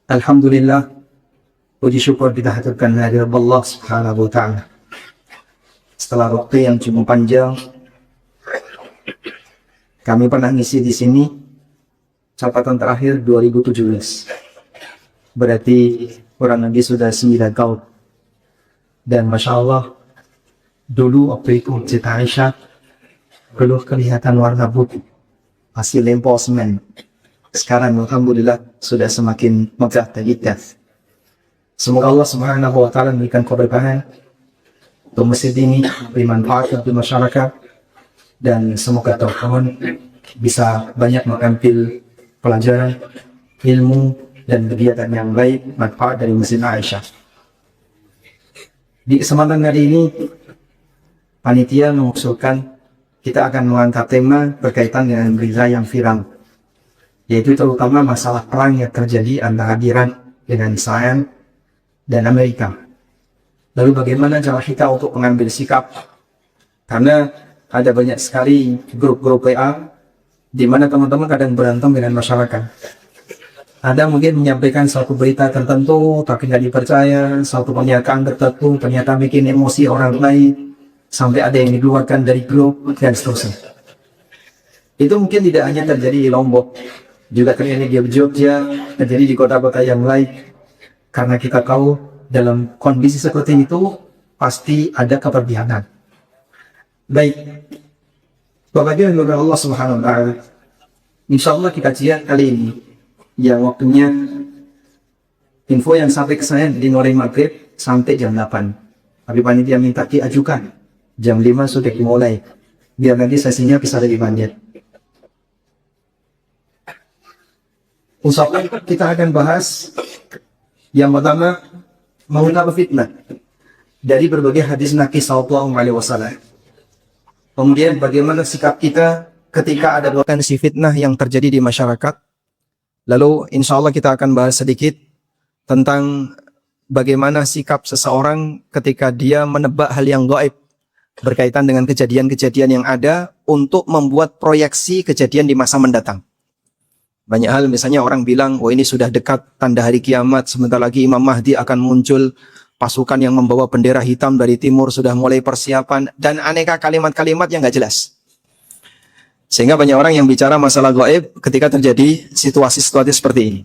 Alhamdulillah, puji syukur kita haturkan kehadirat Allah Subhanahu wa Ta'ala. Setelah waktu yang cukup panjang, kami pernah ngisi di sini catatan terakhir 2017. Berarti kurang lebih sudah 9 tahun. Dan Masya Allah, dulu waktu itu Masjid Aisyah belum kelihatan warna putih, hasil lempol semen. Sekarang Alhamdulillah sudah semakin megah dan indah. Semoga Allah Subhanahu wa Ta'ala memberikan keberkahan untuk masjid ini, memberi manfaat untuk masyarakat, dan semoga teman-teman bisa banyak mengambil pelajaran, ilmu, dan kegiatan yang baik manfaat dari Masjid Aisyah. Di kesempatan hari ini, panitia mengusulkan kita akan mengangkat tema berkaitan dengan berita yang viral, yaitu terutama masalah perang yang terjadi antara Iran dengan Israel dan Amerika. Lalu bagaimana cara kita untuk mengambil sikap? Karena ada banyak sekali grup-grup WA di mana teman-teman kadang berantem dengan masyarakat. Ada mungkin menyampaikan suatu berita tertentu tapi nggak dipercaya, suatu pernyataan tertentu ternyata bikin emosi orang lain, sampai ada yang dikeluarkan dari grup dan seterusnya. Itu mungkin tidak hanya terjadi di Lombok, juga terjadi di Jogja, terjadi di kota-kota yang lain. Karena kita tahu dalam kondisi seperti itu pasti ada keperpihakan. Baik, Bapak Ibu yang Allah Subhanahu wa Ta'ala, insya Allah kita kajian kali ini yang waktunya info yang sampai ke saya di mulai maghrib sampai jam 8. Tapi panitia minta diajukan jam 5 sudah dimulai, biar nanti sesinya bisa lebih banyak. Usahakan kita akan bahas yang pertama mengenai fitnah dari berbagai hadis Nabi Sallallahu Alaihi Wasallam. Kemudian bagaimana sikap kita ketika ada potensi fitnah yang terjadi di masyarakat. Lalu insya Allah kita akan bahas sedikit tentang bagaimana sikap seseorang ketika dia menebak hal yang gaib berkaitan dengan kejadian-kejadian yang ada untuk membuat proyeksi kejadian di masa mendatang. Banyak hal, misalnya orang bilang, oh ini sudah dekat tanda hari kiamat, sebentar lagi Imam Mahdi akan muncul, pasukan yang membawa bendera hitam dari timur sudah mulai persiapan, dan aneka kalimat-kalimat yang nggak jelas. Sehingga banyak orang yang bicara masalah gaib ketika terjadi situasi-situasi seperti ini.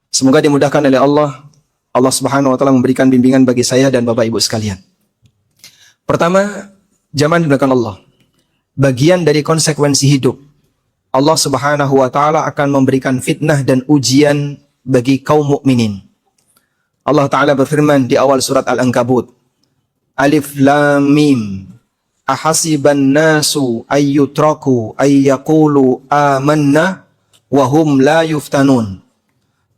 Semoga dimudahkan oleh Allah. Allah Subhanahu wa Ta'ala memberikan bimbingan bagi saya dan Bapak Ibu sekalian. Pertama, jangan dimudahkan Allah. Bagian dari konsekuensi hidup, Allah Subhanahu wa Ta'ala akan memberikan fitnah dan ujian bagi kaum mukminin. Allah Ta'ala berfirman di awal surat Al-Ankabut, Alif Lam Mim, ahasiban nasu ayyutraku ayyaqulu amanna wahum la yuftanun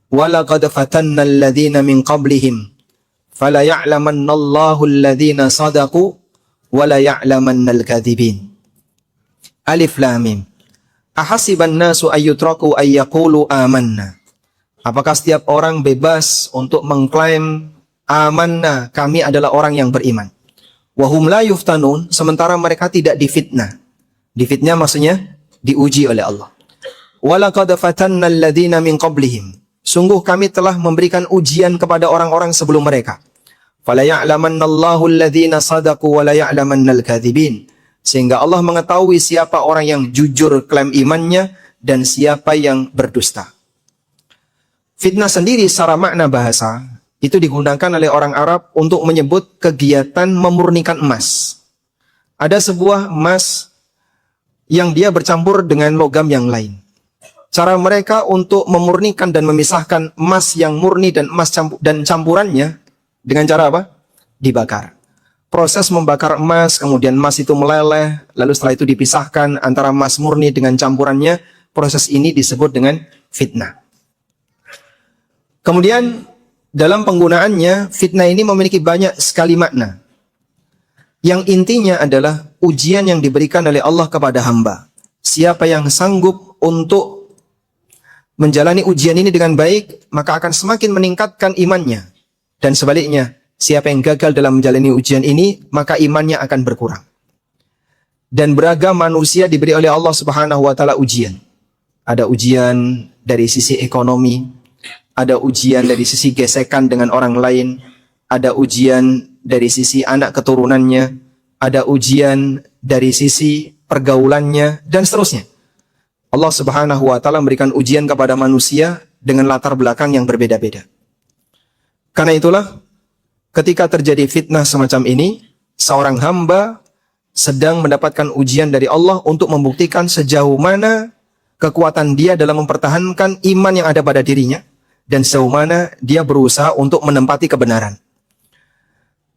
walaqad fatanna alladhina min qablihim fala ya'lamanna Allahu alladhina sadaqu wala ya'lamanna al-kadhibin. Alif Lam Mim, ahasiban nasu ayyutraku ayyaqulu amanna. Apakah setiap orang bebas untuk mengklaim amanna, kami adalah orang yang beriman? Wahum la yuftanun, sementara mereka tidak difitnah. Difitnah maksudnya diuji oleh Allah. Walaqad fatanna alladhina min qablihim. Sungguh kami telah memberikan ujian kepada orang-orang sebelum mereka. Fala ya'lamanna Allahu alladhina sadaqu wa la ya'lamanna al-kadhibin. Sehingga Allah mengetahui siapa orang yang jujur klaim imannya dan siapa yang berdusta. Fitnah sendiri secara makna bahasa itu digunakan oleh orang Arab untuk menyebut kegiatan memurnikan emas. Ada sebuah emas yang dia bercampur dengan logam yang lain. Cara mereka untuk memurnikan dan memisahkan emas yang murni dan emas campurannya dengan cara apa? Dibakar. Proses membakar emas, kemudian emas itu meleleh, lalu setelah itu dipisahkan antara emas murni dengan campurannya. Proses ini disebut dengan fitnah. Kemudian dalam penggunaannya, fitnah ini memiliki banyak sekali makna. Yang intinya adalah ujian yang diberikan oleh Allah kepada hamba. Siapa yang sanggup untuk menjalani ujian ini dengan baik, maka akan semakin meningkatkan imannya. Dan sebaliknya, siapa yang gagal dalam menjalani ujian ini, maka imannya akan berkurang. Dan beragam manusia diberi oleh Allah Subhanahu wa Ta'ala ujian. Ada ujian dari sisi ekonomi, ada ujian dari sisi gesekan dengan orang lain, ada ujian dari sisi anak keturunannya, ada ujian dari sisi pergaulannya, dan seterusnya. Allah Subhanahu wa Ta'ala memberikan ujian kepada manusia dengan latar belakang yang berbeda-beda. Karena itulah, ketika terjadi fitnah semacam ini, seorang hamba sedang mendapatkan ujian dari Allah untuk membuktikan sejauh mana kekuatan dia dalam mempertahankan iman yang ada pada dirinya, dan sejauh mana dia berusaha untuk menempati kebenaran.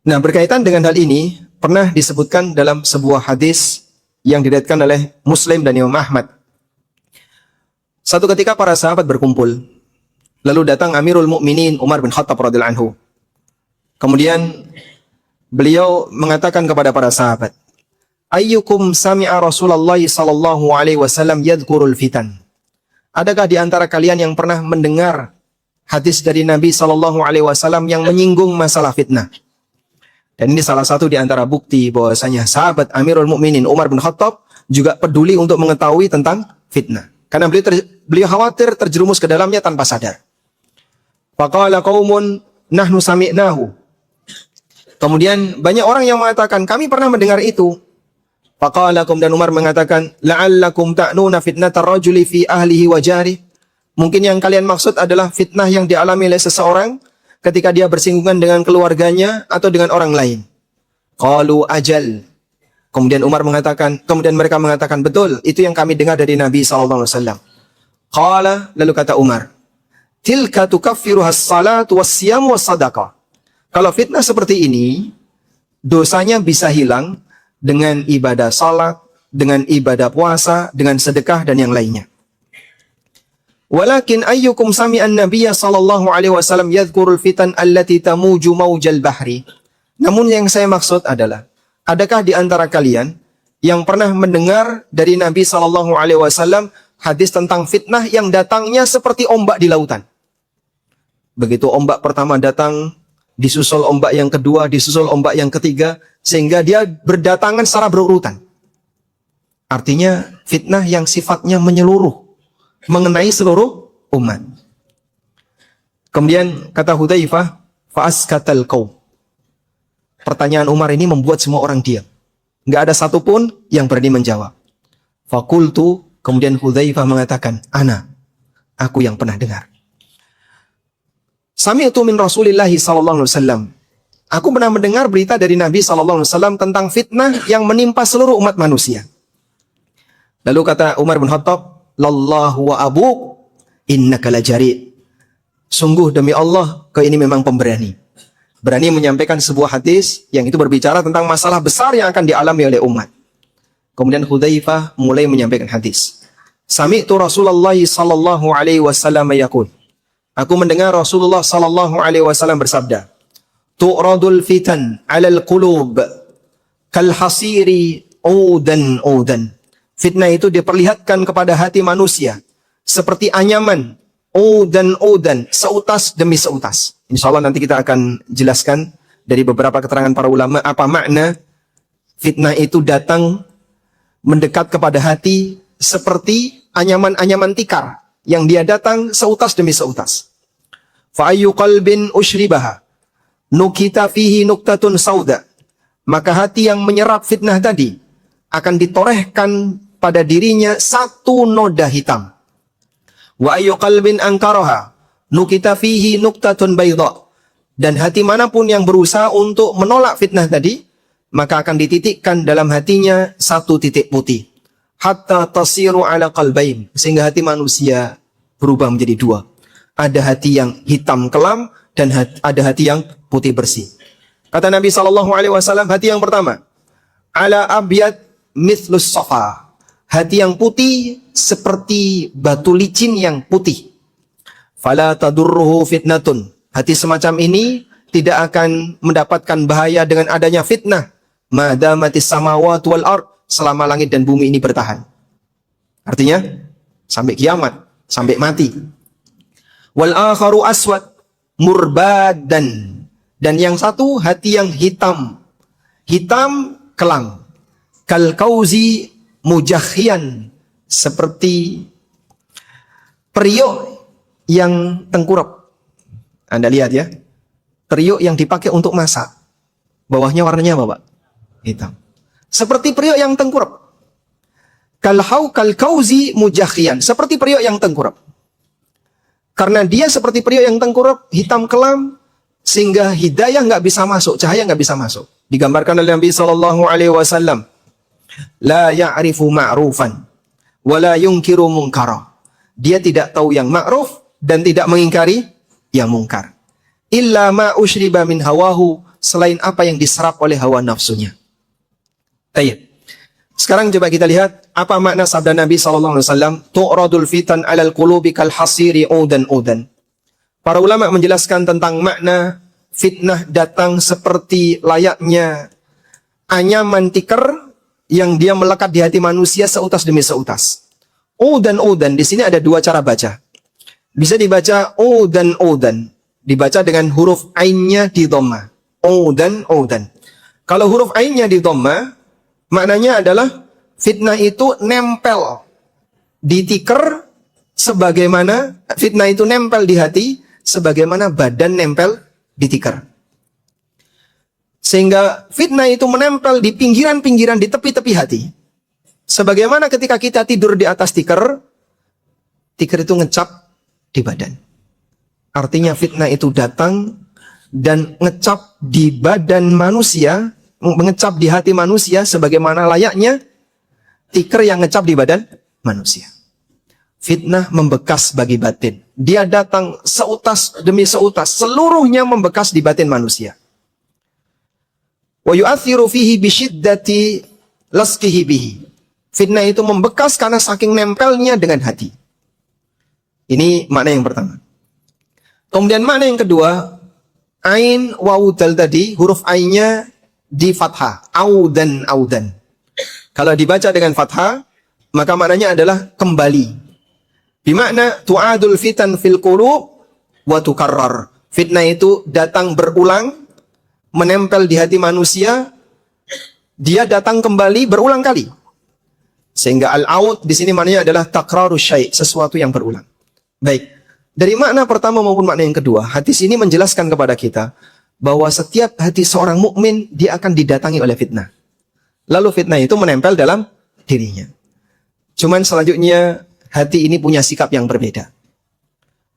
Nah, berkaitan dengan hal ini, pernah disebutkan dalam sebuah hadis yang diriwayatkan oleh Muslim dan Imam Ahmad. Satu ketika para sahabat berkumpul, lalu datang Amirul Mukminin Umar bin Khattab radhiyallahu anhu. Kemudian beliau mengatakan kepada para sahabat, "Ayyukum sami'a Rasulullah sallallahu alaihi wasallam yadhkurul fitan?" Adakah di antara kalian yang pernah mendengar hadis dari Nabi sallallahu alaihi wasallam yang menyinggung masalah fitnah? Dan ini salah satu di antara bukti bahwasanya sahabat Amirul Mukminin Umar bin Khattab juga peduli untuk mengetahui tentang fitnah. Karena beliau khawatir terjerumus ke dalamnya tanpa sadar. Faqala qaumun nahnu sami'nahu. Kemudian banyak orang yang mengatakan, kami pernah mendengar itu. Faqala qaum, dan Umar mengatakan, la'allakum ta'nuna fitnatar rajuli fi ahlihi wa jarih. Mungkin yang kalian maksud adalah fitnah yang dialami oleh seseorang ketika dia bersinggungan dengan keluarganya atau dengan orang lain. Qalu ajal. Kemudian mereka mengatakan, betul, itu yang kami dengar dari Nabi SAW. Qala, lalu kata Umar, tilka tukaffiruhas salatu wassiyam wassadaqah. Kalau fitnah seperti ini, dosanya bisa hilang dengan ibadah salat, dengan ibadah puasa, dengan sedekah dan yang lainnya. Walakin ayyukum sami'an nabiyya sallallahu alaihi wasallam yadhkurul fitan allati tamuju maujal bahri. Namun yang saya maksud adalah, adakah di antara kalian yang pernah mendengar dari Nabi sallallahu alaihi wasallam hadis tentang fitnah yang datangnya seperti ombak di lautan? Begitu ombak pertama datang, disusul ombak yang kedua, disusul ombak yang ketiga, sehingga dia berdatangan secara berurutan. Artinya fitnah yang sifatnya menyeluruh, mengenai seluruh umat. Kemudian kata Hudzaifah, fa'askatal qaum. Pertanyaan Umar ini membuat semua orang diam. Enggak ada satupun yang berani menjawab. Fakultu, kemudian Hudzaifah mengatakan, aku yang pernah dengar. Sami'tu min Rasulillah sallallahu alaihi wasallam. Aku pernah mendengar berita dari Nabi sallallahu alaihi wasallam tentang fitnah yang menimpa seluruh umat manusia. Lalu kata Umar bin Khattab, lallahu wa abuk innaka lajari. Sungguh demi Allah, kau ini memang pemberani. Berani menyampaikan sebuah hadis yang itu berbicara tentang masalah besar yang akan dialami oleh umat. Kemudian Hudzaifah mulai menyampaikan hadis. Sami'tu Rasulullah sallallahu alaihi wasallam yaqul. Aku mendengar Rasulullah sallallahu alaihi wasallam bersabda, tu'radul fitan 'alal qulub kal hasiri udan. Fitnah itu diperlihatkan kepada hati manusia seperti anyaman, udan, seutas demi seutas. Insya Allah nanti kita akan jelaskan dari beberapa keterangan para ulama apa makna fitnah itu datang mendekat kepada hati seperti anyaman-anyaman tikar yang dia datang seutas demi seutas. Fa ayyu qalbin ushribaha nukita fihi nuktatun sauda. Maka hati yang menyerap fitnah tadi akan ditorehkan pada dirinya satu noda hitam. Wa ayyu qalbin ankaraha nukita fihi nuktatun bayda. Dan hati manapun yang berusaha untuk menolak fitnah tadi, maka akan dititikkan dalam hatinya satu titik putih. Hatta tasiru ala qalbain, sehingga hati manusia berubah menjadi dua. Ada hati yang hitam kelam dan ada hati yang putih bersih. Kata Nabi SAW, hati yang pertama, ala abyad mithlus safa. Hati yang putih seperti batu licin yang putih. Fala tadurruhu fitnatun. Hati semacam ini tidak akan mendapatkan bahaya dengan adanya fitnah. Madamatis samawati wal ard, selama langit dan bumi ini bertahan. Artinya sampai kiamat, sampai mati. Wal akharu aswad murbadan. Dan yang satu hati yang hitam kelam. Kal kauzi mujahhian, seperti periuk yang tengkurap. Anda lihat ya, periuk yang dipakai untuk masak. Bawahnya warnanya apa, Pak? Hitam. Seperti periuk yang tengkurap. Kalhau kalkauzi mujakhian. Seperti periuk yang tengkurap. Karena dia seperti periuk yang tengkurap, hitam kelam, sehingga hidayah nggak bisa masuk, cahaya nggak bisa masuk. Digambarkan oleh Nabi SAW. La ya'rifu ma'rufan, wa la yungkiru munkara. Dia tidak tahu yang ma'ruf dan tidak mengingkari yang mungkar. Illa ma ushriba min hawahu, selain apa yang diserap oleh hawa nafsunya. Baik. Sekarang coba kita lihat apa makna sabda Nabi SAW. Tu'radul fitan alal qulubi kal hasiri udan. Para ulama menjelaskan tentang makna fitnah datang seperti layaknya anyaman tikar yang dia melekat di hati manusia seutas demi seutas. Udan. Di sini ada dua cara baca. Bisa dibaca udan. Dibaca dengan huruf ainnya di dhamma. Udan. Kalau huruf ainnya di dhamma, maknanya adalah fitnah itu nempel di tikar sebagaimana fitnah itu nempel di hati sebagaimana badan nempel di tikar. Sehingga fitnah itu menempel di pinggiran-pinggiran, di tepi-tepi hati. Sebagaimana ketika kita tidur di atas tikar itu ngecap di badan. Artinya fitnah itu datang dan ngecap di badan manusia, mengecap di hati manusia sebagaimana layaknya tikar yang ngecap di badan manusia. Fitnah membekas bagi batin. Dia datang seutas demi seutas, seluruhnya membekas di batin manusia. Wa yu'athiru fihi bisyiddati lasqihi bihi. Fitnah itu membekas karena saking nempelnya dengan hati. Ini makna yang pertama. Kemudian makna yang kedua, ain waudal tadi, huruf ainnya di fathah, audan. Kalau dibaca dengan fathah, maka maknanya adalah kembali. Bimakna tu'adul fitan fil qulub wa tukarrar. Fitnah itu datang berulang, menempel di hati manusia, dia datang kembali berulang kali. Sehingga al-aud di sini maknanya adalah takrarus syai', sesuatu yang berulang. Baik. Dari makna pertama maupun makna yang kedua, hadis ini menjelaskan kepada kita bahwa setiap hati seorang mukmin dia akan didatangi oleh fitnah. Lalu fitnah itu menempel dalam dirinya. Cuman selanjutnya hati ini punya sikap yang berbeda.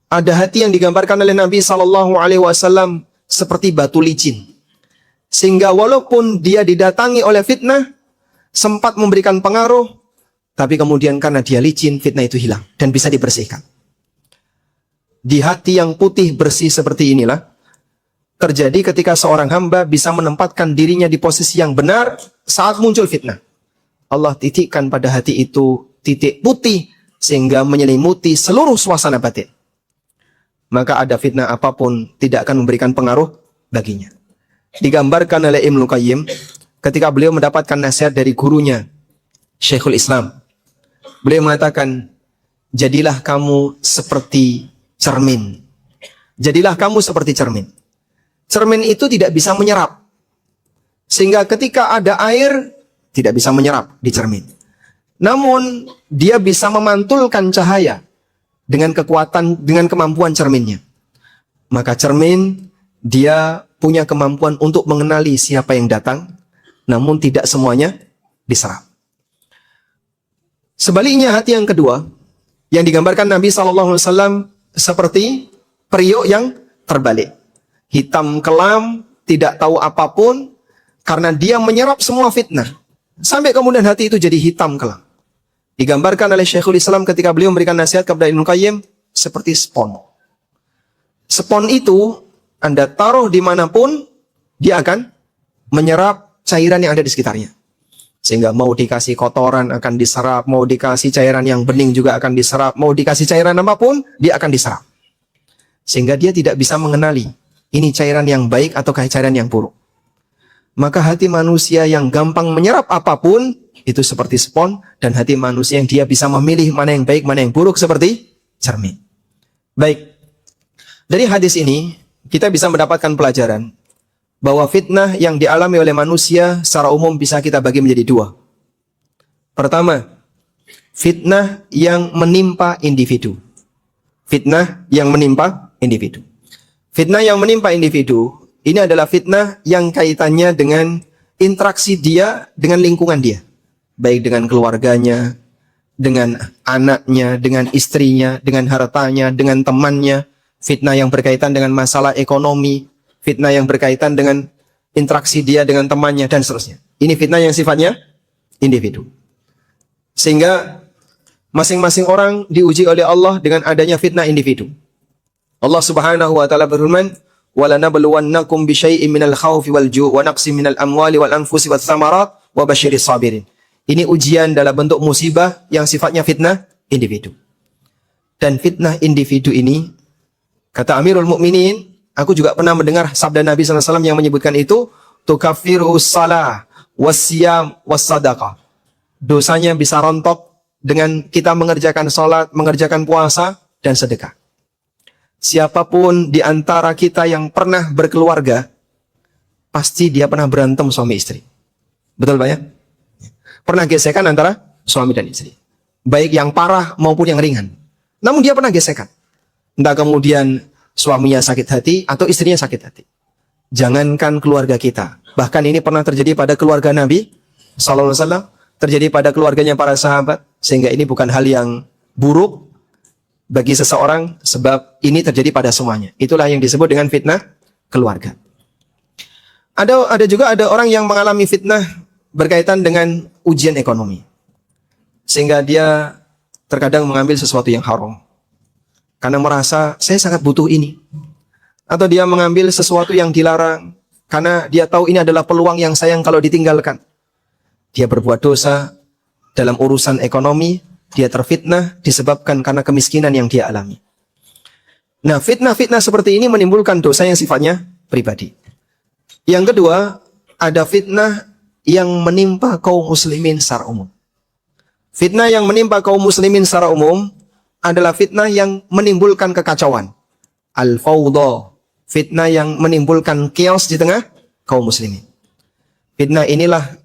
Ada hati yang digambarkan oleh Nabi SAW seperti batu licin. Sehingga walaupun dia didatangi oleh fitnah, sempat memberikan pengaruh, tapi kemudian karena dia licin, fitnah itu hilang dan bisa dibersihkan. Di hati yang putih bersih seperti inilah terjadi ketika seorang hamba bisa menempatkan dirinya di posisi yang benar saat muncul fitnah. Allah titikkan pada hati itu titik putih sehingga menyelimuti seluruh suasana batin. Maka ada fitnah apapun tidak akan memberikan pengaruh baginya. Digambarkan oleh Ibnu Qayyim ketika beliau mendapatkan nasihat dari gurunya Syekhul Islam. Beliau mengatakan, jadilah kamu seperti cermin. Jadilah kamu seperti cermin. Cermin itu tidak bisa menyerap. Sehingga ketika ada air, tidak bisa menyerap di cermin. Namun, dia bisa memantulkan cahaya dengan kekuatan, dengan kemampuan cerminnya. Maka cermin, dia punya kemampuan untuk mengenali siapa yang datang, namun tidak semuanya diserap. Sebaliknya hati yang kedua, yang digambarkan Nabi SAW seperti periuk yang terbalik. Hitam kelam, tidak tahu apapun, karena dia menyerap semua fitnah. Sampai kemudian hati itu jadi hitam kelam. Digambarkan oleh Syekhul Islam ketika beliau memberikan nasihat kepada Ibnu Qayyim, seperti spon. Spon itu, Anda taruh dimanapun, dia akan menyerap cairan yang ada di sekitarnya. Sehingga mau dikasih kotoran akan diserap, mau dikasih cairan yang bening juga akan diserap, mau dikasih cairan apapun, dia akan diserap. Sehingga dia tidak bisa mengenali, ini cairan yang baik atau cairan yang buruk. Maka hati manusia yang gampang menyerap apapun, itu seperti spon, dan hati manusia yang dia bisa memilih mana yang baik, mana yang buruk, seperti cermin. Baik, dari hadis ini, kita bisa mendapatkan pelajaran, bahwa fitnah yang dialami oleh manusia secara umum bisa kita bagi menjadi dua. Pertama, fitnah yang menimpa individu. Fitnah yang menimpa individu. Fitnah yang menimpa individu, ini adalah fitnah yang kaitannya dengan interaksi dia dengan lingkungan dia. Baik dengan keluarganya, dengan anaknya, dengan istrinya, dengan hartanya, dengan temannya. Fitnah yang berkaitan dengan masalah ekonomi, fitnah yang berkaitan dengan interaksi dia dengan temannya, dan seterusnya. Ini fitnah yang sifatnya individu. Sehingga masing-masing orang diuji oleh Allah dengan adanya fitnah individu. Allah Subhanahu wa taala berfirman, "Walanabluwannakum bisyai'in minal khaufi wal ju' wa naqsin minal amwali wal anfusi wath thamarat wa basyiris sabirin." Ini ujian dalam bentuk musibah yang sifatnya fitnah individu. Dan fitnah individu ini, kata Amirul Mukminin, aku juga pernah mendengar sabda Nabi SAW yang menyebutkan itu, tukaffiru salah wasyam wassadaqah. Dosanya bisa rontok dengan kita mengerjakan salat, mengerjakan puasa, dan sedekah. Siapapun di antara kita yang pernah berkeluarga, pasti dia pernah berantem suami istri. Betul Pak ya? Pernah gesekan antara suami dan istri. Baik yang parah maupun yang ringan. Namun dia pernah gesekan. Entah kemudian suaminya sakit hati atau istrinya sakit hati. Jangankan keluarga kita. Bahkan ini pernah terjadi pada keluarga Nabi SAW. Terjadi pada keluarganya para sahabat. Sehingga ini bukan hal yang buruk bagi seseorang, sebab ini terjadi pada semuanya. Itulah yang disebut dengan fitnah keluarga. Ada juga orang yang mengalami fitnah berkaitan dengan ujian ekonomi. Sehingga dia terkadang mengambil sesuatu yang haram. Karena merasa, saya sangat butuh ini. Atau dia mengambil sesuatu yang dilarang. Karena dia tahu ini adalah peluang yang sayang kalau ditinggalkan. Dia berbuat dosa dalam urusan ekonomi. Dia terfitnah disebabkan karena kemiskinan yang dia alami. Nah, fitnah-fitnah seperti ini menimbulkan dosa yang sifatnya pribadi. Yang kedua, ada fitnah yang menimpa kaum muslimin secara umum. Fitnah yang menimpa kaum muslimin secara umum adalah fitnah yang menimbulkan kekacauan. Al-fawdha, fitnah yang menimbulkan chaos di tengah kaum muslimin. Fitnah inilah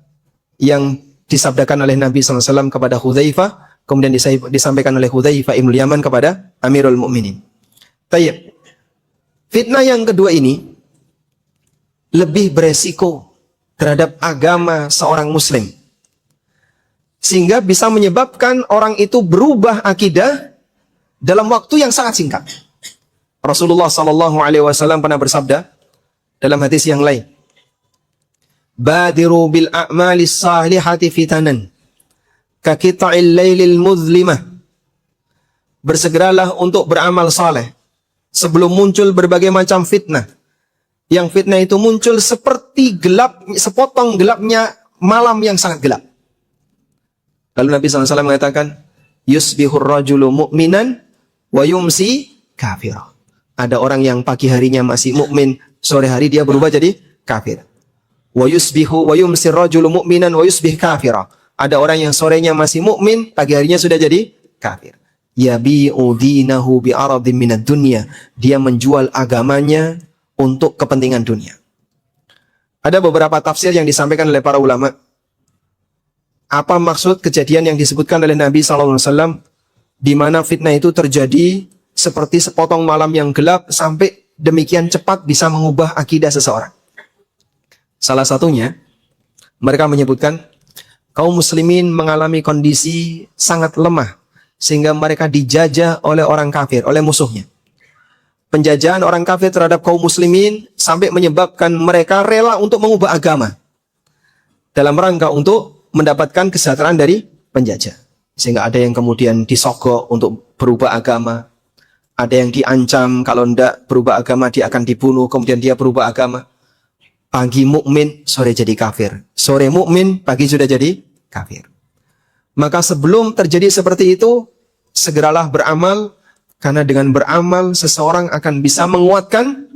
yang disabdakan oleh Nabi SAW kepada Hudzaifah, kemudian disampaikan oleh Hudzaifah Ibnu Yaman kepada Amirul Mukminin. Tayyib. Fitnah yang kedua ini lebih beresiko terhadap agama seorang muslim. Sehingga bisa menyebabkan orang itu berubah akidah dalam waktu yang sangat singkat. Rasulullah SAW pernah bersabda dalam hadis yang lain, "Badiru bil a'malis salihati fitanan ka qita'il lailil muzlimah." Bersegeralah untuk beramal saleh sebelum muncul berbagai macam fitnah. Yang fitnah itu muncul seperti gelap, sepotong gelapnya malam yang sangat gelap. Lalu Nabi SAW mengatakan, "Yusbihur rajulu mu'minan wa yumsi kafira." Ada orang yang pagi harinya masih mukmin, sore hari dia berubah jadi kafir. Wa yusbihu wa yumsi rajulu mu'minan wa yusbih kafira. Ada orang yang sorenya masih mukmin, pagi harinya sudah jadi kafir. Yabi'u dinahu bi'aradin minad dunya. Dia menjual agamanya untuk kepentingan dunia. Ada beberapa tafsir yang disampaikan oleh para ulama. Apa maksud kejadian yang disebutkan oleh Nabi SAW, di mana fitnah itu terjadi seperti sepotong malam yang gelap sampai demikian cepat bisa mengubah akidah seseorang. Salah satunya, mereka menyebutkan kaum muslimin mengalami kondisi sangat lemah sehingga mereka dijajah oleh orang kafir, oleh musuhnya. Penjajahan orang kafir terhadap kaum muslimin sampai menyebabkan mereka rela untuk mengubah agama dalam rangka untuk mendapatkan kesejahteraan dari penjajah. Sehingga ada yang kemudian disogok untuk berubah agama. Ada yang diancam kalau tidak berubah agama dia akan dibunuh, kemudian dia berubah agama. Pagi mukmin, sore jadi kafir. Sore mukmin, pagi sudah jadi kafir. Maka sebelum terjadi seperti itu, segeralah beramal, karena dengan beramal seseorang akan bisa menguatkan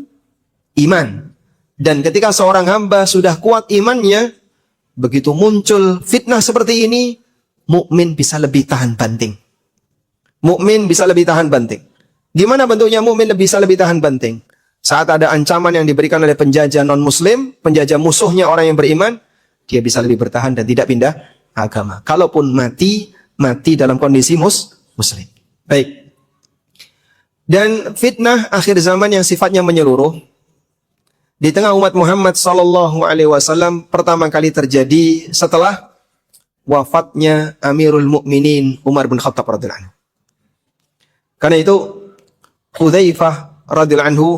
iman. Dan ketika seorang hamba sudah kuat imannya, begitu muncul fitnah seperti ini, mukmin bisa lebih tahan banting. Mukmin bisa lebih tahan banting. Gimana bentuknya mukmin bisa lebih tahan banting? Saat ada ancaman yang diberikan oleh penjajah non-muslim, penjajah musuhnya orang yang beriman, dia bisa lebih bertahan dan tidak pindah agama. Kalaupun mati dalam kondisi muslim. Baik. Dan fitnah akhir zaman yang sifatnya menyeluruh di tengah umat Muhammad sallallahu alaihi wasallam pertama kali terjadi setelah wafatnya Amirul Mukminin Umar bin Khattab radhiyallahu anhu. Karena itu Hudzaifah radhiyallahu anhu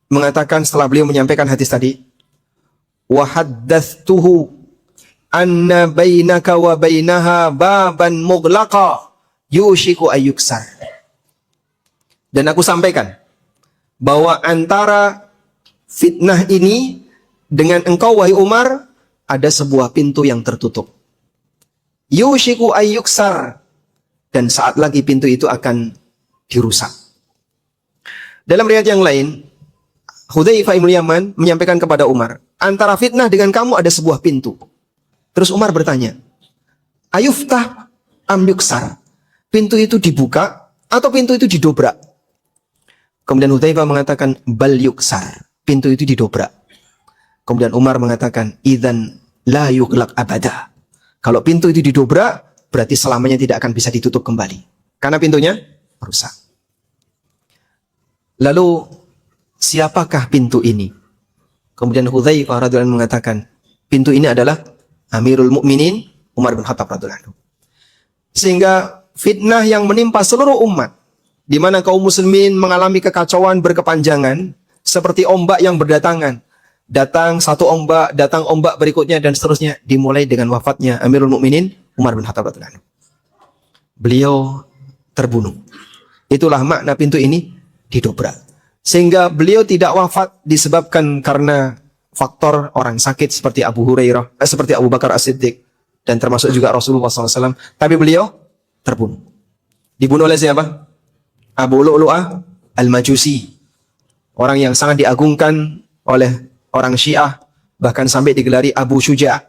mengatakan setelah beliau menyampaikan hadis tadi, wa haddatstuhu anna bainaka wa bainaha baban mughlaqa yushiku ayyuksar. Dan aku sampaikan bahwa antara fitnah ini dengan engkau wahai Umar ada sebuah pintu yang tertutup. Yushiku ayyuksar, dan saat lagi pintu itu akan dirusak. Dalam riwayat yang lain, Hudzaifah bin Yaman menyampaikan kepada Umar, antara fitnah dengan kamu ada sebuah pintu. Terus Umar bertanya, ayuftah am yuksar? Pintu itu dibuka atau pintu itu didobrak? Kemudian Hudzaifah mengatakan, bal yuksar. Pintu itu didobrak. Kemudian Umar mengatakan, idzan la yughlaq abada. Kalau pintu itu didobrak, berarti selamanya tidak akan bisa ditutup kembali. Karena pintunya rusak. Lalu, siapakah pintu ini? Kemudian Hudzaifah radhiyallahu anhu mengatakan, pintu ini adalah Amirul Mukminin Umar bin Khattab radhiyallahu anhu. Sehingga fitnah yang menimpa seluruh umat, di mana kaum muslimin mengalami kekacauan berkepanjangan, seperti ombak yang berdatangan. Datang satu ombak, datang ombak berikutnya, dan seterusnya, dimulai dengan wafatnya Amirul Mukminin Umar bin Khattab radhiyallahu anhu. Beliau terbunuh. Itulah makna pintu ini didobrak. Sehingga beliau tidak wafat disebabkan karena faktor orang sakit seperti Abu Hurairah, seperti Abu Bakar As-Siddiq, dan termasuk juga Rasulullah SAW. Tapi beliau terbunuh. Dibunuh oleh siapa? Abu Lu'lu'ah Al-Majusi. Orang yang sangat diagungkan oleh orang Syiah, bahkan sampai digelari Abu Syuja',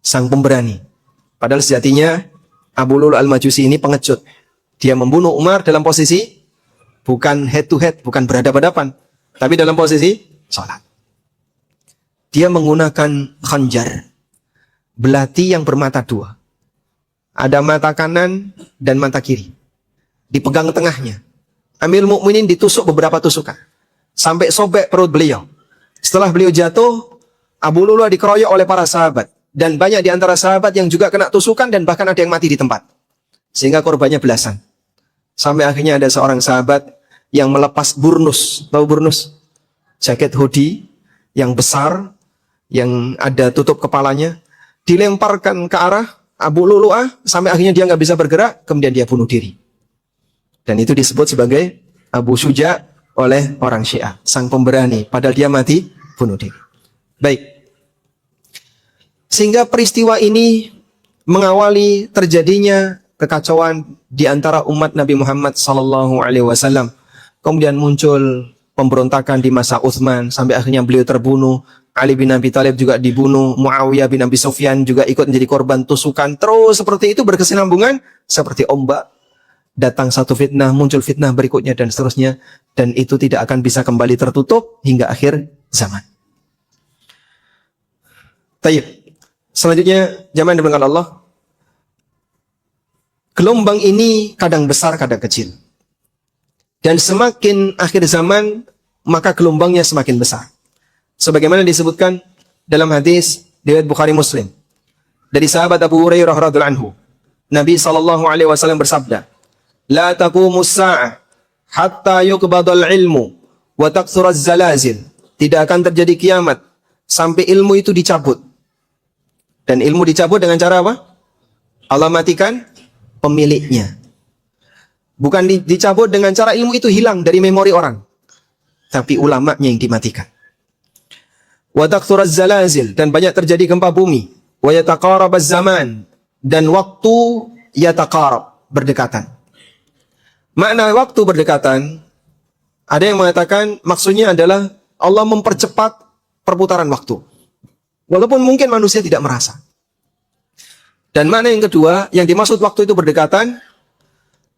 sang pemberani. Padahal sejatinya Abu Lu'lu'ah Al-Majusi ini pengecut. Dia membunuh Umar dalam posisi bukan head to head, bukan berhadapan-hadapan, tapi dalam posisi sholat. Dia menggunakan khanjar, belati yang bermata dua. Ada mata kanan dan mata kiri. Dipegang tengahnya. Amirul Mukminin ditusuk beberapa tusukan, sampai sobek perut beliau. Setelah beliau jatuh, Abu Lu'lu'ah dikeroyok oleh para sahabat. Dan banyak di antara sahabat yang juga kena tusukan, dan bahkan ada yang mati di tempat. Sehingga korbannya belasan. Sampai akhirnya ada seorang sahabat yang melepas burnus. Tahu burnus? Jaket hoodie yang besar, yang ada tutup kepalanya. Dilemparkan ke arah Abu Lu'lu'ah, sampai akhirnya dia nggak bisa bergerak, kemudian dia bunuh diri. Dan itu disebut sebagai Abu Syuja' oleh orang Syiah, sang pemberani. Padahal dia mati bunuh diri. Baik. Sehingga peristiwa ini mengawali terjadinya kekacauan di antara umat Nabi Muhammad SAW. Kemudian muncul pemberontakan di masa Utsman, sampai akhirnya beliau terbunuh. Ali bin Abi Thalib juga dibunuh. Muawiyah bin Abi Sufyan juga ikut menjadi korban tusukan. Terus seperti itu berkesinambungan seperti ombak. Datang satu fitnah, muncul fitnah berikutnya, dan seterusnya. Dan itu tidak akan bisa kembali tertutup hingga akhir zaman. Tayyib. Selanjutnya, jamaah yang dimuliakan Allah. Gelombang ini kadang besar, kadang kecil. Dan semakin akhir zaman, maka gelombangnya semakin besar. Sebagaimana disebutkan dalam hadis riwayat Bukhari Muslim. Dari sahabat Abu Hurairah radhiyallahu anhu. Nabi SAW bersabda, la taqumus sa'ah hatta yuqbadal ilmu wa taqsuraz zalazil. Tidak akan terjadi kiamat sampai ilmu itu dicabut. Dan ilmu dicabut dengan cara apa? Allah matikan pemiliknya. Bukan dicabut dengan cara ilmu itu hilang dari memori orang, tapi ulamanya yang dimatikan. Wa taqsuraz zalazil, dan banyak terjadi gempa bumi. Wa yataqarabaz zaman, dan waktu yataqarab, berdekatan. Makna waktu berdekatan, ada yang mengatakan maksudnya adalah Allah mempercepat perputaran waktu. Walaupun mungkin manusia tidak merasa. Dan makna yang kedua, yang dimaksud waktu itu berdekatan,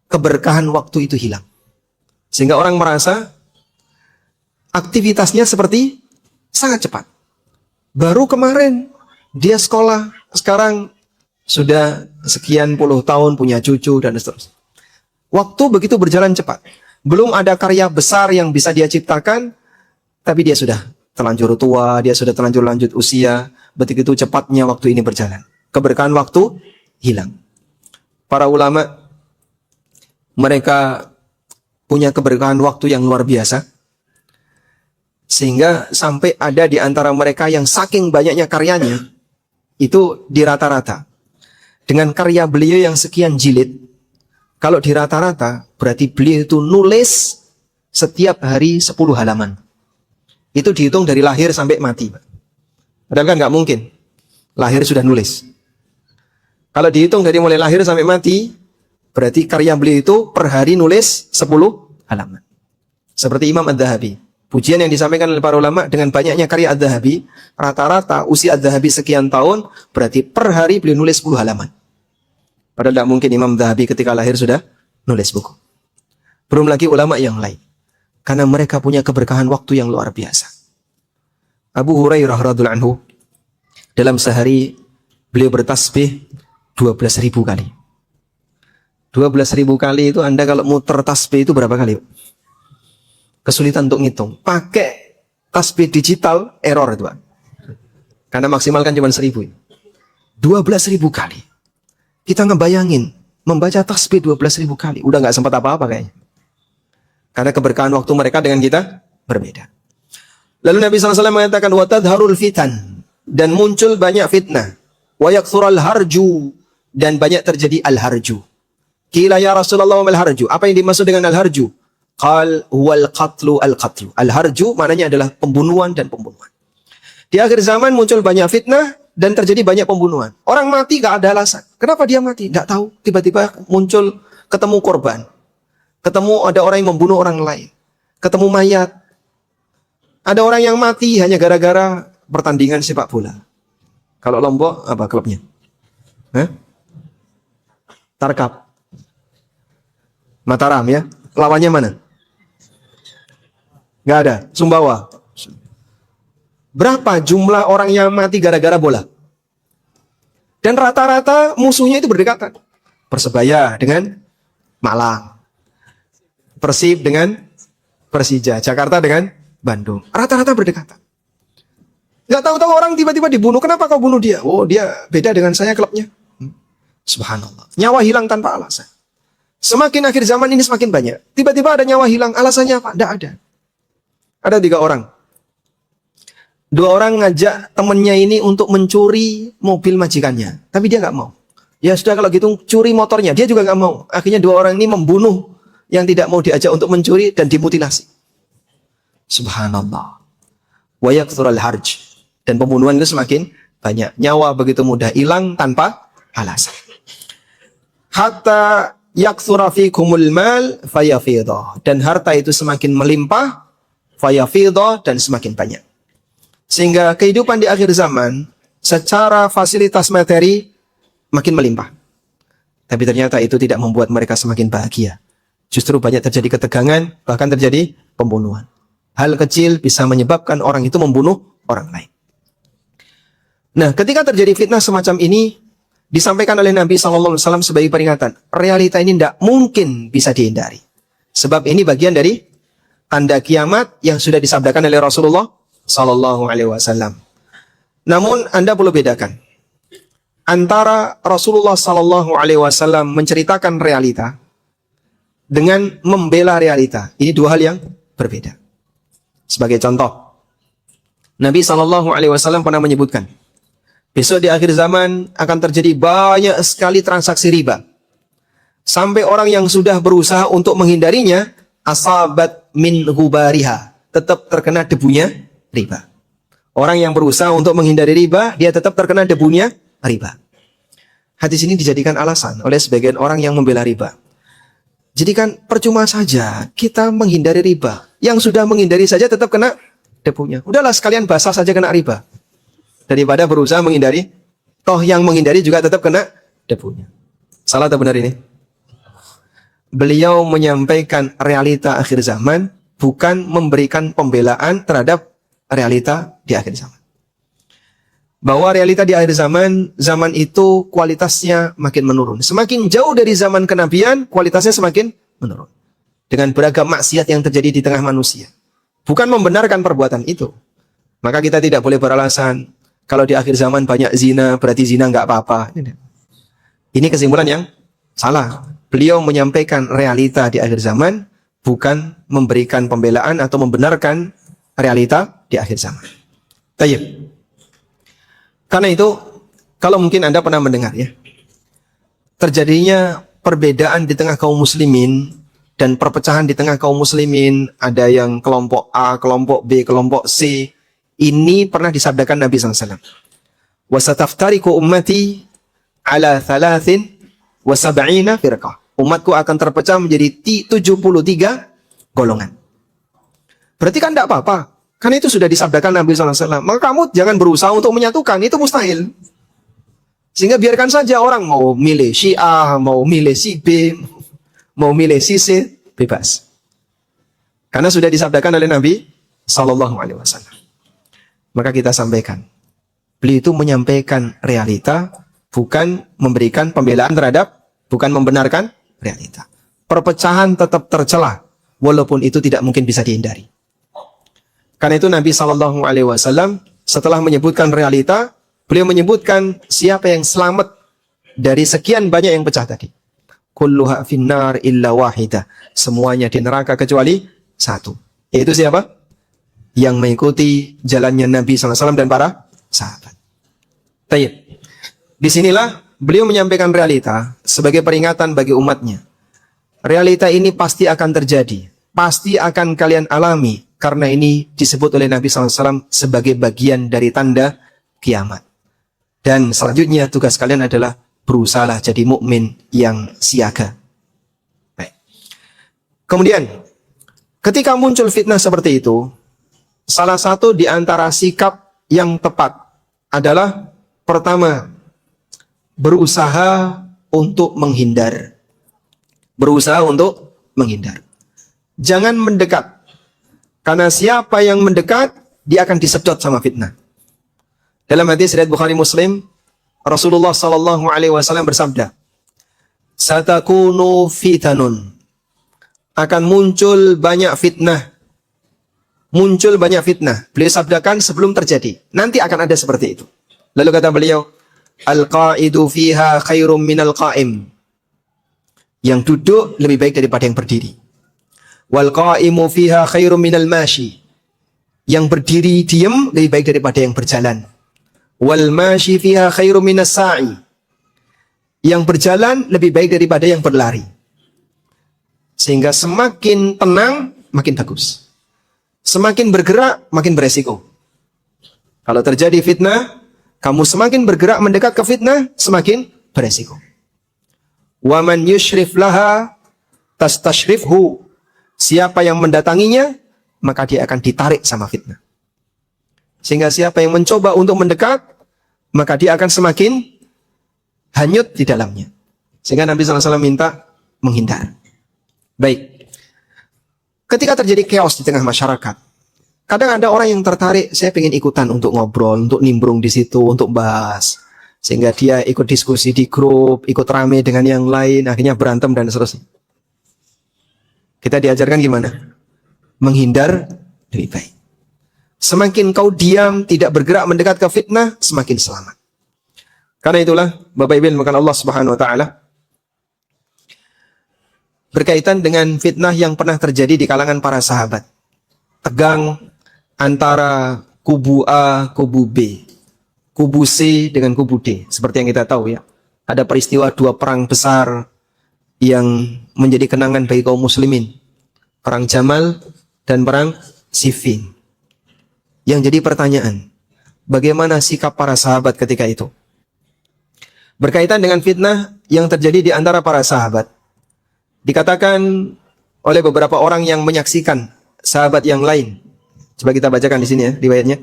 keberkahan waktu itu hilang. Sehingga orang merasa aktivitasnya seperti sangat cepat. Baru kemarin dia sekolah, sekarang sudah sekian puluh tahun punya cucu dan seterusnya. Waktu begitu berjalan cepat. Belum ada karya besar yang bisa dia ciptakan, tapi dia sudah terlanjur tua, dia sudah terlanjur lanjut usia. Begitu cepatnya waktu ini berjalan. Keberkahan waktu hilang. Para ulama, mereka punya keberkahan waktu yang luar biasa. Sehingga sampai ada di antara mereka yang saking banyaknya karyanya, itu di rata-rata. Dengan karya beliau yang sekian jilid, kalau di rata-rata, berarti beliau itu nulis setiap hari 10 halaman. Itu dihitung dari lahir sampai mati. Padahal kan nggak mungkin. Lahir sudah nulis. Kalau dihitung dari mulai lahir sampai mati, berarti karya beliau itu per hari nulis 10 halaman. Seperti Imam Adz-Dzahabi. Pujian yang disampaikan oleh para ulama dengan banyaknya karya Adz-Dzahabi, rata-rata usia Adz-Dzahabi sekian tahun, berarti per hari beliau nulis 10 halaman. Padahal tidak mungkin Imam Adz-Dzahabi ketika lahir sudah nulis buku. Belum lagi ulama yang lain. Karena mereka punya keberkahan waktu yang luar biasa. Abu Hurairah radhiyallahu anhu, dalam sehari beliau bertasbih 12.000 kali. 12.000 kali itu Anda kalau muter tasbih itu berapa kali? Kesulitan untuk ngitung. Pakai tasbih digital, error itu, Pak. Karena maksimal kan cuma 1.000. 12.000 kali. Kita ngebayangin, membaca tasbih 12.000 kali. Udah nggak sempat apa-apa kayaknya. Karena keberkahan waktu mereka dengan kita berbeda. Lalu Nabi SAW mengatakan, وَتَدْهَرُ الْفِتَنِ, dan muncul banyak fitnah. وَيَكْثُرَ الْهَرْجُ, dan banyak terjadi al-harju. Qila ya Rasulullah wa mal-harju. Apa yang dimaksud dengan al-harju? Qal huwal qatlu al-qatlu. Al-harju maknanya adalah pembunuhan dan pembunuhan. Di akhir zaman muncul banyak fitnah dan terjadi banyak pembunuhan. Orang mati gak ada alasan. Kenapa dia mati? Gak tahu. Tiba-tiba muncul, ketemu korban. Ketemu ada orang yang membunuh orang lain. Ketemu mayat. Ada orang yang mati hanya gara-gara pertandingan sepak bola. Kalau Lombok, apa klubnya? Tarkam. Mataram ya. Lawannya mana? Gak ada. Sumbawa. Berapa jumlah orang yang mati gara-gara bola? Dan rata-rata musuhnya itu berdekatan. Persebaya dengan Malang. Persib dengan Persija. Jakarta dengan Bandung. Rata-rata berdekatan. Gak tahu-tahu orang tiba-tiba dibunuh. Kenapa kau bunuh dia? Oh, dia beda dengan saya klubnya. Subhanallah. Nyawa hilang tanpa alasan. Semakin akhir zaman ini semakin banyak. Tiba-tiba ada nyawa hilang. Alasannya apa? Tidak ada. Ada 3 orang. 2 orang ngajak temennya ini untuk mencuri mobil majikannya. Tapi dia nggak mau. Ya sudah kalau gitu curi motornya. Dia juga nggak mau. Akhirnya 2 orang ini membunuh yang tidak mau diajak untuk mencuri dan dimutilasi. Subhanallah. Wa yakthurul harj. Dan pembunuhan itu semakin banyak. Nyawa begitu mudah hilang tanpa alasan. Hatta yakthura fikumul mal fayafidha. Dan harta itu semakin melimpah, fayafidha, dan semakin banyak. Sehingga kehidupan di akhir zaman secara fasilitas materi makin melimpah. Tapi ternyata itu tidak membuat mereka semakin bahagia. Justru banyak terjadi ketegangan, bahkan terjadi pembunuhan. Hal kecil bisa menyebabkan orang itu membunuh orang lain. Nah, ketika terjadi fitnah semacam ini, disampaikan oleh Nabi SAW sebagai peringatan. Realita ini tidak mungkin bisa dihindari. Sebab ini bagian dari tanda kiamat yang sudah disabdakan oleh Rasulullah SAW. Namun Anda perlu bedakan antara Rasulullah SAW menceritakan realita dengan membela realita. Ini 2 hal yang berbeda. Sebagai contoh, Nabi SAW pernah menyebutkan, besok di akhir zaman akan terjadi banyak sekali transaksi riba. Sampai orang yang sudah berusaha untuk menghindarinya, asabat min ghubariha, tetap terkena debunya riba. Orang yang berusaha untuk menghindari riba, dia tetap terkena debunya riba. Hadis ini dijadikan alasan oleh sebagian orang yang membela riba. Jadi kan percuma saja kita menghindari riba. Yang sudah menghindari saja tetap kena debunya. Udahlah sekalian basah saja kena riba. Daripada berusaha menghindari, toh yang menghindari juga tetap kena debunya. Salah atau benar ini? Beliau menyampaikan realita akhir zaman, bukan memberikan pembelaan terhadap realita di akhir zaman. Bahwa realita di akhir zaman, zaman itu kualitasnya makin menurun. Semakin jauh dari zaman kenabian, kualitasnya semakin menurun. dengan beragam maksiat yang terjadi di tengah manusia. Bukan membenarkan perbuatan itu. Maka kita tidak boleh beralasan, kalau di akhir zaman banyak zina, berarti zina nggak apa-apa. Ini kesimpulan yang salah. Beliau menyampaikan realita di akhir zaman, bukan memberikan pembelaan atau membenarkan realita di akhir zaman. Tayyib. Karena itu, kalau mungkin Anda pernah mendengar ya, terjadinya perbedaan di tengah kaum muslimin dan perpecahan di tengah kaum muslimin, ada yang kelompok A, kelompok B, kelompok C. Ini pernah disabdakan Nabi SAW. Wasataftariku ummati ala 73 firqah. Umatku akan terpecah menjadi 73 golongan. Berarti kan tidak apa-apa. Karena itu sudah disabdakan Nabi SAW. Maka kamu jangan berusaha untuk menyatukan. Itu mustahil. Sehingga biarkan saja orang mau milih Syiah, mau milih si B, mau milih si C, bebas. Karena sudah disabdakan oleh Nabi SAW. Maka kita sampaikan. Beliau itu menyampaikan realita, bukan memberikan pembelaan terhadap, bukan membenarkan realita. Perpecahan tetap tercela, walaupun itu tidak mungkin bisa dihindari. Karena itu Nabi SAW setelah menyebutkan realita, beliau menyebutkan siapa yang selamat dari sekian banyak yang pecah tadi. Kulluha finnar illa wahida. Semuanya di neraka kecuali satu. Yaitu siapa? Yang mengikuti jalannya Nabi SAW dan para sahabat. Tayyib. Disinilah beliau menyampaikan realita sebagai peringatan bagi umatnya. Realita ini pasti akan terjadi. Pasti akan kalian alami. Karena ini disebut oleh Nabi SAW sebagai bagian dari tanda kiamat. Dan selanjutnya tugas kalian adalah berusahalah jadi mukmin yang siaga. Baik. Kemudian, ketika muncul fitnah seperti itu, salah satu di antara sikap yang tepat adalah pertama, berusaha untuk menghindar. Berusaha untuk menghindar. Jangan mendekat. Karena siapa yang mendekat, dia akan disedot sama fitnah. Dalam hadis riwayat Bukhari Muslim, Rasulullah SAW bersabda, "Satakunu fitanun." Akan muncul banyak fitnah. Muncul banyak fitnah. Beliau sabdakan sebelum terjadi. Nanti akan ada seperti itu. Lalu kata beliau, "Al-qa'idu fiha khairum minal qa'im." Yang duduk lebih baik daripada yang berdiri. Wal qa'imu fiha khairum minal mashi. Yang berdiri diam lebih baik daripada yang berjalan. Wal mashi fiha khairum minas sa'i. Yang berjalan lebih baik daripada yang berlari. Sehingga semakin tenang makin bagus. Semakin bergerak makin beresiko. Kalau terjadi fitnah, kamu semakin bergerak mendekat ke fitnah, semakin beresiko. Wa man yushrif laha tastashrifhu. Siapa yang mendatanginya, maka dia akan ditarik sama fitnah. Sehingga siapa yang mencoba untuk mendekat, maka dia akan semakin hanyut di dalamnya. Sehingga Nabi SAW minta menghindar. Baik. Ketika terjadi chaos di tengah masyarakat, kadang ada orang yang tertarik, saya pengen ikutan untuk ngobrol, untuk nimbrung di situ, untuk bahas. Sehingga dia ikut diskusi di grup, ikut rame dengan yang lain, akhirnya berantem dan seterusnya. Kita diajarkan gimana? Menghindar lebih baik. Semakin kau diam, tidak bergerak mendekat ke fitnah, semakin selamat. Karena itulah, Bapak Ibu yang Allah Subhanahu wa Ta'ala, berkaitan dengan fitnah yang pernah terjadi di kalangan para sahabat. Tegang antara kubu A, kubu B, kubu C dengan kubu D. Seperti yang kita tahu ya. Ada peristiwa dua perang besar yang menjadi kenangan bagi kaum muslimin. Perang Jamal dan perang Siffin. Yang jadi pertanyaan, bagaimana sikap para sahabat ketika itu? Berkaitan dengan fitnah yang terjadi di antara para sahabat. Dikatakan oleh beberapa orang yang menyaksikan sahabat yang lain. Coba kita bacakan di sini ya, riwayatnya.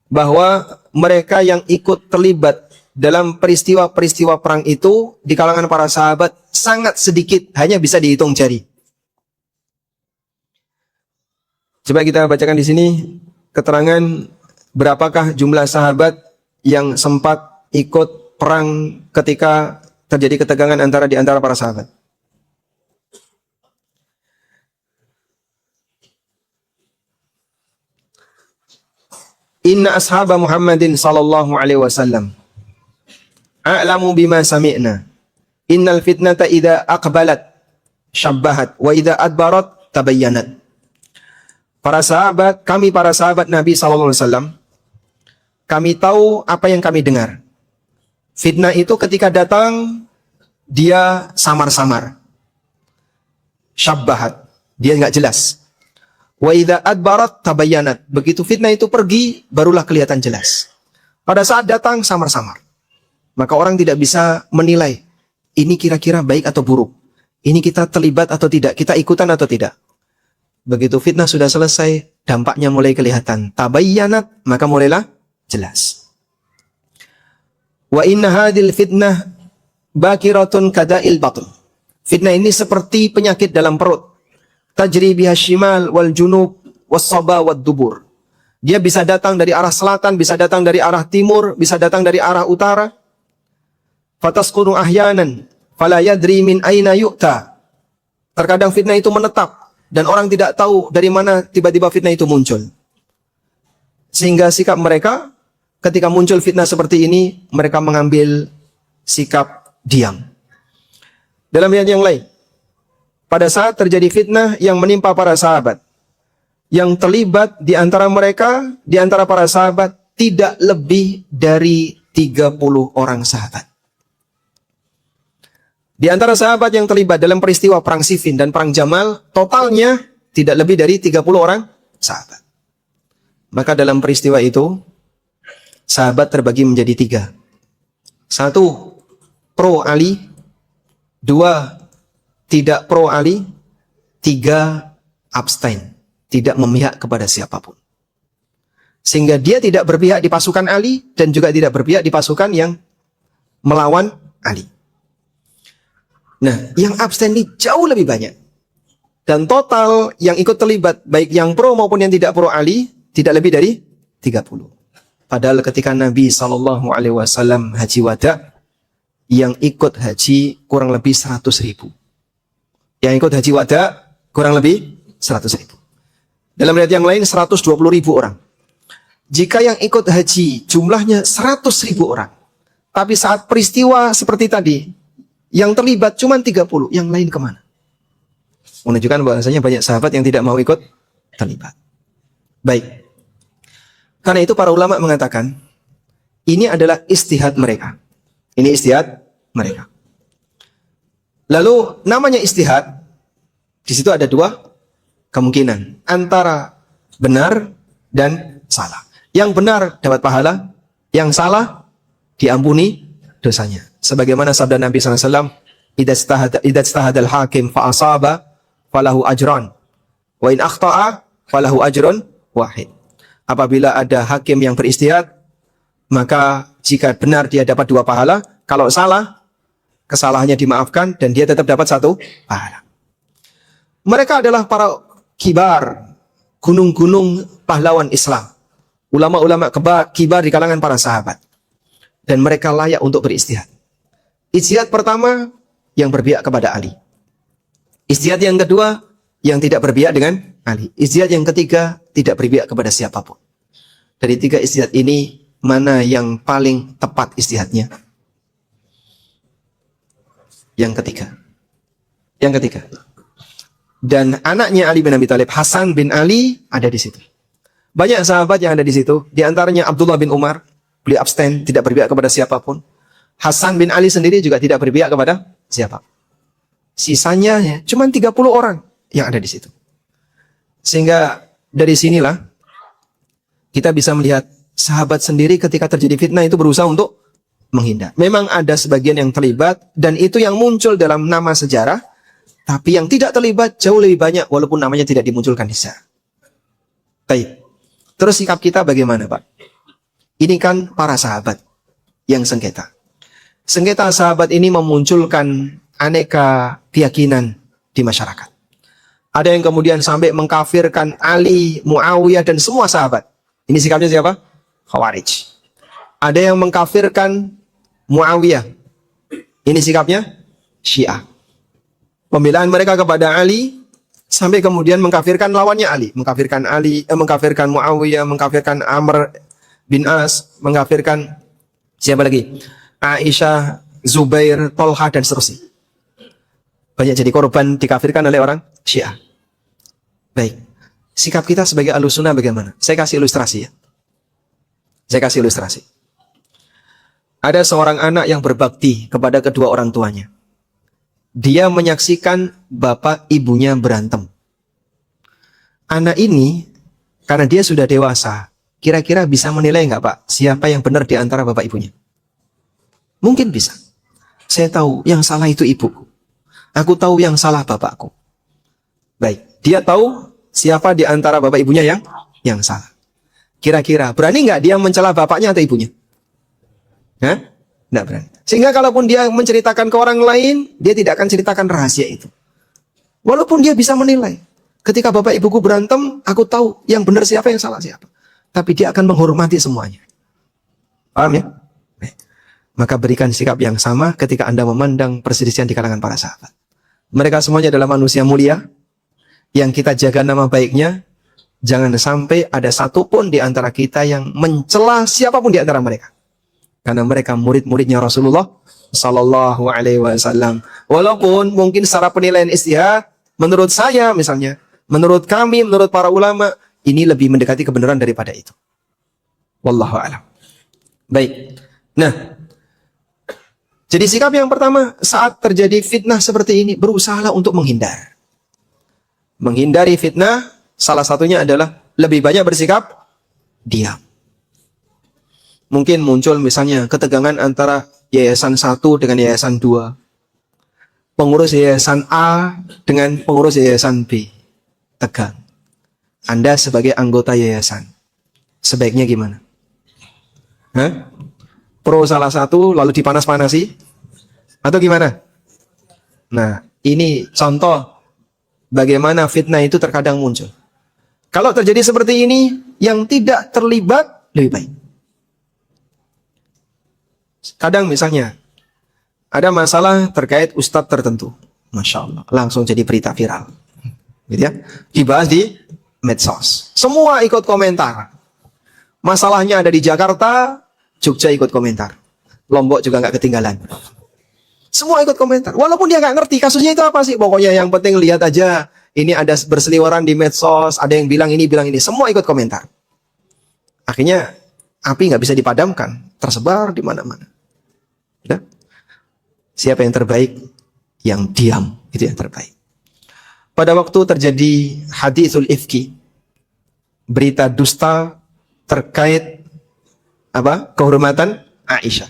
Bahwa mereka yang ikut terlibat dalam peristiwa-peristiwa perang itu di kalangan para sahabat sangat sedikit, hanya bisa dihitung jari. Coba kita bacakan di sini keterangan berapakah jumlah sahabat yang sempat ikut perang ketika terjadi ketegangan di antara para sahabat. Inna ashaba Muhammadin sallallahu alaihi wasallam a'lamu bima sami'na. Innal fitnata idza aqbalat syabbahat wa idza adbarat tabayyanat. Para sahabat Nabi sallallahu alaihi wasallam, kami tahu apa yang kami dengar. Fitnah itu ketika datang dia samar-samar. Syabbahat, dia enggak jelas. Wa idza adbarat tabayyanat. Begitu fitnah itu pergi, barulah kelihatan jelas. Pada saat datang samar-samar. Maka orang tidak bisa menilai ini kira-kira baik atau buruk. Ini kita terlibat atau tidak, kita ikutan atau tidak. Begitu fitnah sudah selesai, dampaknya mulai kelihatan. Tabayyanat, maka mulailah jelas. Wa inna hadhil fitnah bakiratun kada'il batn. Fitnah ini seperti penyakit dalam perut. Tajri biha shimal wal junub was saba wad dubur. Dia bisa datang dari arah selatan, bisa datang dari arah timur, bisa datang dari arah utara. Fatasqunu ahyanan fala yadri min aina yu'ta. Terkadang fitnah itu menetap dan orang tidak tahu dari mana tiba-tiba fitnah itu muncul. Sehingga sikap mereka ketika muncul fitnah seperti ini, mereka mengambil sikap diam. Dalam ayat yang lain, pada saat terjadi fitnah yang menimpa para sahabat, yang terlibat di antara mereka, di antara para sahabat, tidak lebih dari 30 orang sahabat. Di antara sahabat yang terlibat dalam peristiwa perang Siffin dan perang Jamal, totalnya tidak lebih dari 30 orang sahabat. Maka dalam peristiwa itu, sahabat terbagi menjadi 3. 1, pro Ali. 2, tidak pro Ali. 3, abstain, tidak memihak kepada siapapun. Sehingga dia tidak berpihak di pasukan Ali dan juga tidak berpihak di pasukan yang melawan Ali. Nah, yang abstain ini jauh lebih banyak. Dan total yang ikut terlibat, baik yang pro maupun yang tidak pro Ali, tidak lebih dari 30. Padahal ketika Nabi SAW haji wada, yang ikut haji kurang lebih 100.000. Yang ikut haji wada kurang lebih 100.000. Dalam riwayat yang lain 120.000 orang. Jika yang ikut haji jumlahnya 100.000 orang, tapi saat peristiwa seperti tadi, yang terlibat cuma 30, yang lain kemana? Menunjukkan bahwasanya banyak sahabat yang tidak mau ikut terlibat. Baik. Karena itu para ulama mengatakan, ini adalah ijtihad mereka. Ini ijtihad mereka. Lalu namanya ijtihad, di situ ada 2 kemungkinan, antara benar dan salah. Yang benar dapat pahala, yang salah diampuni dosanya. Sebagaimana sabda Nabi SAW, idza ijtahada al-hakim fa asaba falahu ajran, wa in akhta'a falahu ajrun wahid. Apabila ada hakim yang beristihad, maka jika benar dia dapat 2 pahala, kalau salah, kesalahannya dimaafkan dan dia tetap dapat 1 pahala. Mereka adalah para kibar, gunung-gunung pahlawan Islam. Ulama-ulama kibar di kalangan para sahabat. Dan mereka layak untuk beristihad. Ijtihad pertama, yang berpihak kepada Ali. Ijtihad yang kedua, yang tidak berpihak dengan Ali. Ijtihad yang ketiga, tidak berpihak kepada siapapun. Dari 3 ijtihad ini, mana yang paling tepat ijtihadnya? Yang ketiga. Yang ketiga. Dan anaknya Ali bin Abi Thalib, Hasan bin Ali, ada di situ. Banyak sahabat yang ada di situ. Di antaranya Abdullah bin Umar, beliau abstain, tidak berpihak kepada siapapun. Hasan bin Ali sendiri juga tidak berpihak kepada siapa. Sisanya ya, cuma 30 orang yang ada di situ. Sehingga dari sinilah kita bisa melihat sahabat sendiri ketika terjadi fitnah itu berusaha untuk menghindar. Memang ada sebagian yang terlibat dan itu yang muncul dalam nama sejarah, tapi yang tidak terlibat jauh lebih banyak walaupun namanya tidak dimunculkan di sana. Baik. Terus sikap kita bagaimana, Pak? Ini kan para sahabat yang sengketa. Sengketa sahabat ini memunculkan aneka keyakinan di masyarakat. Ada yang kemudian sampai mengkafirkan Ali, Muawiyah, dan semua sahabat. Ini sikapnya siapa? Khawarij. Ada yang mengkafirkan Muawiyah. Ini sikapnya Syiah. Pembelaan mereka kepada Ali sampai kemudian mengkafirkan lawannya Ali. Mengkafirkan Ali, mengkafirkan Muawiyah, mengkafirkan Amr bin As mengkafirkan siapa lagi? Aisyah, Zubair, Tolha, dan seterusnya. Banyak jadi korban dikafirkan oleh orang Syiah. Baik. Sikap kita sebagai Ahlussunnah bagaimana? Saya kasih ilustrasi ya. Saya kasih ilustrasi. Ada seorang anak yang berbakti kepada kedua orang tuanya. Dia menyaksikan bapak ibunya berantem. Anak ini, karena dia sudah dewasa, kira-kira bisa menilai nggak Pak, siapa yang benar di antara bapak ibunya? Mungkin bisa. Saya tahu yang salah itu ibuku. Aku tahu yang salah bapakku. Baik, dia tahu siapa di antara bapak ibunya yang salah. Kira-kira berani nggak dia mencela bapaknya atau ibunya? Hah? Nggak berani. Sehingga kalaupun dia menceritakan ke orang lain, dia tidak akan ceritakan rahasia itu. Walaupun dia bisa menilai. Ketika bapak ibuku berantem, aku tahu yang benar siapa, yang salah siapa. Tapi dia akan menghormati semuanya. Paham ya? Baik. Maka berikan sikap yang sama ketika Anda memandang perselisihan di kalangan para sahabat. Mereka semuanya adalah manusia mulia, yang kita jaga nama baiknya. Jangan sampai ada satupun di antara kita yang mencela siapapun di antara mereka. Karena mereka murid-muridnya Rasulullah Sallallahu Alaihi Wasallam. Walaupun mungkin secara penilaian istihad, menurut saya misalnya, menurut kami, menurut para ulama, ini lebih mendekati kebenaran daripada itu. Wallahu a'lam. Baik. Nah, jadi sikap yang pertama saat terjadi fitnah seperti ini, berusahalah untuk menghindar. Menghindari fitnah, salah satunya adalah lebih banyak bersikap diam. Mungkin muncul misalnya ketegangan antara yayasan 1 dengan yayasan 2. Pengurus yayasan A dengan pengurus yayasan B. Tegang. Anda sebagai anggota yayasan, sebaiknya gimana? Hah? Pro salah satu lalu dipanas-panasi? Atau gimana? Nah, ini contoh bagaimana fitnah itu terkadang muncul. Kalau terjadi seperti ini, yang tidak terlibat lebih baik. Kadang misalnya, ada masalah terkait ustadz tertentu. Masya Allah, langsung jadi berita viral. Gitu ya? Dibahas di medsos. Semua ikut komentar. Masalahnya ada di Jakarta, Jogja ikut komentar. Lombok juga nggak ketinggalan. Semua ikut komentar. Walaupun dia nggak ngerti kasusnya itu apa sih. Pokoknya yang penting lihat aja. Ini ada berseliweran di medsos. Ada yang bilang ini, bilang ini. Semua ikut komentar. Akhirnya api nggak bisa dipadamkan. Tersebar di mana-mana. Ya? Siapa yang terbaik? Yang diam. Itu yang terbaik. Pada waktu terjadi haditsul ifki, berita dusta terkait kehormatan Aisyah.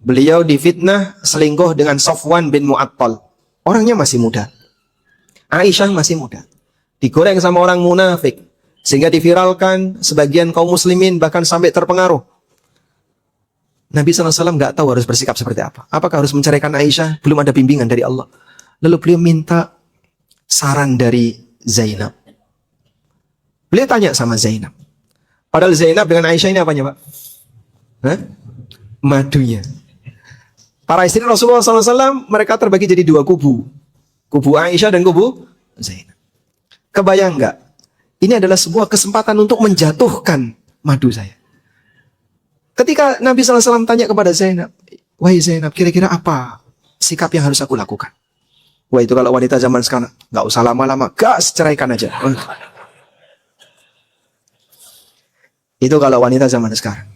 Beliau difitnah selingkuh dengan Safwan bin Mu'attal. Orangnya masih muda. Aisyah masih muda. Digoreng sama orang munafik. Sehingga diviralkan, sebagian kaum muslimin bahkan sampai terpengaruh. Nabi SAW nggak tahu harus bersikap seperti apa. Apakah harus menceraikan Aisyah? Belum ada bimbingan dari Allah. Lalu beliau minta saran dari Zainab. Beliau tanya sama Zainab. Padahal Zainab dengan Aisyah ini apanya Pak? Hah? Madunya. Para istri Rasulullah SAW, mereka terbagi jadi 2 kubu. Kubu Aisyah dan kubu Zainab. Kebayang nggak? Ini adalah sebuah kesempatan untuk menjatuhkan madu saya. Ketika Nabi SAW tanya kepada Zainab, wahai Zainab, kira-kira apa sikap yang harus aku lakukan? Wah, itu kalau wanita zaman sekarang, nggak usah lama-lama, gas, ceraikan aja. Itu kalau wanita zaman sekarang.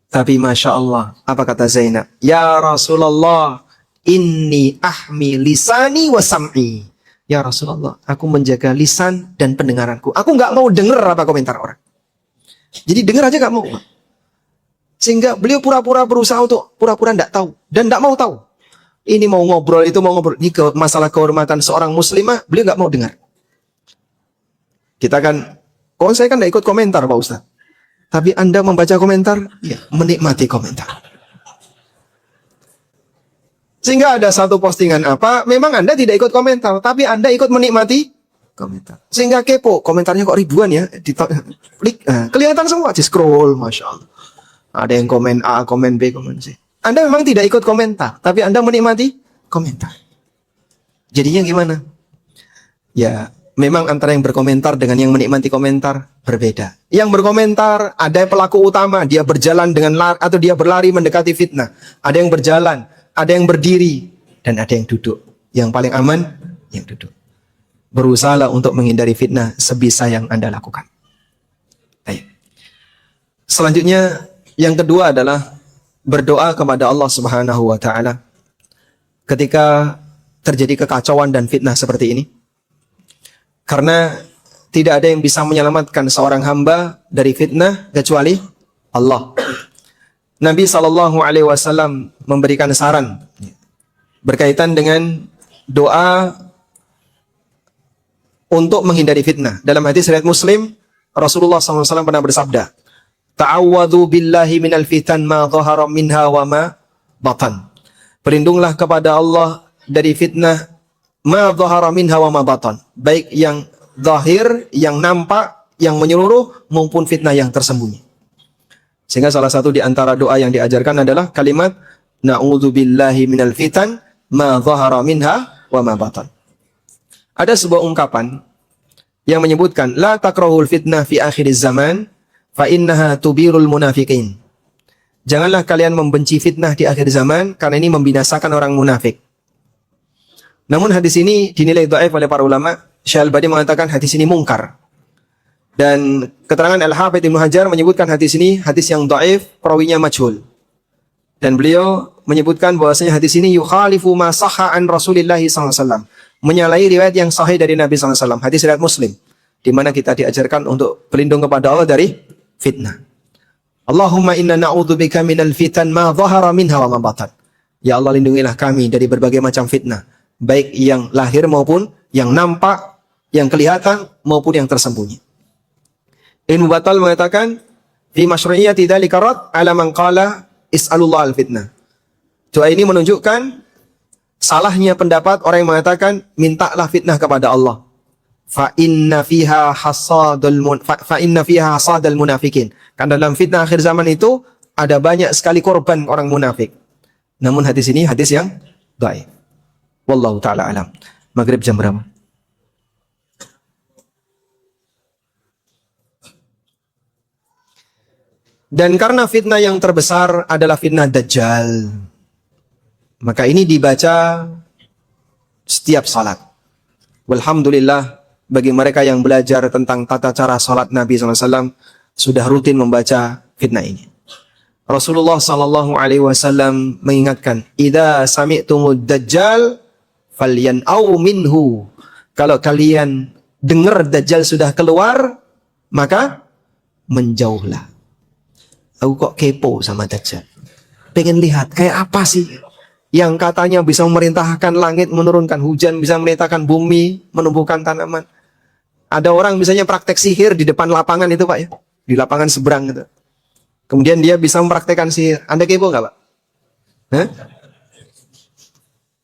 Tapi Masya Allah, apa kata Zainab? Ya Rasulullah, inni ahmi lisani wa sam'i. Ya Rasulullah, aku menjaga lisan dan pendengaranku. Aku nggak mau dengar apa komentar orang. Jadi dengar aja nggak mau. Sehingga beliau pura-pura berusaha untuk pura-pura tidak tahu. Dan tidak mau tahu. Ini mau ngobrol, itu mau ngobrol. Ini masalah kehormatan seorang muslimah, beliau nggak mau dengar. Kita kan, saya kan tidak ikut komentar Pak Ustaz. Tapi Anda membaca komentar, ya, menikmati komentar. Sehingga ada satu postingan apa, memang Anda tidak ikut komentar, tapi Anda ikut menikmati komentar. Sehingga kepo, komentarnya kok ribuan ya. Klik, kelihatan semua, di scroll, Masya Allah. Ada yang komen A, komen B, komen C. Anda memang tidak ikut komentar, tapi Anda menikmati komentar. Jadinya gimana? Ya, memang antara yang berkomentar dengan yang menikmati komentar berbeda. Yang berkomentar ada pelaku utama, dia berjalan atau dia berlari mendekati fitnah. Ada yang berjalan, ada yang berdiri, dan ada yang duduk. Yang paling aman yang duduk. Berusahalah untuk menghindari fitnah sebisa yang Anda lakukan. Baik. Selanjutnya yang kedua adalah berdoa kepada Allah Subhanahu wa taala ketika terjadi kekacauan dan fitnah seperti ini. Karena tidak ada yang bisa menyelamatkan seorang hamba dari fitnah kecuali Allah. Nabi SAW memberikan saran berkaitan dengan doa untuk menghindari fitnah. Dalam hadis riwayat Muslim, Rasulullah SAW pernah bersabda, "Ta'awwadhu billahi minal fitan ma dhahara minha wa ma batan." Berlindunglah kepada Allah dari fitnah ma dhahara minha wa ma batan, baik yang zahir, yang nampak, yang menyeluruh, maupun fitnah yang tersembunyi. Sehingga salah satu di antara doa yang diajarkan adalah kalimat na'udzubillahi minal fitan ma dhahara minha wa ma batan. Ada sebuah ungkapan yang menyebutkan la takrahul fitnah fi akhiriz zaman fa innaha tubirul munafiqin. Janganlah kalian membenci fitnah di akhir zaman karena ini membinasakan orang munafik. Namun hadis ini dinilai dhaif oleh para ulama. Syekh Al-Albani mengatakan hadis ini mungkar. Dan keterangan Al-Hafidz Ibnu Hajar menyebutkan hadis ini hadis yang dhaif, perawinya majhul. Dan beliau menyebutkan bahwasanya hadis ini yukhalifu ma sahha an Rasulillah SAW. Menyalahi riwayat yang sahih dari Nabi SAW. Hadis riwayat Muslim. Di mana kita diajarkan untuk berlindung kepada Allah dari fitnah. Allahumma inna na'udzubika minal fitan ma dhahara minha wa ma batan. Ya Allah, lindungilah kami dari berbagai macam fitnah. Baik yang lahir maupun yang nampak, yang kelihatan maupun yang tersembunyi. Ibnu Battal mengatakan, fi masyru'iyyati dzalika rad ala man qala is'alullah al-fitnah. Doa ini menunjukkan salahnya pendapat orang yang mengatakan mintalah fitnah kepada Allah. Fa inna fiha hasadul munafikin. Karena dalam fitnah akhir zaman itu ada banyak sekali korban orang munafik. Namun hadis ini hadis yang dhaif. Wallahu taala alam. Maghrib jam berapa? Dan karena fitnah yang terbesar adalah fitnah Dajjal, maka ini dibaca setiap salat. Walhamdulillah, bagi mereka yang belajar tentang tata cara salat Nabi SAW sudah rutin membaca fitnah ini. Rasulullah SAW mengingatkan, "Idza sami'tumud Dajjal falyan'au minhu." Kalau kalian dengar Dajjal sudah keluar, maka menjauhlah. Aku kok kepo sama Dajjal. Pengen lihat kayak apa sih yang katanya bisa memerintahkan langit menurunkan hujan, bisa memerintahkan bumi menumbuhkan tanaman. Ada orang misalnya praktek sihir di depan lapangan itu, Pak, ya. Di lapangan seberang gitu. Kemudian dia bisa mempraktekkan sihir. Anda kepo nggak, Pak? Hah?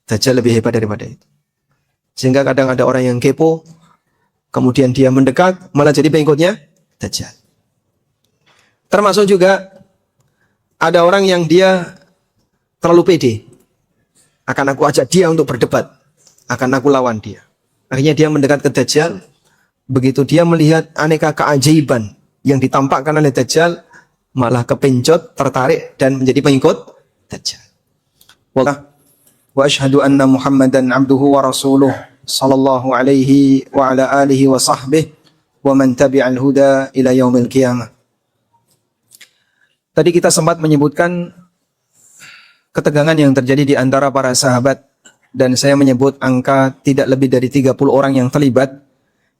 Dajjal lebih hebat daripada itu. Sehingga kadang ada orang yang kepo, kemudian dia mendekat, malah jadi pengikutnya Dajjal. Termasuk juga ada orang yang dia terlalu pede. Akan aku ajak dia untuk berdebat. Akan aku lawan dia. Akhirnya dia mendekat ke Dajjal. Begitu dia melihat aneka keajaiban yang ditampakkan oleh Dajjal, malah kepencot, tertarik, dan menjadi pengikut Dajjal. Wallah. Wa ashhadu anna Muhammadan abduhu wa rasuluh sallallahu alaihi wa ala alihi wa sahbihi wa man tabi'al huda ila yaumil qiyamah. Tadi kita sempat menyebutkan ketegangan yang terjadi di antara para sahabat, dan saya menyebut angka tidak lebih dari 30 orang yang terlibat.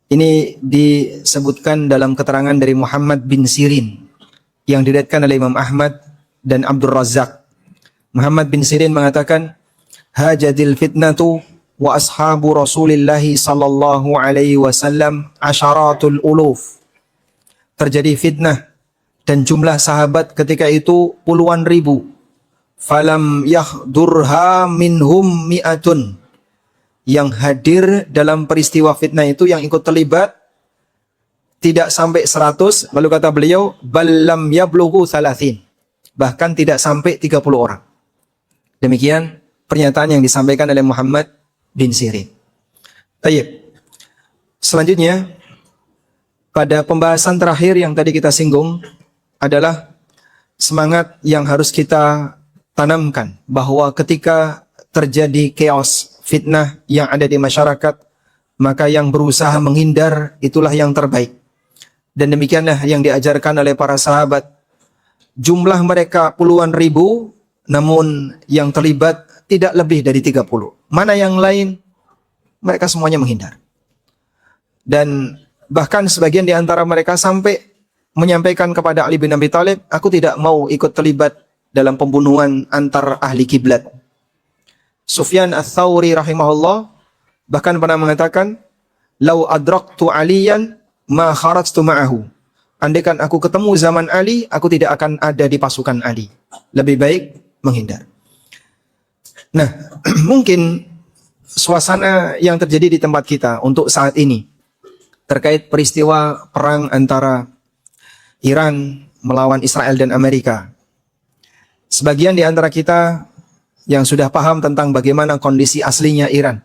Ini disebutkan dalam keterangan dari Muhammad bin Sirin yang diriwayatkan oleh Imam Ahmad dan Abdul Razzaq. Muhammad bin Sirin mengatakan, "Hajadil fitnatu wa ashabu Rasulillahi sallallahu alaihi wasallam asyaratul uluf." Terjadi fitnah dan jumlah sahabat ketika itu puluhan ribu. Falam yahdurha minhum mi'atun. Yang hadir dalam peristiwa fitnah itu, yang ikut terlibat, tidak sampai 100. Lalu kata beliau, ballam yablughu thalathin. Bahkan tidak sampai 30 orang. Demikian pernyataan yang disampaikan oleh Muhammad bin Sirin. Baik. Selanjutnya, pada pembahasan terakhir yang tadi kita singgung adalah semangat yang harus kita tanamkan bahwa ketika terjadi chaos, fitnah yang ada di masyarakat, maka yang berusaha menghindar itulah yang terbaik. Dan demikianlah yang diajarkan oleh para sahabat. Jumlah mereka puluhan ribu, namun yang terlibat tidak lebih dari 30. Mana yang lain, mereka semuanya menghindar. Dan bahkan sebagian di antara mereka sampai menyampaikan kepada Ali bin Abi Thalib, aku tidak mau ikut terlibat dalam pembunuhan antar ahli kiblat. Sufyan Ats-Tsauri rahimahullah bahkan pernah mengatakan, "Lau adraktu Aliyan ma kharajtu ma'ahu." Andaikan aku ketemu zaman Ali, aku tidak akan ada di pasukan Ali. Lebih baik menghindar. Nah, mungkin suasana yang terjadi di tempat kita untuk saat ini terkait peristiwa perang antara Iran melawan Israel dan Amerika. Sebagian di antara kita yang sudah paham tentang bagaimana kondisi aslinya Iran.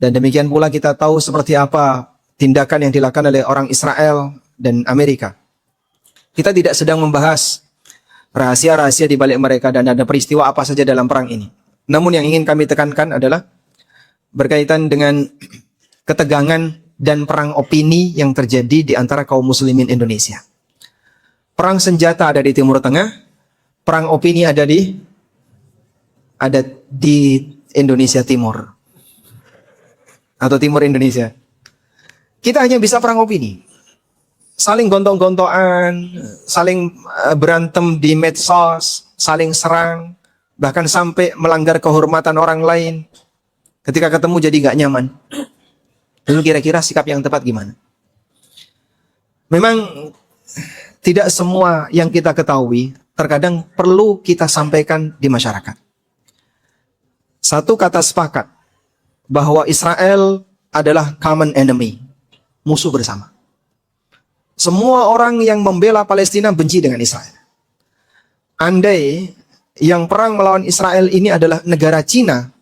Dan demikian pula kita tahu seperti apa tindakan yang dilakukan oleh orang Israel dan Amerika. Kita tidak sedang membahas rahasia-rahasia di balik mereka dan ada peristiwa apa saja dalam perang ini. Namun yang ingin kami tekankan adalah berkaitan dengan ketegangan dan perang opini yang terjadi di antara kaum muslimin Indonesia. Perang senjata ada di Timur Tengah, perang opini ada di Indonesia Timur atau Timur Indonesia. Kita hanya bisa perang opini, saling gontok-gontokan, saling berantem di medsos, saling serang, bahkan sampai melanggar kehormatan orang lain. Ketika ketemu jadi gak nyaman. Lalu kira-kira sikap yang tepat gimana? Memang tidak semua yang kita ketahui terkadang perlu kita sampaikan di masyarakat. Satu kata sepakat bahwa Israel adalah common enemy, musuh bersama. Semua orang yang membela Palestina benci dengan Israel. Andai yang perang melawan Israel ini adalah negara Cina,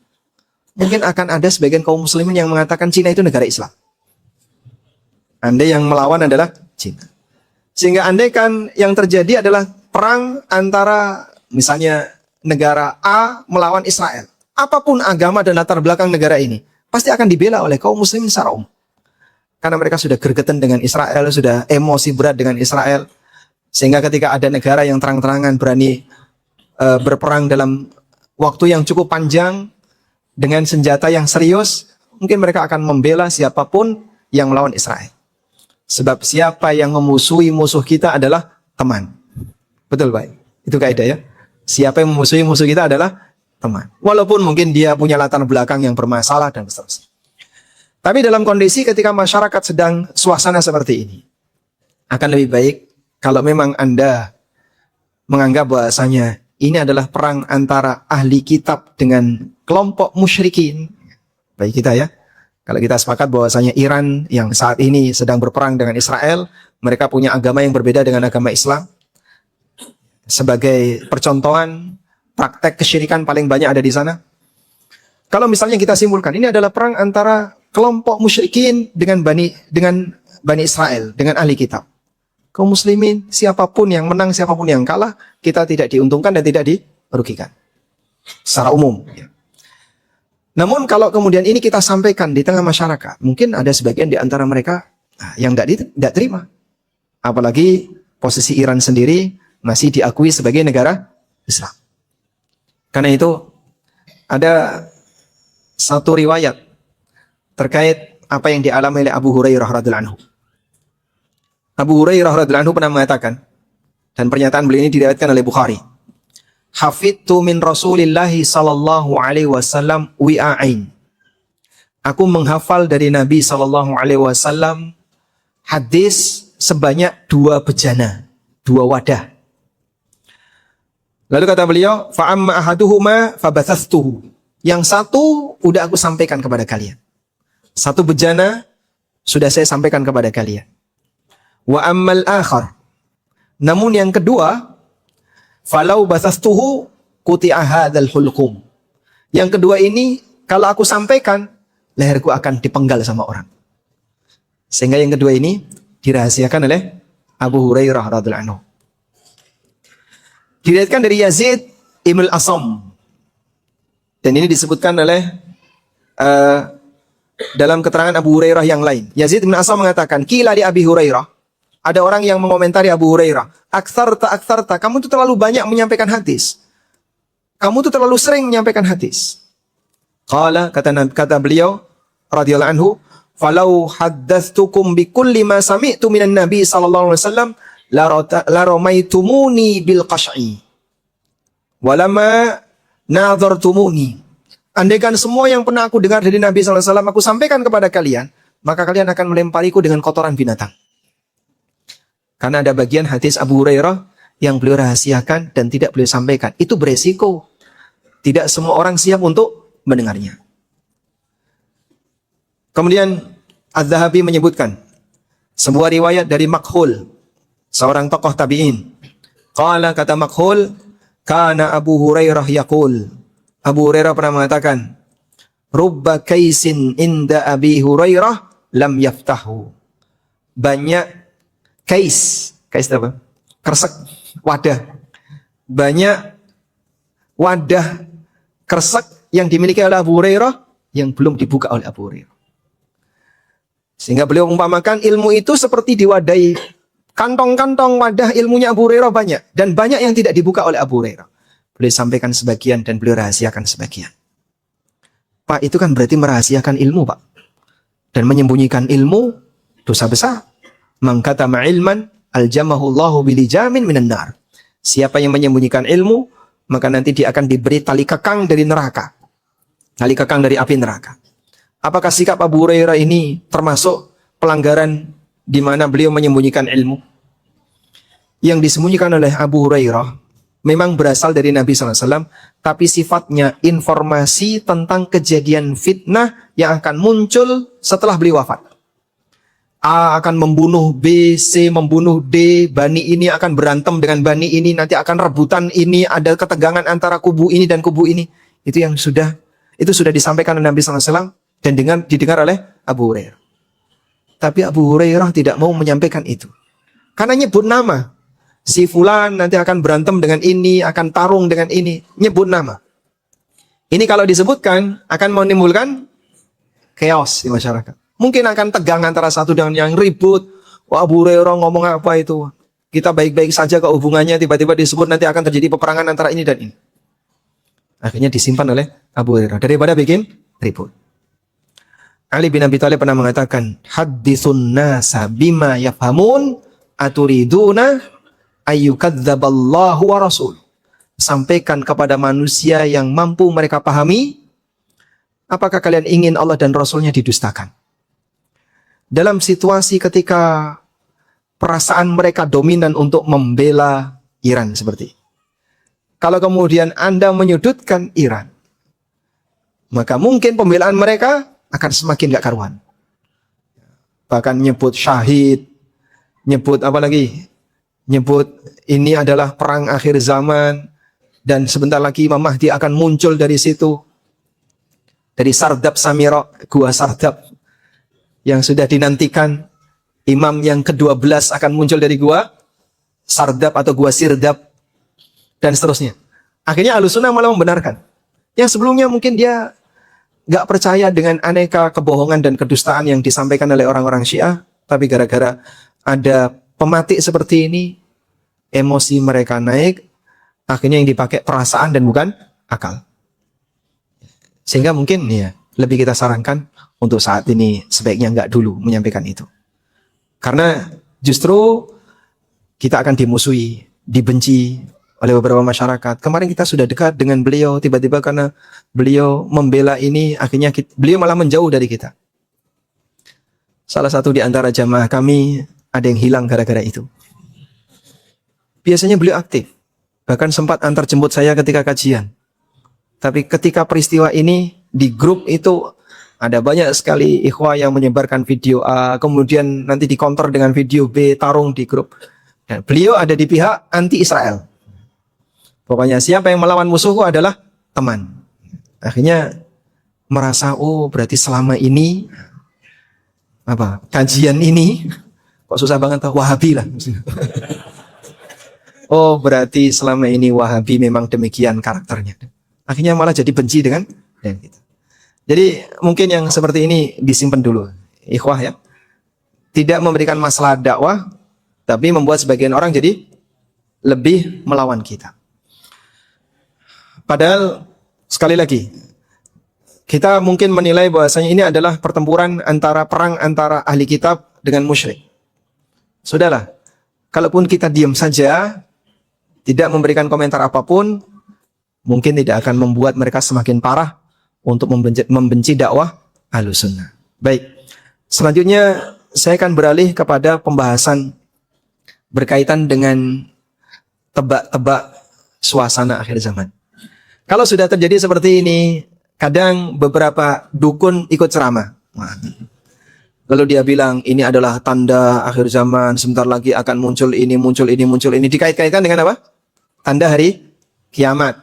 mungkin akan ada sebagian kaum muslimin yang mengatakan Cina itu negara Islam. Andai yang melawan adalah Cina. Sehingga andai kan yang terjadi adalah perang antara misalnya negara A melawan Israel. Apapun agama dan latar belakang negara ini, pasti akan dibela oleh kaum muslimin secara umum. Karena mereka sudah gergeten dengan Israel, sudah emosi berat dengan Israel. Sehingga ketika ada negara yang terang-terangan berani berperang dalam waktu yang cukup panjang, dengan senjata yang serius, mungkin mereka akan membela siapapun yang melawan Israel. Sebab siapa yang memusuhi musuh kita adalah teman. Betul, Pak? Itu kaidah ya. Siapa yang memusuhi musuh kita adalah teman. Walaupun mungkin dia punya latar belakang yang bermasalah dan seterusnya. Tapi dalam kondisi ketika masyarakat sedang suasana seperti ini, akan lebih baik kalau memang Anda menganggap bahwasanya ini adalah perang antara ahli kitab dengan kelompok musyrikin. Baik kita ya. Kalau kita sepakat bahwasanya Iran yang saat ini sedang berperang dengan Israel, mereka punya agama yang berbeda dengan agama Islam. Sebagai percontohan, praktek kesyirikan paling banyak ada di sana. Kalau misalnya kita simpulkan, ini adalah perang antara kelompok musyrikin dengan Bani Israel, dengan ahli kitab. Kaum muslimin, siapapun yang menang, siapapun yang kalah, kita tidak diuntungkan dan tidak dirugikan. Secara umum. Ya. Namun kalau kemudian ini kita sampaikan di tengah masyarakat, mungkin ada sebagian di antara mereka yang tidak terima. Apalagi posisi Iran sendiri masih diakui sebagai negara Islam. Karena itu ada satu riwayat terkait apa yang dialami oleh Abu Hurairah radhiyallahu anhu. Abu Hurairah radhiyallahu anhu pernah mengatakan, dan pernyataan beliau ini diriwayatkan oleh Bukhari. Hafidtu min Rasulillahi sallallahu alaihi wasallam wi'ain. Aku menghafal dari Nabi sallallahu alaihi wasallam hadis sebanyak 2 bejana, 2 wadah. Lalu kata beliau, fa amma ahaduhuma fabathastuhu. Yang satu udah aku sampaikan kepada kalian. 1 bejana sudah saya sampaikan kepada kalian. Wa ammal akhar. Namun yang kedua, falau basastuhu quti'a hadzal hulqum. Yang kedua ini kalau aku sampaikan, leherku akan dipenggal sama orang. Sehingga yang kedua ini dirahasiakan oleh Abu Hurairah radhiyallahu anhu. Diriwayatkan dari Yazid Ibn al-Asam. Dan ini disebutkan oleh dalam keterangan Abu Hurairah yang lain. Yazid Ibn al-Asam mengatakan, "Qila li Abi Hurairah." Ada orang yang mengomentari Abu Hurairah, aksarta, kamu tuh terlalu banyak menyampaikan hadis. Kamu tuh terlalu sering menyampaikan hadis. Qala, kata beliau radhiyallahu anhu, "Falau haddatstukum bi kulli ma sami'tu minan Nabi sallallahu alaihi wasallam la ramaitumuni bil qash'i. Walama nadhartumuni." Andaikan semua yang pernah aku dengar dari Nabi sallallahu alaihi wasallam aku sampaikan kepada kalian, maka kalian akan melempariku dengan kotoran binatang. Karena ada bagian hadis Abu Hurairah yang beliau rahasiakan dan tidak beliau sampaikan. Itu beresiko. Tidak semua orang siap untuk mendengarnya. Kemudian Az-Zahabi menyebutkan sebuah riwayat dari Makhul, seorang tokoh tabi'in. Qala, kata Makhul, kana Abu Hurairah yaqul. Abu Hurairah pernah mengatakan, "Rubba kaisin inda Abi Hurairah lam yaftahu." Banyak kais itu apa? Kresek, wadah. Banyak wadah kresek yang dimiliki oleh Abu Hurairah yang belum dibuka oleh Abu Hurairah. Sehingga beliau mengumpamakan ilmu itu seperti diwadahi kantong-kantong wadah ilmunya Abu Hurairah banyak. Dan banyak yang tidak dibuka oleh Abu Hurairah. Beliau sampaikan sebagian dan beliau rahasiakan sebagian. Pak, itu kan berarti merahasiakan ilmu, Pak. Dan menyembunyikan ilmu, dosa besar. Man katama ilman aljamahullahu bilijamin minan nar. Siapa yang menyembunyikan ilmu, maka nanti dia akan diberi tali kekang dari neraka. Tali kekang dari api neraka. Apakah sikap Abu Hurairah ini termasuk pelanggaran di mana beliau menyembunyikan ilmu? Yang disembunyikan oleh Abu Hurairah memang berasal dari Nabi SAW, tapi sifatnya informasi tentang kejadian fitnah yang akan muncul setelah beliau wafat. A akan membunuh B, C membunuh D, Bani ini akan berantem dengan Bani ini, nanti akan rebutan ini, ada ketegangan antara kubu ini dan kubu ini. Itu sudah disampaikan oleh Nabi SAW dan didengar oleh Abu Hurairah. Tapi Abu Hurairah tidak mau menyampaikan itu. Karena nyebut nama. Si fulan nanti akan berantem dengan ini, akan tarung dengan ini. Nyebut nama. Ini kalau disebutkan akan menimbulkan chaos di masyarakat. Mungkin akan tegang antara satu dengan yang ribut. Wah, Abu Hurairah ngomong apa itu? Kita baik-baik saja ke hubungannya, tiba-tiba disebut nanti akan terjadi peperangan antara ini dan ini. Akhirnya disimpan oleh Abu Hurairah daripada bikin ribut. Ali bin Abi Thalib pernah mengatakan, "Hadditsun nasa bima yafhamun aturiduna ayyukadzdzaballahu wa rasul." Sampaikan kepada manusia yang mampu mereka pahami, apakah kalian ingin Allah dan Rasulnya didustakan? Dalam situasi ketika perasaan mereka dominan untuk membela Iran seperti ini. Kalau kemudian Anda menyudutkan Iran, maka mungkin pembelaan mereka akan semakin gak karuan. Bahkan nyebut syahid, nyebut apa lagi? Nyebut ini adalah perang akhir zaman, dan sebentar lagi Imam Mahdi akan muncul dari situ. Dari Sardab Samira, gua Sardab yang sudah dinantikan, imam yang ke-12 akan muncul dari gua Sardab atau gua Sirdab, dan seterusnya. Akhirnya Ahlussunnah malah membenarkan. Yang sebelumnya mungkin dia gak percaya dengan aneka kebohongan dan kedustaan yang disampaikan oleh orang-orang Syiah, tapi gara-gara ada pematik seperti ini, emosi mereka naik, akhirnya yang dipakai perasaan dan bukan akal. Sehingga mungkin ya lebih kita sarankan untuk saat ini sebaiknya nggak dulu menyampaikan itu. Karena justru kita akan dimusuhi, dibenci oleh beberapa masyarakat. Kemarin kita sudah dekat dengan beliau, tiba-tiba karena beliau membela ini, akhirnya beliau malah menjauh dari kita. Salah satu di antara jamaah kami ada yang hilang gara-gara itu. Biasanya beliau aktif, bahkan sempat antar jemput saya ketika kajian. Tapi ketika peristiwa ini di grup itu ada banyak sekali ikhwah yang menyebarkan video A, kemudian nanti dikonter dengan video B, tarung di grup. Dan beliau ada di pihak anti-Israel. Pokoknya siapa yang melawan musuhku adalah teman. Akhirnya merasa, oh berarti selama ini apa kajian ini kok susah banget tuh, Wahabi lah. Oh, berarti selama ini Wahabi memang demikian karakternya. Akhirnya malah jadi benci dengan kita. Jadi mungkin yang seperti ini disimpan dulu, ikhwah ya. Tidak memberikan masalah dakwah, tapi membuat sebagian orang jadi lebih melawan kita. Padahal sekali lagi, kita mungkin menilai bahwasanya ini adalah pertempuran perang antara ahli kitab dengan musyrik. Sudahlah, kalaupun kita diam saja, tidak memberikan komentar apapun, mungkin tidak akan membuat mereka semakin parah untuk membenci dakwah Ahlussunnah. Baik, selanjutnya saya akan beralih kepada pembahasan berkaitan dengan tebak-tebak suasana akhir zaman. Kalau sudah terjadi seperti ini, kadang beberapa dukun ikut ceramah. Lalu dia bilang, ini adalah tanda akhir zaman, sebentar lagi akan muncul ini, muncul ini, muncul ini. Dikait-kaitkan dengan apa? Tanda hari kiamat.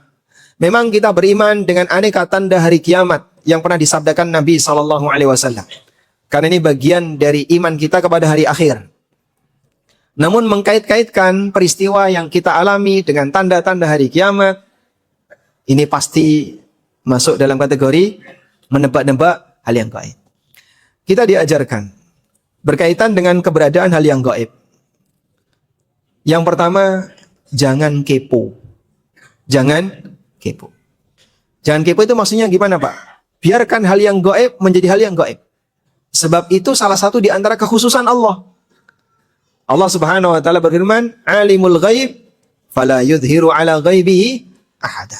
Memang kita beriman dengan aneka tanda hari kiamat yang pernah disabdakan Nabi SAW. Karena ini bagian dari iman kita kepada hari akhir. Namun mengkait-kaitkan peristiwa yang kita alami dengan tanda-tanda hari kiamat, ini pasti masuk dalam kategori menebak-nebak hal yang gaib. Kita diajarkan berkaitan dengan keberadaan hal yang gaib. Yang pertama, jangan kepo. Jangan kepo. Jangan kepo itu maksudnya gimana, Pak? Biarkan hal yang gaib menjadi hal yang gaib. Sebab itu salah satu di antara kekhususan Allah. Allah Subhanahu wa taala berfirman, "Alimul ghaib fala yudhiru ala ghaibihi ahada."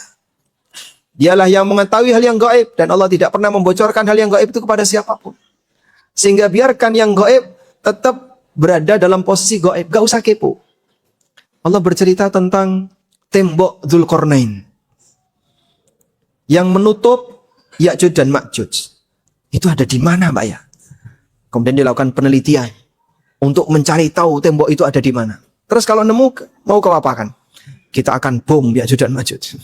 Dialah yang mengetahui hal yang gaib dan Allah tidak pernah membocorkan hal yang gaib itu kepada siapapun. Sehingga biarkan yang gaib tetap berada dalam posisi gaib, gak usah kepo. Allah bercerita tentang tembok Dzulqarnain yang menutup Ya'juj dan Ma'juj. Itu ada di mana, Mbak ya? Kemudian dilakukan penelitian untuk mencari tahu tembok itu ada di mana. Terus kalau nemu, mau ke apa kan? Kita akan bom Ya'juj dan Ma'juj.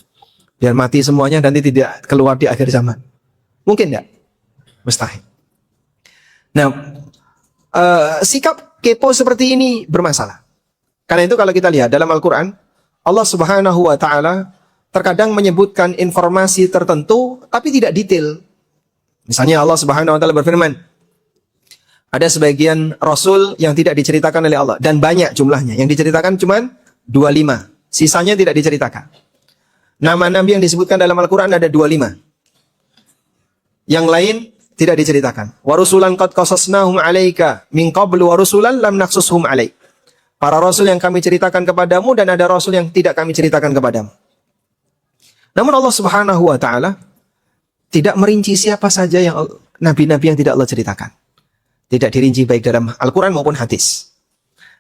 Biar mati semuanya nanti tidak keluar di akhir zaman. Mungkin enggak? Mustahil. Nah, sikap kepo seperti ini bermasalah. Karena itu kalau kita lihat dalam Al-Quran, Allah Subhanahu wa ta'ala terkadang menyebutkan informasi tertentu tapi tidak detail. Misalnya Allah Subhanahu wa ta'ala berfirman, ada sebagian Rasul yang tidak diceritakan oleh Allah. Dan banyak jumlahnya. Yang diceritakan cuma 25. Sisanya tidak diceritakan. Nama Nabi yang disebutkan dalam Al-Quran ada 25. Yang lain tidak diceritakan. Wa rusulan qad qasasnahum 'alaika min qablu wa rusulan lam naqsushum 'alaik. Para rasul yang kami ceritakan kepadamu dan ada rasul yang tidak kami ceritakan kepadamu. Namun Allah Subhanahu wa taala tidak merinci siapa saja yang nabi-nabi yang tidak Allah ceritakan. Tidak dirinci baik dalam Al-Quran maupun hadis.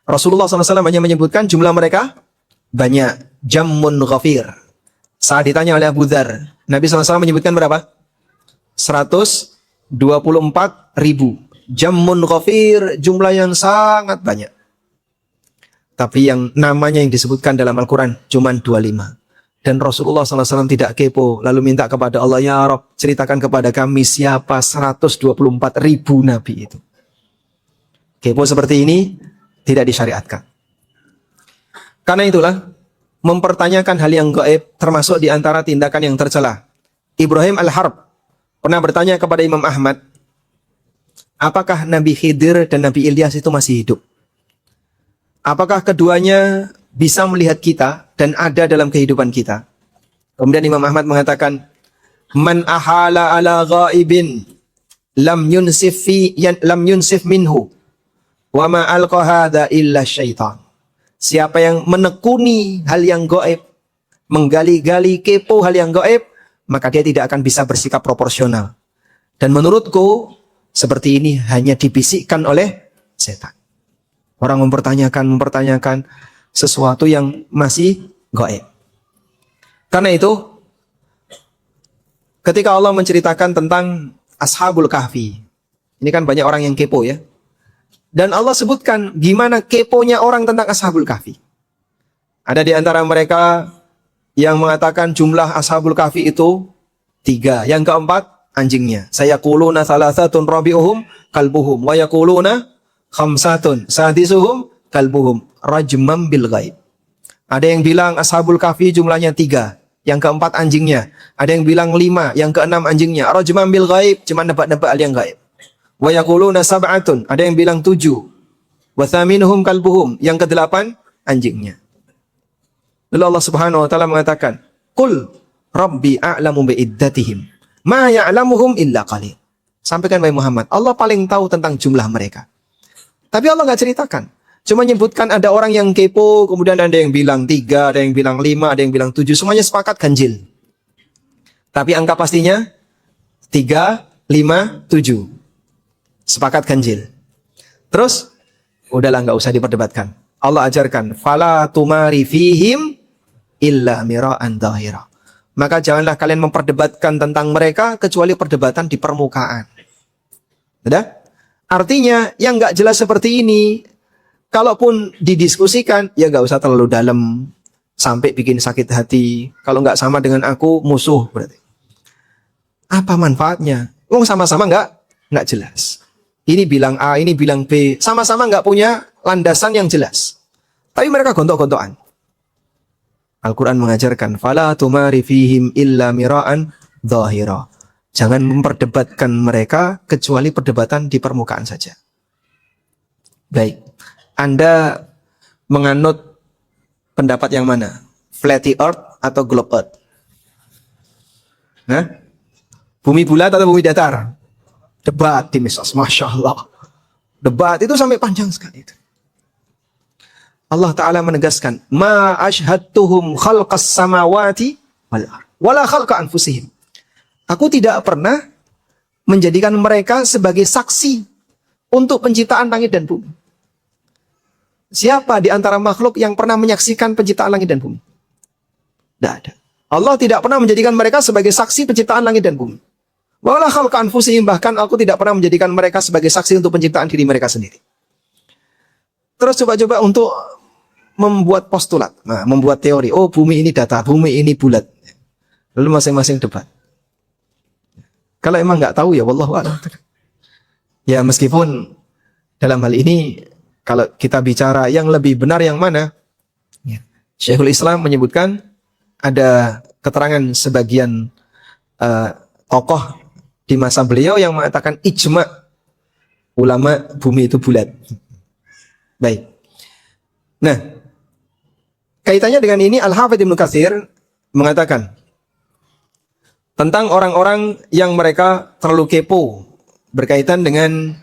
Rasulullah SAW hanya menyebutkan jumlah mereka banyak. Jammun ghafir. Saat ditanya oleh Abu Dzar, Nabi SAW menyebutkan berapa? 124.000. Jammun ghafir, jumlah yang sangat banyak. Tapi yang namanya yang disebutkan dalam Al-Quran cuma 25. Dan Rasulullah SAW tidak kepo, lalu minta kepada Allah, ya Rabb, ceritakan kepada kami siapa 124.000 Nabi itu. Kepo seperti ini tidak disyariatkan. Karena itulah, mempertanyakan hal yang gaib termasuk di antara tindakan yang tercela. Ibrahim Al-Harb pernah bertanya kepada Imam Ahmad, apakah Nabi Khidir dan Nabi Ilyas itu masih hidup? Apakah keduanya bisa melihat kita dan ada dalam kehidupan kita? Kemudian Imam Ahmad mengatakan, man ahala ala ghaibin lam yunsif minhu wa ma alqa hadza illa syaitan. Siapa yang menekuni hal yang gaib, menggali-gali kepo hal yang gaib, maka dia tidak akan bisa bersikap proporsional. Dan menurutku seperti ini hanya dibisikkan oleh setan. Orang mempertanyakan sesuatu yang masih gaib. Karena itu, ketika Allah menceritakan tentang Ashabul Kahfi, ini kan banyak orang yang kepo ya. Dan Allah sebutkan gimana keponya orang tentang Ashabul Kahfi. Ada di antara mereka yang mengatakan jumlah Ashabul Kahfi itu 3. Yang keempat, anjingnya. Sayaquluna salasatun rabi'uhum kalbuhum wa yaquluna khamsatun sadisuhum kalbuhum rajmam bil ghaib. Ada yang bilang ashabul kahfi jumlahnya 3, yang keempat anjingnya. Ada yang bilang 5, yang keenam anjingnya. Rajmam bil ghaib, cuma nebak-nebak hal yang gaib. Wa yaquluna sab'atun, ada yang bilang 7. Wa thaminuhum kalbuhum, yang ke-8 anjingnya. Lalu Allah Subhanahu wa taala mengatakan, "Qul rabbi a'lamu bi'iddatihim ma ya'lamuhum illa qalil." Sampaikan wahai Muhammad, Allah paling tahu tentang jumlah mereka. Tapi Allah nggak ceritakan. Cuma menyebutkan ada orang yang kepo, kemudian ada yang bilang 3, ada yang bilang 5, ada yang bilang 7. Semuanya sepakat ganjil. Tapi angka pastinya 3, 5, 7. Sepakat ganjil. Terus, udahlah nggak usah diperdebatkan. Allah ajarkan, "Fala tumari fihim illa mira'an dhahira." Maka janganlah kalian memperdebatkan tentang mereka kecuali perdebatan di permukaan. Sudah? Artinya yang nggak jelas seperti ini, kalaupun didiskusikan, ya nggak usah terlalu dalam sampai bikin sakit hati. Kalau nggak sama dengan aku, musuh berarti. Apa manfaatnya? Wong sama-sama nggak jelas. Ini bilang A, ini bilang B, sama-sama nggak punya landasan yang jelas. Tapi mereka gontok-gontokan. Al-Quran mengajarkan, "Fala tumari fihim illa mira'an dhahira." Jangan memperdebatkan mereka kecuali perdebatan di permukaan saja. Baik. Anda menganut pendapat yang mana? Flat earth atau globe earth? Hah? Bumi bulat atau bumi datar? Debat di Misos, Masya Allah. Debat itu sampai panjang sekali itu. Allah Ta'ala menegaskan, "Ma ashhadtuhum khalqas samawati wala khalqa anfusihim." Aku tidak pernah menjadikan mereka sebagai saksi untuk penciptaan langit dan bumi. Siapa di antara makhluk yang pernah menyaksikan penciptaan langit dan bumi? Tidak ada. Allah tidak pernah menjadikan mereka sebagai saksi penciptaan langit dan bumi. Wala khalqa anfusihim, bahkan aku tidak pernah menjadikan mereka sebagai saksi untuk penciptaan diri mereka sendiri. Terus coba-coba untuk membuat postulat, membuat teori. Oh, bumi ini datar, bumi ini bulat. Lalu masing-masing debat. Kalau emang nggak tahu ya wallahu a'lam. Ya meskipun dalam hal ini kalau kita bicara yang lebih benar yang mana? Ya. Syekhul Islam menyebutkan ada keterangan sebagian tokoh di masa beliau yang mengatakan ijma ulama bumi itu bulat. Baik. Nah, kaitannya dengan ini Al-Hafidz Ibnu Katsir mengatakan tentang orang-orang yang mereka terlalu kepo berkaitan dengan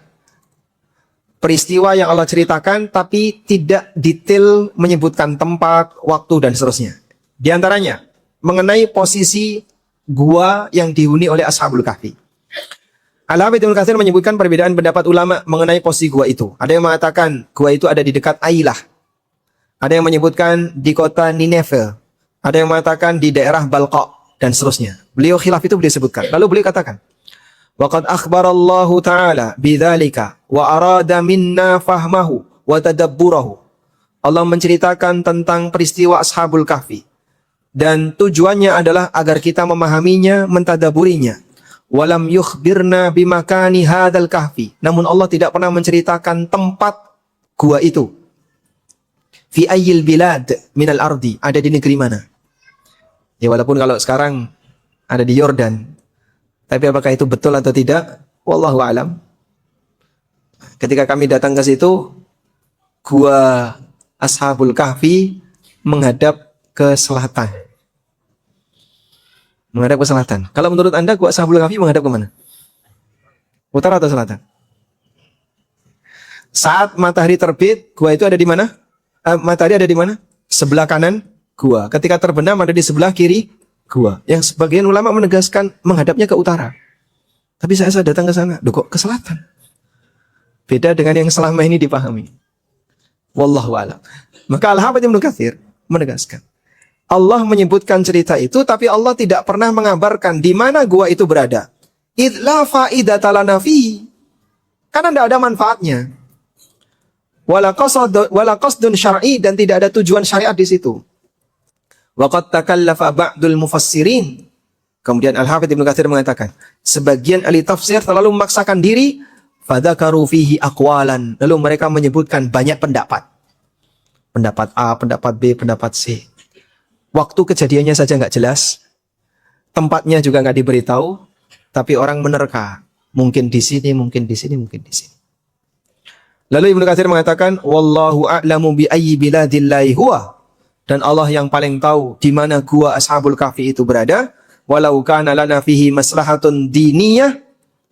peristiwa yang Allah ceritakan tapi tidak detail menyebutkan tempat, waktu, dan seterusnya. Di antaranya mengenai posisi gua yang dihuni oleh Ashabul Kahfi. Al-Hafidz Ibnu Katsir menyebutkan perbedaan pendapat ulama mengenai posisi gua itu. Ada yang mengatakan gua itu ada di dekat Ailah. Ada yang menyebutkan di kota Nineveh. Ada yang mengatakan di daerah Balqa dan seterusnya. Beliau khilaf itu beliau sebutkan. Lalu beliau katakan, "Waqad akhbarallahu ta'ala bidzalika wa arada minna fahmahu wa tadabburahu." Allah menceritakan tentang peristiwa Ashabul Kahfi dan tujuannya adalah agar kita memahaminya, mentadaburinya. Walam yukhbirna bimakani hadzal kahfi. Namun Allah tidak pernah menceritakan tempat gua itu. Fi ayyil bilad minal ardi, ada di negeri mana? Ya walaupun kalau sekarang ada di Yordan. Tapi apakah itu betul atau tidak? Wallahu a'lam. Ketika kami datang ke situ, gua Ashabul Kahfi menghadap ke selatan. Menghadap ke selatan. Kalau menurut Anda gua Ashabul Kahfi menghadap ke mana? Utara atau selatan? Saat matahari terbit, gua itu ada di mana? Matahari ada di mana? Sebelah kanan gua. Ketika terbenam ada di sebelah kiri gua. Yang sebagian ulama menegaskan menghadapnya ke utara. Tapi saya datang ke sana, kok ke selatan? Beda dengan yang selama ini dipahami. Wallahu a'lam. Maka Al-Hafidz Ibnu Katsir menegaskan, Allah menyebutkan cerita itu, tapi Allah tidak pernah mengabarkan di mana gua itu berada. Idz la faidata lana fihi. Karena tidak ada manfaatnya. Wala qasdun syar'i, dan tidak ada tujuan syariat di situ. Waqad takallafa ba'dul mufassirin Kemudian Al-Hafidz Ibnu Katsir mengatakan, sebagian ahli tafsir terlalu memaksakan diri, fadzakaru fihi aqwalan. Lalu mereka menyebutkan banyak pendapat. Pendapat A, pendapat B, pendapat C. Waktu kejadiannya saja nggak jelas. Tempatnya juga nggak diberitahu. Tapi orang menerka. Mungkin di sini, mungkin di sini, mungkin di sini. Lalu Ibnu Katsir mengatakan, wallahu a'lamu bi ayyi biladillahi huwa. Dan Allah yang paling tahu di mana gua Ashabul Kahfi itu berada. Walau kana lana fihi maslahatun diniyah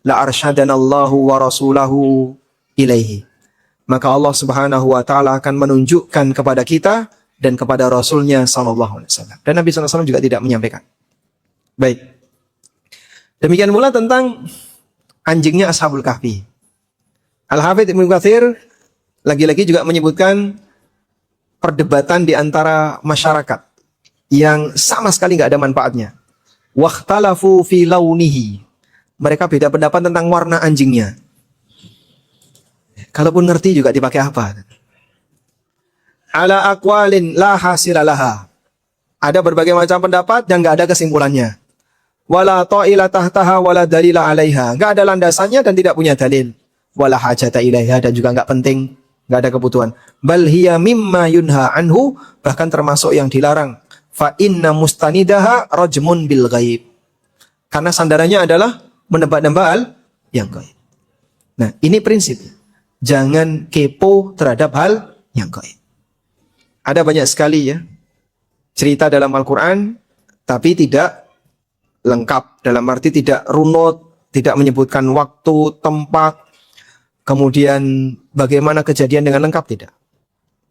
la arsyadana Allahu wa rasulahu ilaihi. Maka Allah Subhanahu wa taala akan menunjukkan kepada kita dan kepada Rasulnya sallallahu alaihi wasallam. Dan Nabi sallallahu alaihi wasallam juga tidak menyampaikan. Baik. Demikian pula tentang anjingnya Ashabul Kahfi. Al-Hafidz Ibnu Katsir lagi-lagi juga menyebutkan perdebatan di antara masyarakat yang sama sekali nggak ada manfaatnya. Wakhtalafu fi launihi. Mereka beda pendapat tentang warna anjingnya. Kalaupun ngerti juga dipakai apa? Ala aqwalin la hasilalaha. Ada berbagai macam pendapat dan nggak ada kesimpulannya. Wala ta'ila tahtaha wala dalila alaiha. Nggak ada landasannya dan tidak punya dalil. Wala hajata ilaiha, dan juga nggak penting, nggak ada kebutuhan. Bal hiya mimma yunha anhu, bahkan termasuk yang dilarang. Fa inna mustanidaha rajmun bil ghaib. Karena sandarannya adalah menebak-nebak yang gaib. Nah, ini prinsip. Jangan kepo terhadap hal yang gaib. Ada banyak sekali ya cerita dalam Al-Quran, tapi tidak lengkap. Dalam arti tidak runut, tidak menyebutkan waktu, tempat, kemudian bagaimana kejadian dengan lengkap, tidak.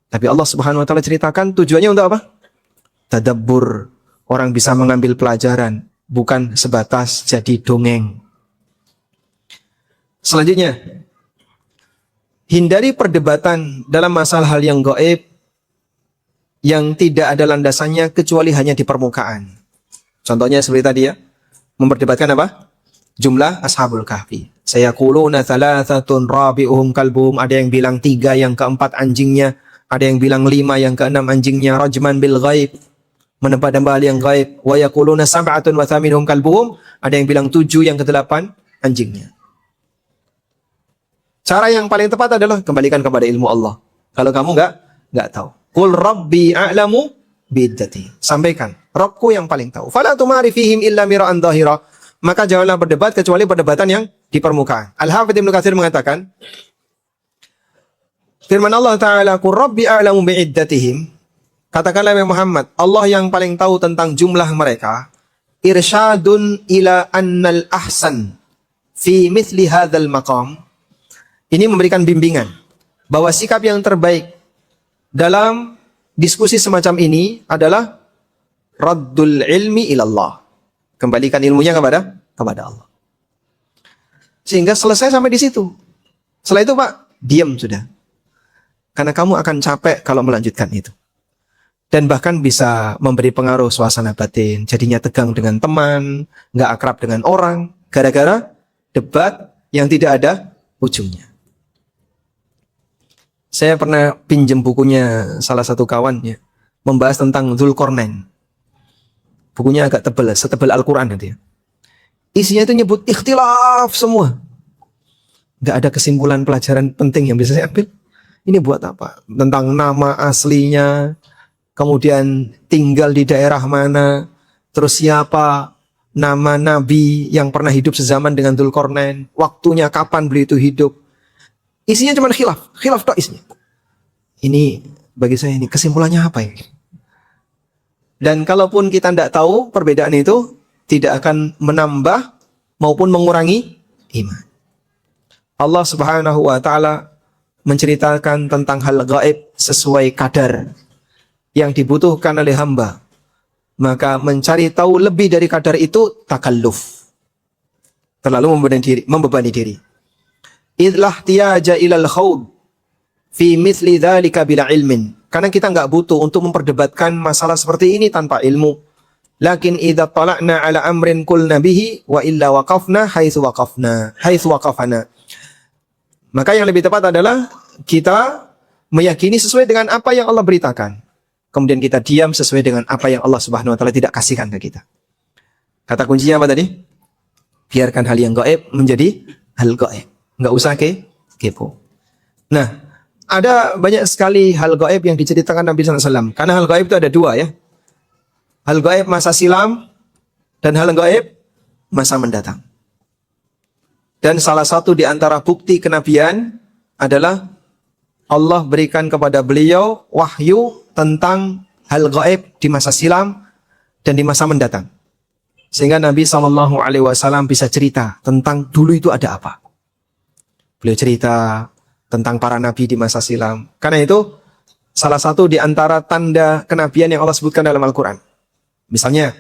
Tapi Allah Subhanahu wa taala ceritakan tujuannya untuk apa? Tadabbur. Orang bisa mengambil pelajaran, bukan sebatas jadi dongeng. Selanjutnya, hindari perdebatan dalam masalah hal yang gaib yang tidak ada landasannya kecuali hanya di permukaan. Contohnya seperti tadi ya, memperdebatkan apa? Jumlah Ashabul Kahfi. Sayaquluna thalathatun rabi'uhum kalbuhum. Ada yang bilang 3, yang keempat anjingnya. Ada yang bilang 5, yang keenam anjingnya. Rajman bil ghaib. Menebak-nebak hal yang gaib. Wa yaquluna sab'atun wa thaminuhum kalbuhum. Ada yang bilang 7, yang ke-8 anjingnya. Cara yang paling tepat adalah kembalikan kepada ilmu Allah. Kalau kamu nggak tahu. Qul rabbi a'lamu bi'iddati. Sampaikan, Rabbku yang paling tahu. Fala tumari fihim illa mira'an dhahira. Maka janganlah berdebat kecuali perdebatan yang di permukaan. Al-Hafidz Ibnu Katsir mengatakan, firman Allah Ta'ala, Qul rabbi a'lamu bi'iddatihim. Katakanlah Muhammad, Allah yang paling tahu tentang jumlah mereka. Irsyadun ila annal ahsan fi mithli hadzal maqam. Ini memberikan bimbingan bahwa sikap yang terbaik dalam diskusi semacam ini adalah raddul ilmi ilallah. Kembalikan ilmunya kepada Allah. Sehingga selesai sampai di situ. Setelah itu Pak, diam sudah. Karena kamu akan capek kalau melanjutkan itu. Dan bahkan bisa memberi pengaruh suasana batin. Jadinya tegang dengan teman, nggak akrab dengan orang, gara-gara debat yang tidak ada ujungnya. Saya pernah pinjam bukunya salah satu kawan ya, membahas tentang Dzulqarnain. Bukunya agak tebal, setebal Al-Quran nanti ya. Isinya itu nyebut ikhtilaf semua. Nggak ada kesimpulan pelajaran penting yang bisa saya ambil. Ini buat apa? Tentang nama aslinya, kemudian tinggal di daerah mana, terus siapa nama nabi yang pernah hidup sezaman dengan Dzulqarnain, waktunya kapan beliau itu hidup. Isinya cuma khilaf tok isinya. Ini bagi saya ini kesimpulannya apa ini? Dan kalaupun kita tidak tahu perbedaan itu, tidak akan menambah maupun mengurangi iman. Allah Subhanahu wa taala menceritakan tentang hal gaib sesuai kadar yang dibutuhkan oleh hamba. Maka mencari tahu lebih dari kadar itu takalluf. Terlalu membebani diri. Idlah tiyaja ilal khawd fi mithli dzalika bila ilmin. Karena kita nggak butuh untuk memperdebatkan masalah seperti ini tanpa ilmu. Lakin idza tala'na ala amrin qulna bihi wa illa waqafna haitsu waqafana. Maka yang lebih tepat adalah kita meyakini sesuai dengan apa yang Allah beritakan. Kemudian kita diam sesuai dengan apa yang Allah Subhanahu wa taala tidak kasihkan ke kita. Kata kuncinya apa tadi? Biarkan hal yang gaib menjadi hal gaib. Nggak usah kepo. Nah, ada banyak sekali hal gaib yang diceritakan Nabi SAW. Karena hal gaib itu ada dua ya. Hal gaib masa silam dan hal gaib masa mendatang. Dan salah satu di antara bukti kenabian adalah Allah berikan kepada beliau wahyu tentang hal gaib di masa silam dan di masa mendatang. Sehingga Nabi SAW bisa cerita tentang dulu itu ada apa. Beliau cerita tentang para nabi di masa silam. Karena itu salah satu di antara tanda kenabian yang Allah sebutkan dalam Al-Quran. Misalnya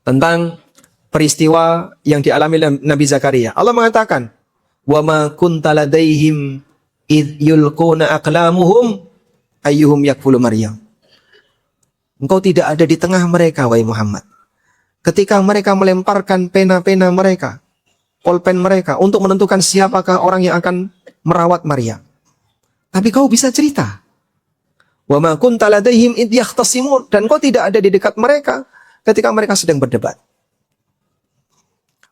tentang peristiwa yang dialami Nabi Zakaria. Allah mengatakan, "Wa ma kunta ladaihim id yulquna aqlamuhum ayyuhum yakfulu Maryam." Engkau tidak ada di tengah mereka, wahai Muhammad, ketika mereka melemparkan pena-pena mereka, pulpen mereka untuk menentukan siapakah orang yang akan merawat Maryam. Tapi kau bisa cerita. Wa ma kunta ladaihim id yahtasimun, dan kau tidak ada di dekat mereka ketika mereka sedang berdebat.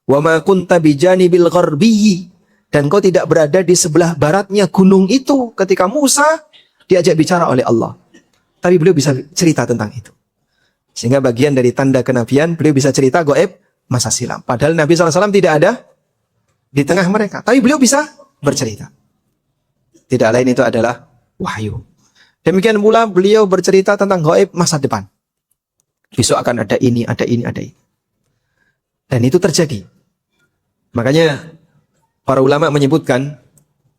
Wa ma kunta bijanibil gharbiyyi, dan kau tidak berada di sebelah baratnya gunung itu ketika Musa diajak bicara oleh Allah. Tapi beliau bisa cerita tentang itu. Sehingga bagian dari tanda kenabian, beliau bisa cerita gaib masa silam. Padahal Nabi SAW tidak ada di tengah mereka. Tapi beliau bisa bercerita. Tidak lain itu adalah wahyu. Demikian pula beliau bercerita tentang gaib masa depan. Besok akan ada ini, ada ini, ada ini. Dan itu terjadi. Makanya para ulama menyebutkan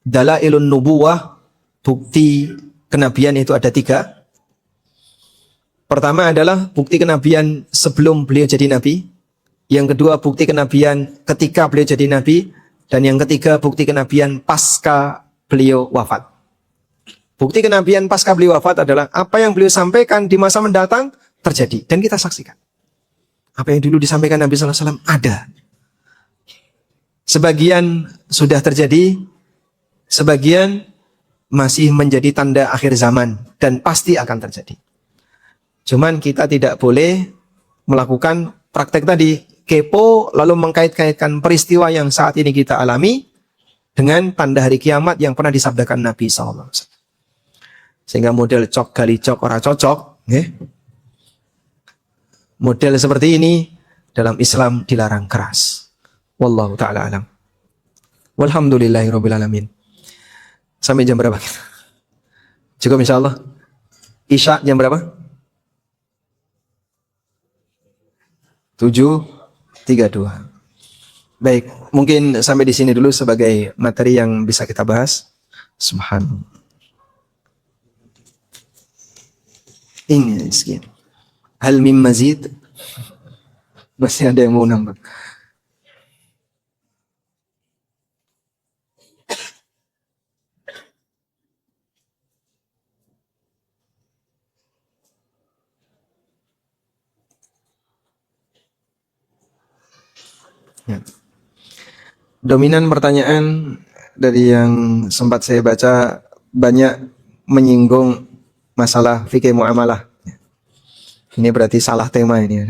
dalailun nubuwah, bukti kenabian itu ada 3. Pertama adalah bukti kenabian sebelum beliau jadi nabi. Yang kedua bukti kenabian ketika beliau jadi nabi. Dan yang ketiga bukti kenabian pasca beliau wafat. Bukti kenabian pasca beliau wafat adalah apa yang beliau sampaikan di masa mendatang terjadi. Dan kita saksikan. Apa yang dulu disampaikan Nabi SAW ada. Sebagian sudah terjadi. Sebagian masih menjadi tanda akhir zaman. Dan pasti akan terjadi. Cuman kita tidak boleh melakukan praktek tadi, kepo, lalu mengkait-kaitkan peristiwa yang saat ini kita alami dengan tanda hari kiamat yang pernah disabdakan Nabi SAW. Sehingga model cok gali cok ora cocok, model seperti ini dalam Islam dilarang keras. Wallahu ta'ala alam. Walhamdulillahirabbil alamin. Sampai jam berapa kita? Cukup insyaallah. Isya jam berapa? 7.32. Baik, mungkin sampai di sini dulu sebagai materi yang bisa kita bahas. Subhanallah. Ini sekian. Hal mim mazid? Masih ada yang mau nambah? Ya. Dominan pertanyaan dari yang sempat saya baca banyak menyinggung masalah fikih muamalah. Ini berarti salah tema ini.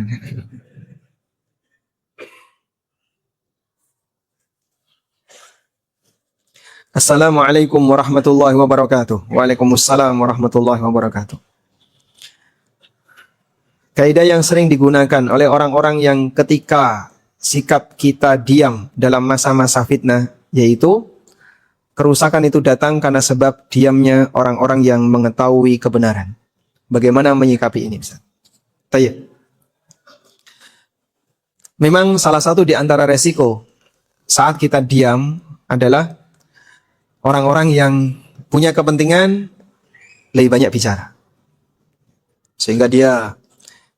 Assalamualaikum warahmatullahi wabarakatuh. Waalaikumsalam warahmatullahi wabarakatuh. Kaidah yang sering digunakan oleh orang-orang yang ketika sikap kita diam dalam masa-masa fitnah, yaitu kerusakan itu datang karena sebab diamnya orang-orang yang mengetahui kebenaran. Bagaimana menyikapi ini, Ustaz? Tayyib. Memang salah satu di antara resiko saat kita diam adalah orang-orang yang punya kepentingan lebih banyak bicara. Sehingga dia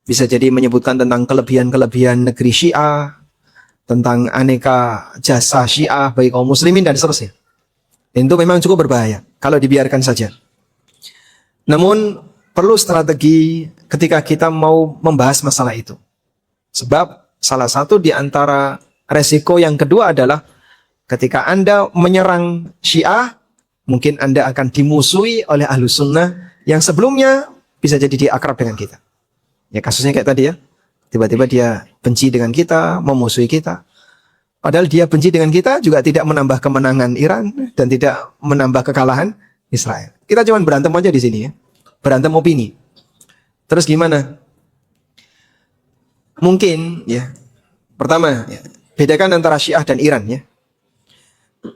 bisa jadi menyebutkan tentang kelebihan-kelebihan negeri Syiah, tentang aneka jasa Syiah bagi kaum muslimin dan seterusnya. Dan itu memang cukup berbahaya kalau dibiarkan saja. Namun perlu strategi ketika kita mau membahas masalah itu. Sebab salah satu di antara resiko yang kedua adalah ketika Anda menyerang Syiah, mungkin Anda akan dimusuhi oleh Ahlus Sunnah yang sebelumnya bisa jadi dia akrab dengan kita. Ya kasusnya kayak tadi ya. Tiba-tiba dia benci dengan kita, memusuhi kita. Padahal dia benci dengan kita juga tidak menambah kemenangan Iran dan tidak menambah kekalahan Israel. Kita cuma berantem aja di sini ya. Berantem opini. Terus gimana? Mungkin ya. Pertama, ya, bedakan antara Syiah dan Iran ya.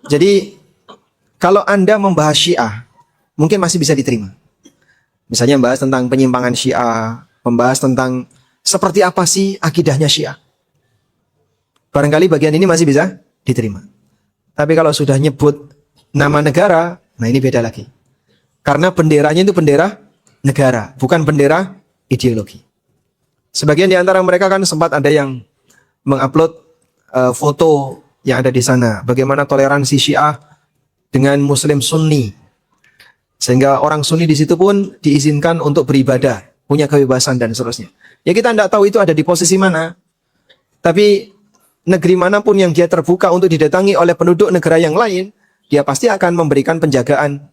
Jadi kalau Anda membahas Syiah, mungkin masih bisa diterima. Misalnya membahas tentang penyimpangan Syiah, membahas tentang seperti apa sih akidahnya Syiah. Barangkali bagian ini masih bisa diterima. Tapi kalau sudah nyebut nama negara, nah ini beda lagi. Karena benderanya itu bendera negara, bukan bendera ideologi. Sebagian di antara mereka kan sempat ada yang mengupload foto yang ada di sana. Bagaimana toleransi Syiah dengan Muslim Sunni. Sehingga orang Sunni di situ pun diizinkan untuk beribadah, punya kebebasan dan seterusnya. Ya kita tidak tahu itu ada di posisi mana. Tapi negeri manapun yang dia terbuka untuk didatangi oleh penduduk negara yang lain, dia pasti akan memberikan penjagaan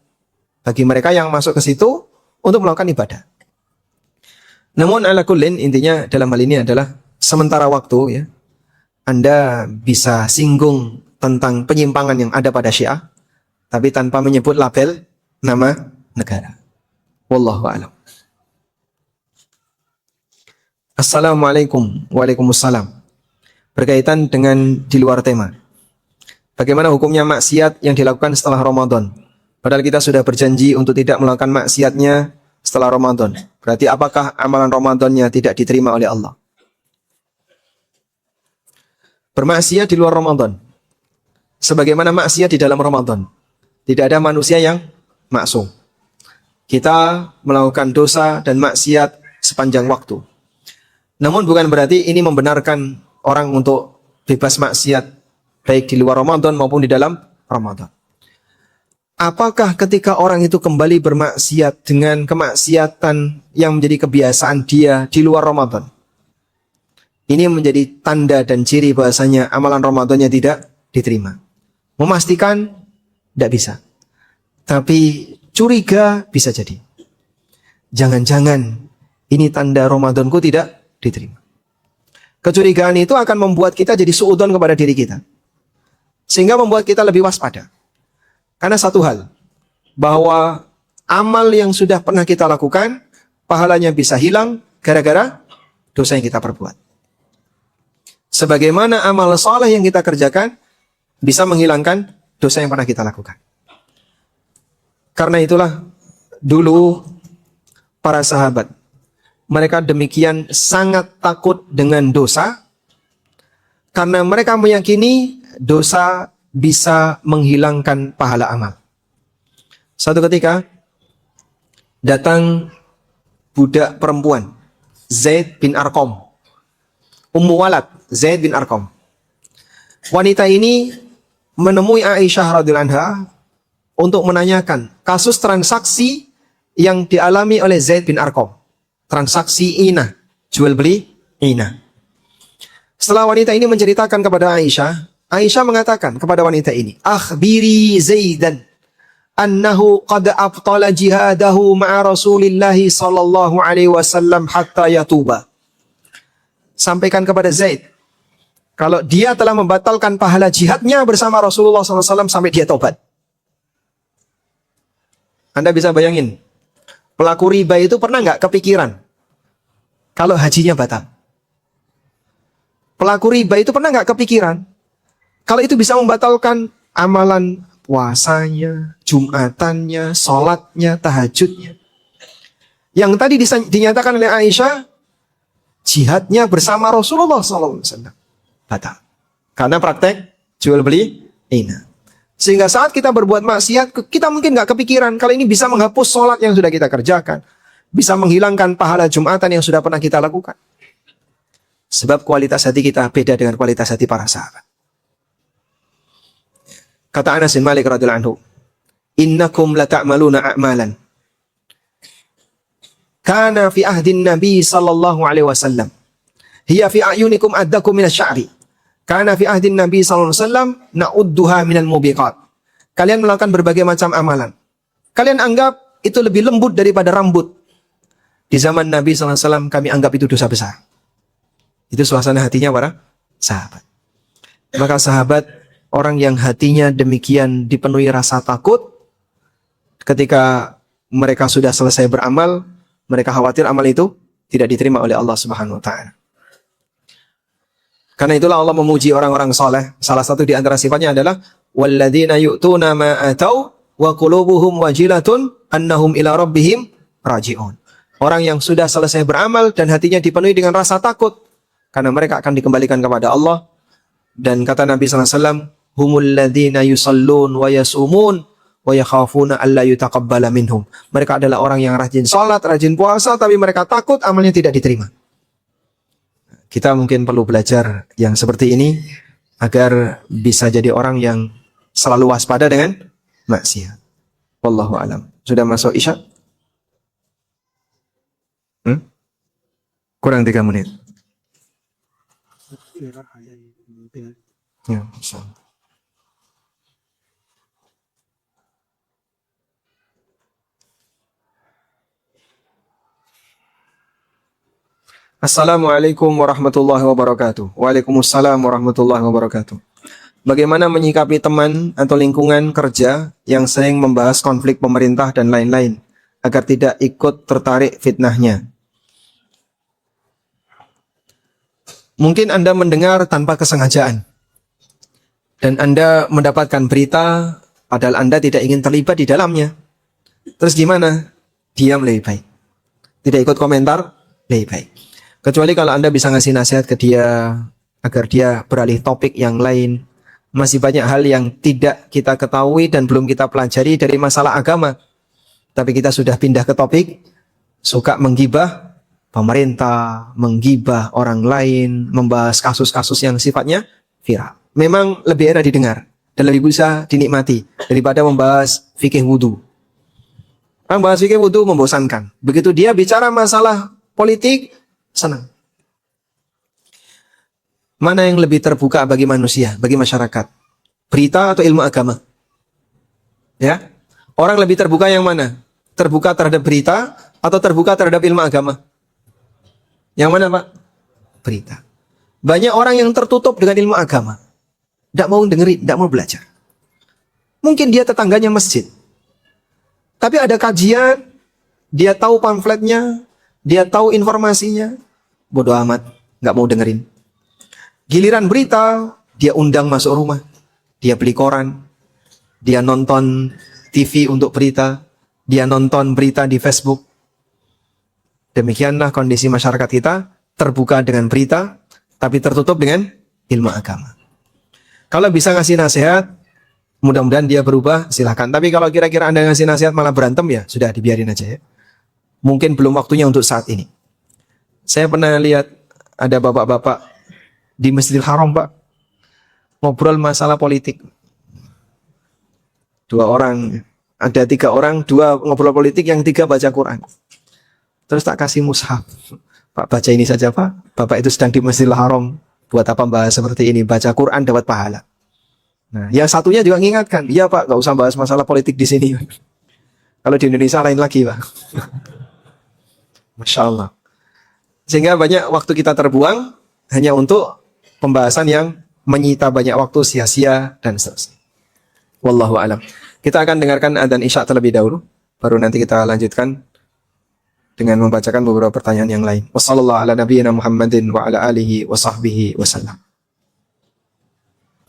bagi mereka yang masuk ke situ untuk melakukan ibadah. Namun ala kullin, intinya dalam hal ini adalah sementara waktu ya, Anda bisa singgung tentang penyimpangan yang ada pada Syiah, tapi tanpa menyebut label nama negara. Wallahu a'lam. Assalamualaikum. Waalaikumsalam. Berkaitan dengan di luar tema. Bagaimana hukumnya maksiat yang dilakukan setelah Ramadan? Padahal kita sudah berjanji untuk tidak melakukan maksiatnya setelah Ramadan. Berarti apakah amalan Ramadannya tidak diterima oleh Allah? Bermaksiat di luar Ramadan, sebagaimana maksiat di dalam Ramadan. Tidak ada manusia yang maksum. Kita melakukan dosa dan maksiat sepanjang waktu. Namun bukan berarti ini membenarkan orang untuk bebas maksiat baik di luar Ramadan maupun di dalam Ramadan. Apakah ketika orang itu kembali bermaksiat dengan kemaksiatan yang menjadi kebiasaan dia di luar Ramadan, ini menjadi tanda dan ciri bahasanya amalan Ramadannya tidak diterima? Memastikan tidak bisa, tapi curiga bisa jadi. Jangan-jangan ini tanda Ramadanku tidak diterima. Kecurigaan itu akan membuat kita jadi suudzon kepada diri kita, sehingga membuat kita lebih waspada. Karena satu hal, bahwa amal yang sudah pernah kita lakukan, pahalanya bisa hilang gara-gara dosa yang kita perbuat. Sebagaimana amal saleh yang kita kerjakan, bisa menghilangkan dosa yang pernah kita lakukan. Karena itulah, dulu para sahabat, mereka demikian sangat takut dengan dosa, karena mereka meyakini dosa bisa menghilangkan pahala amal. Suatu ketika datang budak perempuan Zaid bin Arqam, Ummu Walad Zaid bin Arqam. Wanita ini menemui Aisyah radhiyallahu anha untuk menanyakan kasus transaksi yang dialami oleh Zaid bin Arqam. Transaksi inah, jual beli inah. Setelah wanita ini menceritakan kepada Aisyah, Aisyah mengatakan kepada wanita ini, "Akhbiri Zaidan annahu qad abtala jihadahu ma'a Rasulillah sallallahu alaihi wasallam hatta yatuba." Sampaikan kepada Zaid kalau dia telah membatalkan pahala jihadnya bersama Rasulullah SAW sampai dia tobat. Anda bisa bayangin, pelaku riba itu pernah nggak kepikiran kalau hajinya batal? Pelaku riba itu pernah nggak kepikiran kalau itu bisa membatalkan amalan puasanya, jumatannya, sholatnya, tahajudnya. Yang tadi dinyatakan oleh Aisyah, jihadnya bersama Rasulullah SAW batal. Karena praktek jual beli ina. Sehingga saat kita berbuat maksiat, kita mungkin nggak kepikiran kalau ini bisa menghapus sholat yang sudah kita kerjakan. Bisa menghilangkan pahala jumatan yang sudah pernah kita lakukan. Sebab kualitas hati kita beda dengan kualitas hati para sahabat. Kata Anas bin Malik radhiyallahu anhu, "Innakum lata'maluna a'malan kana fi ahdin Nabi sallallahu alaihi wasallam. Hiya fi a'yunikum addakum minasy'ari. Kana fi ahdin Nabi sallallahu alaihi wasallam na'udduha minal mubiqat." Kalian melakukan berbagai macam amalan. Kalian anggap itu lebih lembut daripada rambut. Di zaman Nabi sallallahu alaihi wasallam kami anggap itu dosa besar. Itu suasana hatinya para sahabat. Maka sahabat, orang yang hatinya demikian dipenuhi rasa takut, ketika mereka sudah selesai beramal, mereka khawatir amal itu tidak diterima oleh Allah Subhanahu wa taala. Karena itulah Allah memuji orang-orang saleh. Salah satu di antara sifatnya adalah walladzina yu'tuna ma atau wa qulubuhum wajilatun annahum ila rabbihim raji'un. Orang yang sudah selesai beramal dan hatinya dipenuhi dengan rasa takut karena mereka akan dikembalikan kepada Allah. Dan kata Nabi sallallahu alaihi wasallam, humul ladzina yusallun wa yasumun wa yakhafuna alla yutaqabbala minhum. Mereka adalah orang yang rajin salat, rajin puasa, tapi mereka takut amalnya tidak diterima. Kita mungkin perlu belajar yang seperti ini agar bisa jadi orang yang selalu waspada dengan maksiat. Wallahu alam. Sudah masuk Isya? Kurang 3 menit. Ya, insyaallah. Assalamualaikum warahmatullahi wabarakatuh. Waalaikumsalam warahmatullahi wabarakatuh. Bagaimana menyikapi teman atau lingkungan kerja yang sering membahas konflik pemerintah dan lain-lain agar tidak ikut tertarik fitnahnya? Mungkin Anda mendengar tanpa kesengajaan dan Anda mendapatkan berita padahal Anda tidak ingin terlibat di dalamnya. Terus gimana? Diam lebih baik. Tidak ikut komentar lebih baik. Kecuali kalau Anda bisa ngasih nasihat ke dia agar dia beralih topik yang lain. Masih banyak hal yang tidak kita ketahui dan belum kita pelajari dari masalah agama. Tapi kita sudah pindah ke topik suka menggibah pemerintah, menggibah orang lain, membahas kasus-kasus yang sifatnya viral. Memang lebih enak didengar dan lebih bisa dinikmati daripada membahas fikih wudu. Membahas fikih wudu membosankan. Begitu dia bicara masalah politik, senang. Mana yang lebih terbuka bagi manusia, bagi masyarakat? Berita atau ilmu agama? Ya, orang lebih terbuka yang mana? Terbuka terhadap berita atau terbuka terhadap ilmu agama? Yang mana, Pak? Berita. Banyak orang yang tertutup dengan ilmu agama. Tidak mau dengerin, tidak mau belajar. Mungkin dia tetangganya masjid. Tapi ada kajian, dia tahu pamfletnya, dia tahu informasinya, bodoh amat, nggak mau dengerin. Giliran berita, dia undang masuk rumah, dia beli koran, dia nonton TV untuk berita, dia nonton berita di Facebook. Demikianlah kondisi masyarakat kita, terbuka dengan berita, tapi tertutup dengan ilmu agama. Kalau bisa ngasih nasihat, mudah-mudahan dia berubah, silahkan. Tapi kalau kira-kira Anda ngasih nasihat malah berantem, ya sudah dibiarin aja ya. Mungkin belum waktunya untuk saat ini. Saya pernah lihat ada bapak-bapak di Masjidil Haram, Pak, ngobrol masalah politik. 2 orang, ada 3 orang, 2 ngobrol politik, yang 3 baca Quran. Terus tak kasih mushaf. Pak, baca ini saja, Pak. Bapak itu sedang di Masjidil Haram. Buat apa bahas seperti ini? Baca Quran dapat pahala. Nah, yang satunya juga mengingatkan, iya Pak, nggak usah bahas masalah politik di sini. Kalau di Indonesia lain lagi, Pak. Masya Allah. Sehingga banyak waktu kita terbuang hanya untuk pembahasan yang menyita banyak waktu, sia-sia dan seterusnya. Wallahu a'lam. Kita akan dengarkan adzan Isya terlebih dahulu, baru nanti kita lanjutkan dengan membacakan beberapa pertanyaan yang lain. Wassallallahu ala nabiyyina Muhammadin wa ala alihi wa sahbihi wasallam.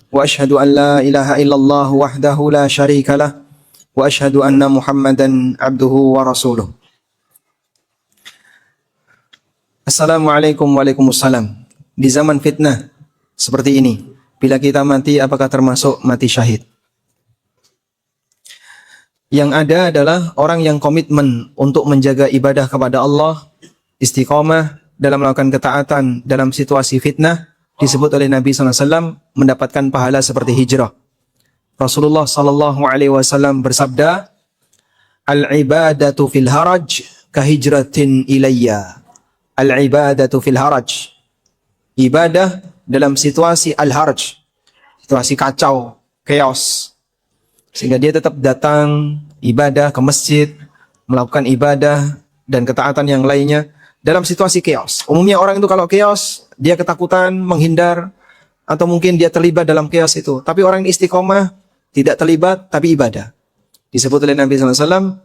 Wa asyhadu an la ilaha illallah wahdahu la syarika lah wa asyhadu anna Muhammadan abduhu wa rasuluh. Assalamualaikum waalaikumsalam. Di zaman fitnah seperti ini, bila kita mati apakah termasuk mati syahid? Yang ada adalah orang yang komitmen untuk menjaga ibadah kepada Allah, istiqomah dalam melakukan ketaatan dalam situasi fitnah, disebut oleh Nabi SAW mendapatkan pahala seperti hijrah. Rasulullah SAW bersabda, al-ibadatu fil haraj kahijratin ilayya. Al-ibadatu fil haraj. Ibadah dalam situasi al-haraj, situasi kacau, chaos. Sehingga dia tetap datang ibadah ke masjid, melakukan ibadah dan ketaatan yang lainnya dalam situasi chaos. Umumnya orang itu kalau chaos, dia ketakutan, menghindar, atau mungkin dia terlibat dalam chaos itu. Tapi orang yang istiqomah, tidak terlibat, tapi ibadah. Disebut oleh Nabi SAW,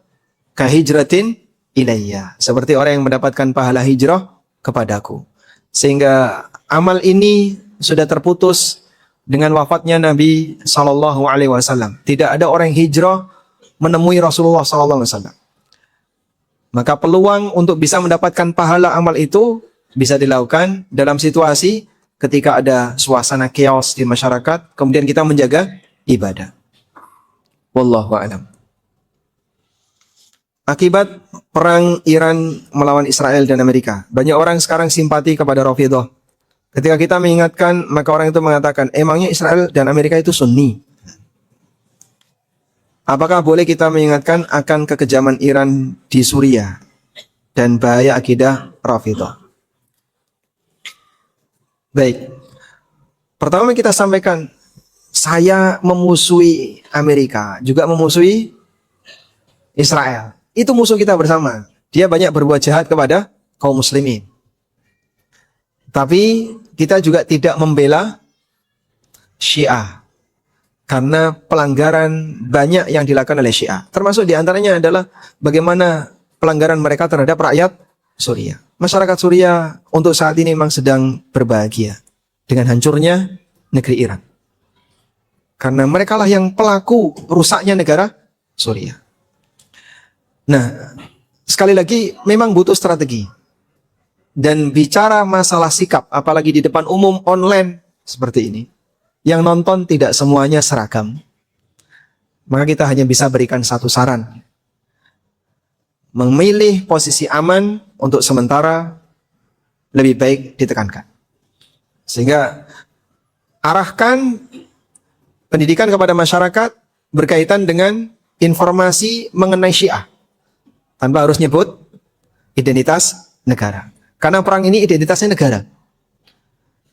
kahijratin ilayya. Seperti orang yang mendapatkan pahala hijrah kepadaku. Sehingga amal ini sudah terputus dengan wafatnya Nabi SAW. Tidak ada orang yang hijrah menemui Rasulullah SAW. Maka peluang untuk bisa mendapatkan pahala amal itu bisa dilakukan dalam situasi ketika ada suasana chaos di masyarakat, kemudian kita menjaga ibadah. Wallahu a'lam. Akibat perang Iran melawan Israel dan Amerika, banyak orang sekarang simpati kepada Rafidhah. Ketika kita mengingatkan, maka orang itu mengatakan, emangnya Israel dan Amerika itu Sunni? Apakah boleh kita mengingatkan akan kekejaman Iran di Suriah dan bahaya akidah Rafidhah? Baik. Pertama kita sampaikan, saya memusuhi Amerika, juga memusuhi Israel. Itu musuh kita bersama. Dia banyak berbuat jahat kepada kaum muslimin. Tapi kita juga tidak membela Syiah. Karena pelanggaran banyak yang dilakukan oleh Syiah. Termasuk diantaranya adalah bagaimana pelanggaran mereka terhadap rakyat Suriah. Masyarakat Suriah untuk saat ini memang sedang berbahagia dengan hancurnya negeri Iran. Karena mereka lah yang pelaku rusaknya negara Suriah. Nah, sekali lagi memang butuh strategi. Dan bicara masalah sikap, apalagi di depan umum online seperti ini, yang nonton tidak semuanya seragam. Maka kita hanya bisa berikan satu saran. Memilih posisi aman untuk sementara lebih baik ditekankan. Sehingga arahkan pendidikan kepada masyarakat berkaitan dengan informasi mengenai Syiah. Tanpa harus nyebut identitas negara. Karena perang ini identitasnya negara.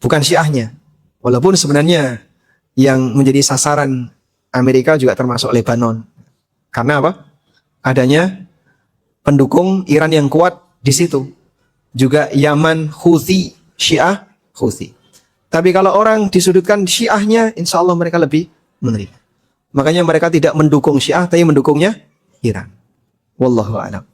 Bukan Syiahnya. Walaupun sebenarnya yang menjadi sasaran Amerika juga termasuk Lebanon. Karena apa? Adanya pendukung Iran yang kuat di situ. Juga Yaman Houthi, Syiah Houthi. Tapi kalau orang disudutkan Syiahnya, insya Allah mereka lebih menerima. Makanya mereka tidak mendukung Syiah, tapi mendukungnya Iran. Wallahu a'lam.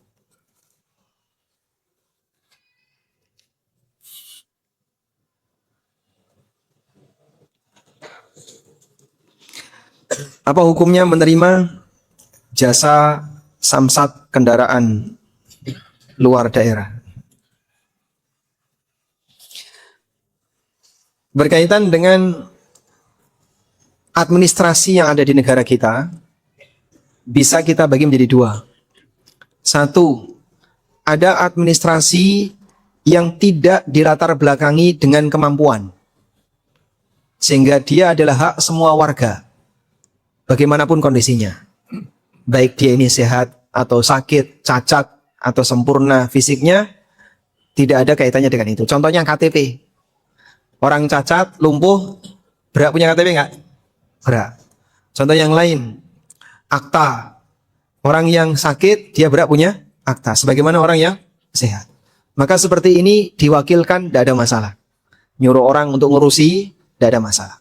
Apa hukumnya menerima jasa samsat kendaraan luar daerah? Berkaitan dengan administrasi yang ada di negara kita, bisa kita bagi menjadi dua. Satu, ada administrasi yang tidak dilatar belakangi dengan kemampuan. Sehingga dia adalah hak semua warga. Bagaimanapun kondisinya. Baik dia ini sehat atau sakit, cacat, atau sempurna fisiknya, tidak ada kaitannya dengan itu. Contohnya KTP. Orang cacat, lumpuh, berhak punya KTP enggak? Berhak. Contoh yang lain, akta. Orang yang sakit, dia berhak punya akta. Sebagaimana orang yang sehat. Maka seperti ini diwakilkan, tidak ada masalah. Nyuruh orang untuk ngurusi, tidak ada masalah.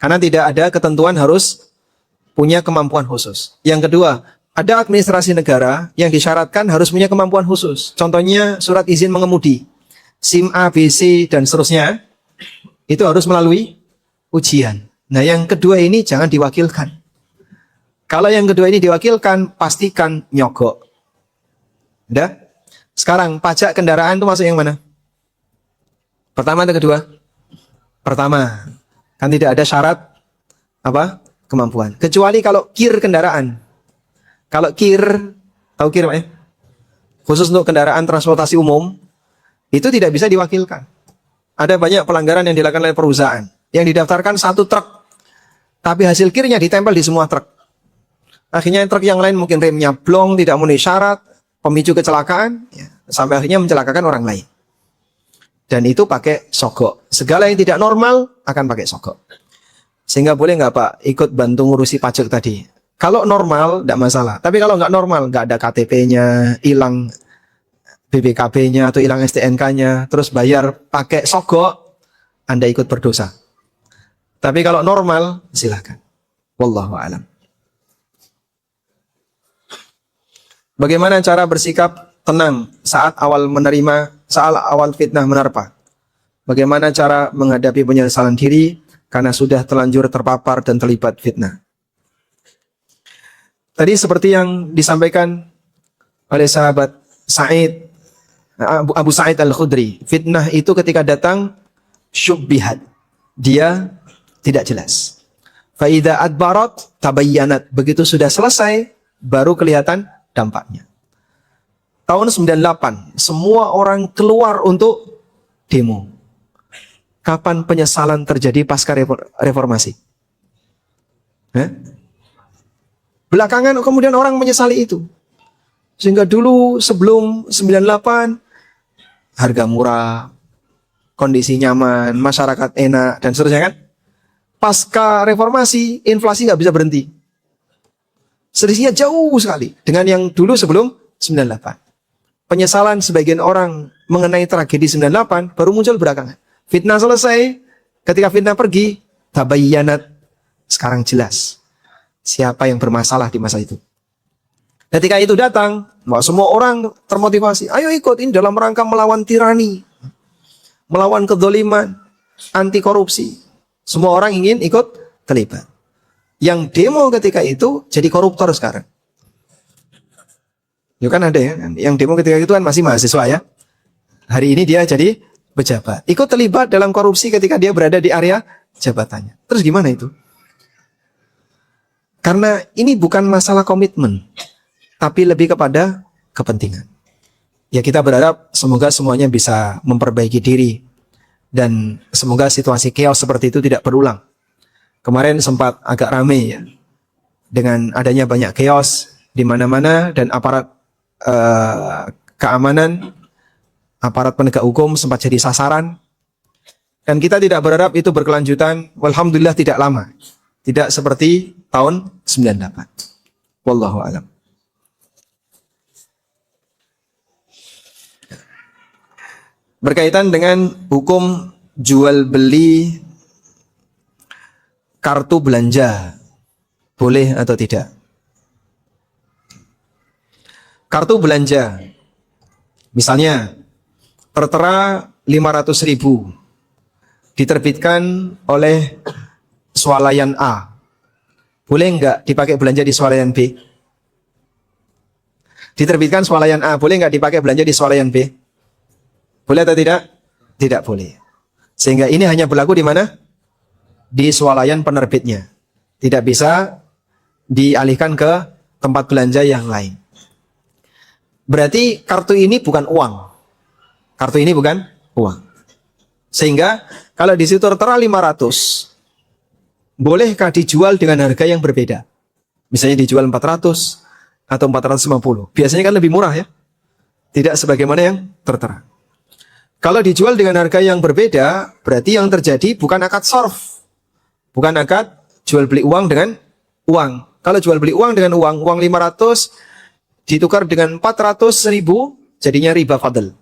Karena tidak ada ketentuan harus punya kemampuan khusus. Yang kedua, ada administrasi negara yang disyaratkan harus punya kemampuan khusus. Contohnya surat izin mengemudi. SIM A, B, C, dan seterusnya. Itu harus melalui ujian. Nah yang kedua ini jangan diwakilkan. Kalau yang kedua ini diwakilkan, pastikan nyogok. Udah? Sekarang pajak kendaraan itu masuk yang mana? Pertama atau kedua? Pertama. Kan tidak ada syarat apa? Kemampuan. Kecuali kalau kir kendaraan. Kalau kir, tahu kir Pak ya? Khusus untuk kendaraan transportasi umum, itu tidak bisa diwakilkan. Ada banyak pelanggaran yang dilakukan oleh perusahaan. Yang didaftarkan satu truk, tapi hasil kirnya ditempel di semua truk. Akhirnya truk yang lain mungkin remnya blong, tidak memenuhi syarat, pemicu kecelakaan, ya, sampai akhirnya mencelakakan orang lain. Dan itu pakai sogok. Segala yang tidak normal akan pakai sogok. Sehingga boleh nggak Pak ikut bantu ngurusi pajak tadi? Kalau normal, tidak masalah. Tapi kalau nggak normal, nggak ada KTP-nya, hilang BPKB-nya atau hilang STNK-nya, terus bayar pakai sogok, Anda ikut berdosa. Tapi kalau normal, silakan. Wallahu a'lam. Bagaimana cara bersikap tenang saat awal fitnah menerpa? Bagaimana cara menghadapi penyesalan diri karena sudah terlanjur terpapar dan terlibat fitnah? Tadi seperti yang disampaikan oleh sahabat Abu Sa'id Al-Khudri, fitnah itu ketika datang syubbihat, dia tidak jelas. Faida adbarat tabayyanat, begitu sudah selesai baru kelihatan dampaknya. Tahun 98 semua orang keluar untuk demo. Kapan penyesalan terjadi pasca reformasi? Belakangan kemudian orang menyesali itu. Sehingga dulu sebelum 98 harga murah, kondisi nyaman, masyarakat enak dan seterusnya kan. Pasca reformasi inflasi nggak bisa berhenti. Selisihnya jauh sekali dengan yang dulu sebelum 98. Penyesalan sebagian orang mengenai tragedi 98 baru muncul belakangan. Fitnah selesai, ketika fitnah pergi, tabayyanat, sekarang jelas siapa yang bermasalah di masa itu. Ketika itu datang, semua orang termotivasi, ayo ikut, ini dalam rangka melawan tirani, melawan kezaliman, anti korupsi. Semua orang ingin ikut terlibat. Yang demo ketika itu jadi koruptor sekarang. Ya kan ada ya, yang demo ketika itu kan masih mahasiswa ya. Hari ini dia jadi pejabat. Ikut terlibat dalam korupsi ketika dia berada di area jabatannya. Terus gimana itu? Karena ini bukan masalah komitmen, tapi lebih kepada kepentingan. Ya kita berharap semoga semuanya bisa memperbaiki diri. Dan semoga situasi chaos seperti itu tidak berulang. Kemarin sempat agak ramai ya. Dengan adanya banyak chaos di mana-mana dan aparat keamanan, aparat penegak hukum sempat jadi sasaran. Dan kita tidak berharap itu berkelanjutan. Walhamdulillah tidak lama. Tidak seperti tahun 98. Wallahu a'lam. Berkaitan dengan hukum jual beli kartu belanja, boleh atau tidak? Kartu belanja, misalnya tertera 500.000 diterbitkan oleh swalayan A, boleh nggak dipakai belanja di swalayan B? Diterbitkan swalayan A, boleh nggak dipakai belanja di swalayan B? Boleh atau tidak? Tidak boleh. Sehingga ini hanya berlaku di mana? Di swalayan penerbitnya. Tidak bisa dialihkan ke tempat belanja yang lain. Berarti kartu ini bukan uang. Kartu ini bukan uang. Sehingga kalau di situ tertera 500, bolehkah dijual dengan harga yang berbeda? Misalnya dijual 400 atau 450. Biasanya kan lebih murah ya. Tidak sebagaimana yang tertera. Kalau dijual dengan harga yang berbeda, berarti yang terjadi bukan akad sorf. Bukan akad jual beli uang dengan uang. Kalau jual beli uang dengan uang 500 ditukar dengan 400.000, jadinya riba fadl.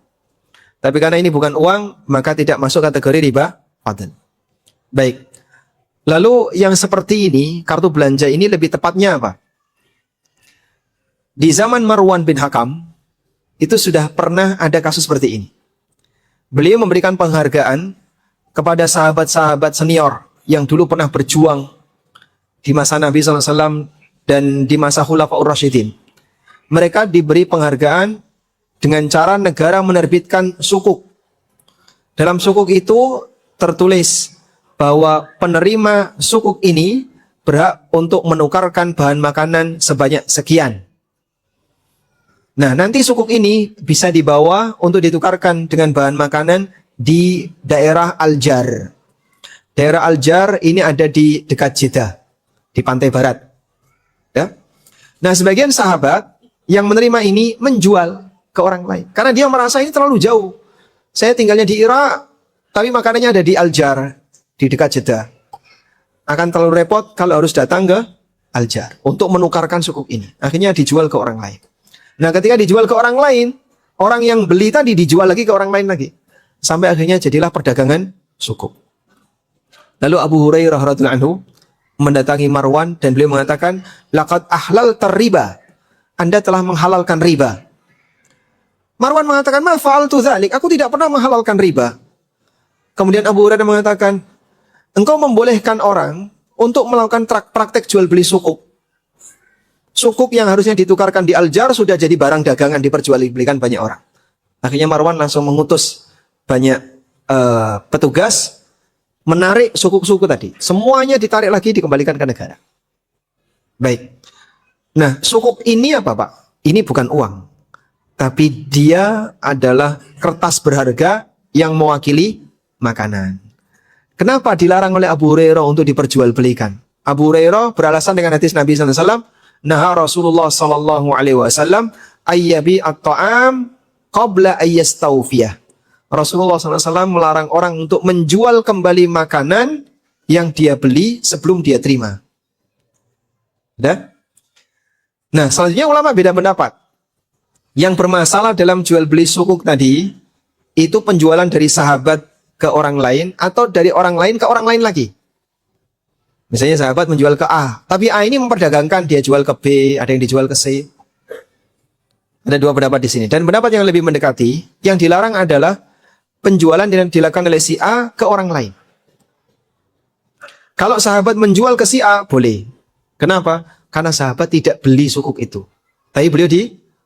Tapi karena ini bukan uang, maka tidak masuk kategori riba fadl. Baik. Lalu yang seperti ini, kartu belanja ini lebih tepatnya apa? Di zaman Marwan bin Hakam, itu sudah pernah ada kasus seperti ini. Beliau memberikan penghargaan kepada sahabat-sahabat senior yang dulu pernah berjuang di masa Nabi SAW dan di masa Khulafaur Rasyidin. Mereka diberi penghargaan dengan cara negara menerbitkan sukuk. Dalam sukuk itu tertulis bahwa penerima sukuk ini berhak untuk menukarkan bahan makanan sebanyak sekian. Nah, nanti sukuk ini bisa dibawa untuk ditukarkan dengan bahan makanan di daerah Al-Jar. Daerah Al-Jar ini ada di dekat Jeddah, di pantai barat. Ya. Nah, sebagian sahabat yang menerima ini menjual ke orang lain. Karena dia merasa ini terlalu jauh. Saya tinggalnya di Irak, tapi makanannya ada di Al-Jar, di dekat Jeddah. Akan terlalu repot kalau harus datang ke Al-Jar untuk menukarkan sukuk ini. Akhirnya dijual ke orang lain. Nah, ketika dijual ke orang lain Orang yang beli tadi dijual lagi ke orang lain lagi. Sampai akhirnya jadilah perdagangan sukuk. Lalu Abu Hurairah radhiyallahu anhu mendatangi Marwan dan beliau mengatakan, laqad ahlaltar riba. Anda telah menghalalkan riba. Marwan mengatakan, ma fa'altu dzalik. Aku tidak pernah menghalalkan riba. Kemudian Abu Hurairah mengatakan, engkau membolehkan orang untuk melakukan praktek jual beli sukuk. Sukuk yang harusnya ditukarkan di aljar sudah jadi barang dagangan diperjualbelikan banyak orang. Akhirnya Marwan langsung mengutus banyak petugas menarik sukuk-sukuk tadi. Semuanya ditarik lagi dikembalikan ke negara. Baik. Nah, sukuk ini apa, Pak? Ini bukan uang. Tapi dia adalah kertas berharga yang mewakili makanan. Kenapa dilarang oleh Abu Hurairah untuk diperjualbelikan? Abu Hurairah beralasan dengan hadis Nabi sallallahu alaihi wasallam, "Naha Rasulullah sallallahu alaihi wasallam ayyabi at-ta'am qabla ayyastawfiyah." Rasulullah sallallahu alaihi wasallam melarang orang untuk menjual kembali makanan yang dia beli sebelum dia terima. Sudah? Nah, selanjutnya ulama beda pendapat. Yang bermasalah dalam jual beli sukuk tadi itu penjualan dari sahabat ke orang lain atau dari orang lain ke orang lain lagi. Misalnya sahabat menjual ke A, tapi A ini memperdagangkan, dia jual ke B, ada yang dijual ke C. Ada dua pendapat di sini. Dan pendapat yang lebih mendekati, yang dilarang adalah penjualan yang dilakukan oleh si A ke orang lain. Kalau sahabat menjual ke si A, boleh. Kenapa? Karena sahabat tidak beli sukuk itu. Tapi beliau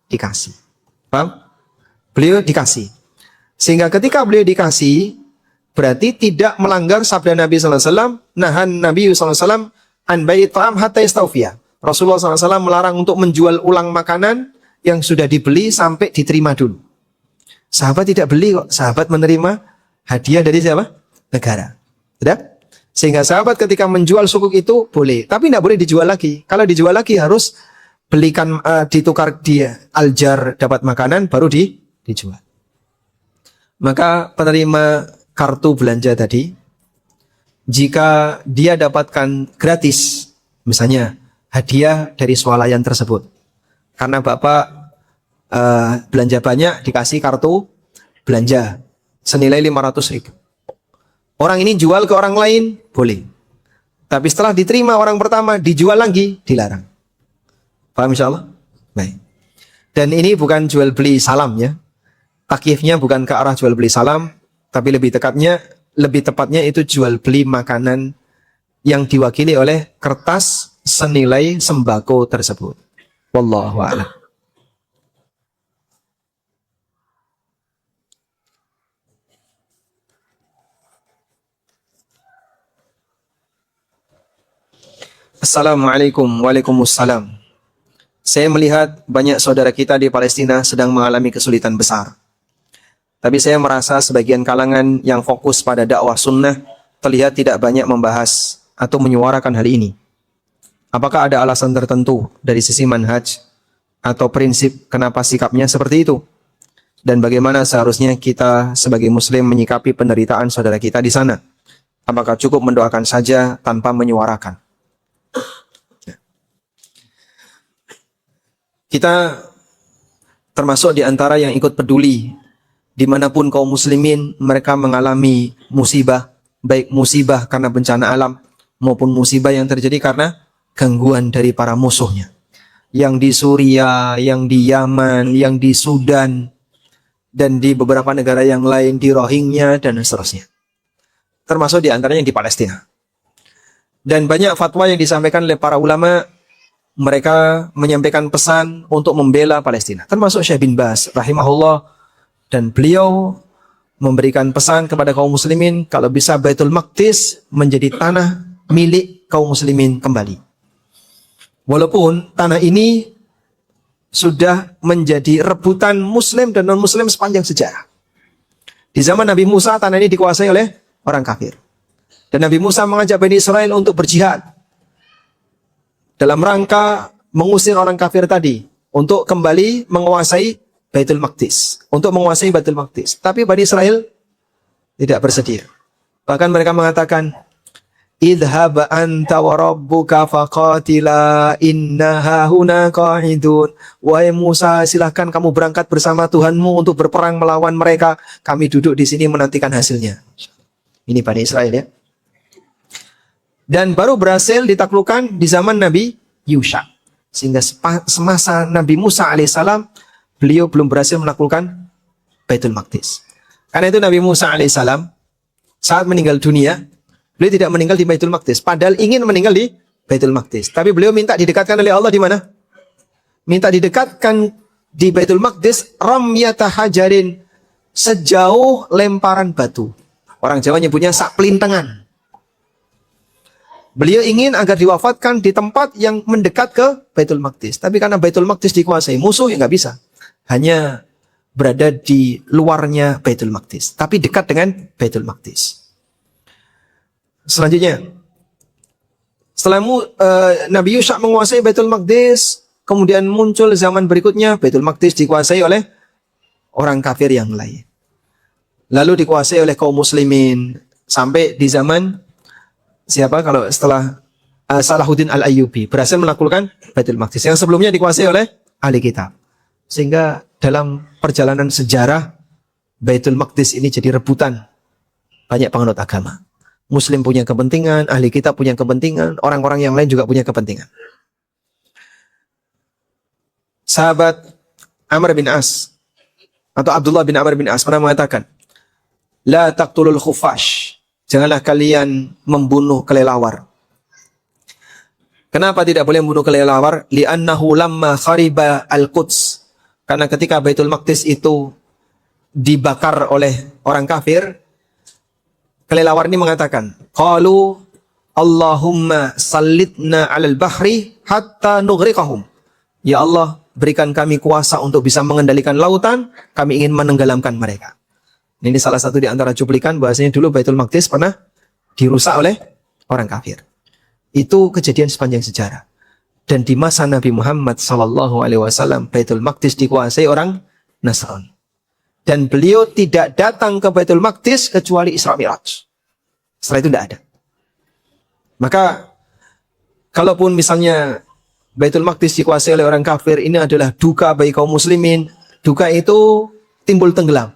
dikasih. Paham? Beliau dikasih. Sehingga ketika beliau dikasih, berarti tidak melanggar sabda Nabi sallallahu alaihi wasallam, nahan Nabi sallallahu alaihi wasallam an bai'i ta'am hatta yastawfiya. Rasulullah sallallahu alaihi wasallam melarang untuk menjual ulang makanan yang sudah dibeli sampai diterima dulu. Sahabat tidak beli kok, sahabat menerima hadiah dari siapa? Negara. Sudah? Sehingga sahabat ketika menjual sukuk itu boleh, tapi tidak boleh dijual lagi. Kalau dijual lagi harus belikan ditukar dia aljar dapat makanan baru dijual. Maka penerima kartu belanja tadi, jika dia dapatkan gratis, misalnya hadiah dari swalayan tersebut, karena Bapak belanja banyak dikasih kartu belanja senilai 500.000. Orang ini jual ke orang lain, boleh. Tapi setelah diterima orang pertama, dijual lagi, dilarang. Paham insyaallah? Baik. Dan ini bukan jual beli salam ya. Takyifnya bukan ke arah jual beli salam, tapi lebih tepatnya itu jual beli makanan yang diwakili oleh kertas senilai sembako tersebut. Wallahu a'lam. Assalamualaikum. Waalaikumsalam. Saya melihat banyak saudara kita di Palestina sedang mengalami kesulitan besar. Tapi saya merasa sebagian kalangan yang fokus pada dakwah sunnah terlihat tidak banyak membahas atau menyuarakan hal ini. Apakah ada alasan tertentu dari sisi manhaj atau prinsip kenapa sikapnya seperti itu? Dan bagaimana seharusnya kita sebagai muslim menyikapi penderitaan saudara kita di sana? Apakah cukup mendoakan saja tanpa menyuarakan? Kita termasuk di antara yang ikut peduli dimanapun kaum muslimin mereka mengalami musibah, baik musibah karena bencana alam maupun musibah yang terjadi karena gangguan dari para musuhnya. Yang di Suriah, yang di Yaman, yang di Sudan, dan di beberapa negara yang lain, di Rohingya dan seterusnya. Termasuk di antaranya yang di Palestina. Dan banyak fatwa yang disampaikan oleh para ulama, mereka menyampaikan pesan untuk membela Palestina. Termasuk Syekh bin Baz rahimahullah, dan beliau memberikan pesan kepada kaum muslimin kalau bisa Baitul Maqdis menjadi tanah milik kaum muslimin kembali. Walaupun tanah ini sudah menjadi rebutan muslim dan non-muslim sepanjang sejarah. Di zaman Nabi Musa tanah ini dikuasai oleh orang kafir. Dan Nabi Musa mengajak Bani Israel untuk berjihad dalam rangka mengusir orang kafir tadi untuk kembali menguasai Baitul Maqdis, untuk menguasai Baitul Maqdis. Tapi Bani Israel tidak bersedia. Bahkan mereka mengatakan, idhhab anta wa rabbuka faqatila inna hahuna qa'idun. Wahai Musa, silahkan kamu berangkat bersama Tuhanmu untuk berperang melawan mereka. Kami duduk di sini menantikan hasilnya. Ini Bani Israel ya. Dan baru berhasil ditaklukkan di zaman Nabi Yusha. Sehingga semasa Nabi Musa alaihissalam, beliau belum berhasil menaklukkan Baitul Maqdis. Karena itu Nabi Musa alaihissalam saat meninggal dunia, beliau tidak meninggal di Baitul Maqdis. Padahal ingin meninggal di Baitul Maqdis. Tapi beliau minta didekatkan oleh Allah di mana? Minta didekatkan di Baitul Maqdis ramyata hajarin, sejauh lemparan batu. Orang Jawa nyebutnya sak pelintengan. Beliau ingin agar diwafatkan di tempat yang mendekat ke Baitul Maqdis. Tapi karena Baitul Maqdis dikuasai musuh, ya nggak bisa. Hanya berada di luarnya Baitul Maqdis. Tapi dekat dengan Baitul Maqdis. Selanjutnya, setelah Nabi Yusha menguasai Baitul Maqdis, kemudian muncul zaman berikutnya, Baitul Maqdis dikuasai oleh orang kafir yang lain. Lalu dikuasai oleh kaum muslimin. Sampai di zaman siapa kalau setelah Salahuddin Al-Ayyubi berhasil menaklukkan Baitul Maqdis yang sebelumnya dikuasai oleh ahli kitab. Sehingga dalam perjalanan sejarah Baitul Maqdis ini jadi rebutan banyak penganut agama. Muslim punya kepentingan, ahli kitab punya kepentingan, orang-orang yang lain juga punya kepentingan. Sahabat Amr bin As atau Abdullah bin Amr bin As pernah mengatakan, "La taqtulul khufash." Janganlah kalian membunuh kelelawar. Kenapa tidak boleh membunuh kelelawar? Li'annahu lamma khariba al-Quds. Karena ketika Baitul Maqdis itu dibakar oleh orang kafir, kelelawar ini mengatakan, qalu Allahumma sallitna 'alal bahri hatta nughriqahum. Ya Allah, berikan kami kuasa untuk bisa mengendalikan lautan, kami ingin menenggelamkan mereka. Ini salah satu di antara cuplikan bahasanya dulu Baitul Maqdis pernah dirusak oleh orang kafir. Itu kejadian sepanjang sejarah. Dan di masa Nabi Muhammad SAW, Baitul Maqdis dikuasai orang Nasrani. Dan beliau tidak datang ke Baitul Maqdis kecuali Isra Mi'raj. Setelah itu tidak ada. Maka, kalaupun misalnya Baitul Maqdis dikuasai oleh orang kafir, ini adalah duka bagi kaum muslimin. Duka itu timbul tenggelam.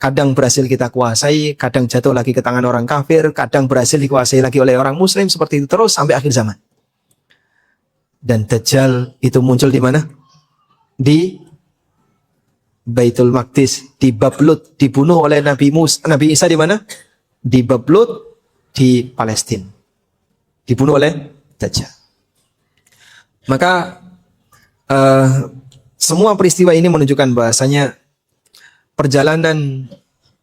Kadang berhasil kita kuasai, kadang jatuh lagi ke tangan orang kafir, kadang berhasil dikuasai lagi oleh orang muslim, seperti itu terus sampai akhir zaman. Dan Dajjal itu muncul di mana? Di Baitul Maqdis, di Bablut, dibunuh oleh Nabi Isa di mana? Di Bablut, di Palestina. Dibunuh oleh Dajjal. Maka semua peristiwa ini menunjukkan bahasanya perjalanan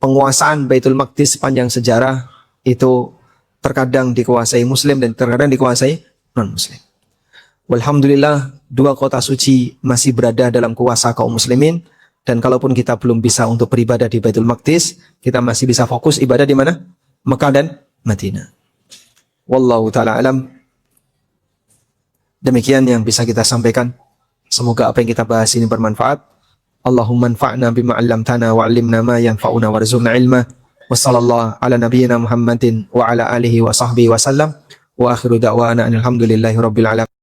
penguasaan Baitul Maqdis sepanjang sejarah itu terkadang dikuasai Muslim dan terkadang dikuasai non-Muslim. Walhamdulillah, dua kota suci masih berada dalam kuasa kaum muslimin, dan kalaupun kita belum bisa untuk beribadah di Baitul Maqdis, kita masih bisa fokus ibadah di mana? Mekah dan Madinah. Wallahu ta'ala alam. Demikian yang bisa kita sampaikan. Semoga apa yang kita bahas ini bermanfaat. Allahumma anfa'na bima 'allamtana wa 'allimna ma yanfa'una warzuqna ilma. Wa sallallahu ala nabiyyina Muhammadin wa ala alihi wa sahbihi wa sallam. Wa akhiru da'wana alhamdulillahi rabbil alamin.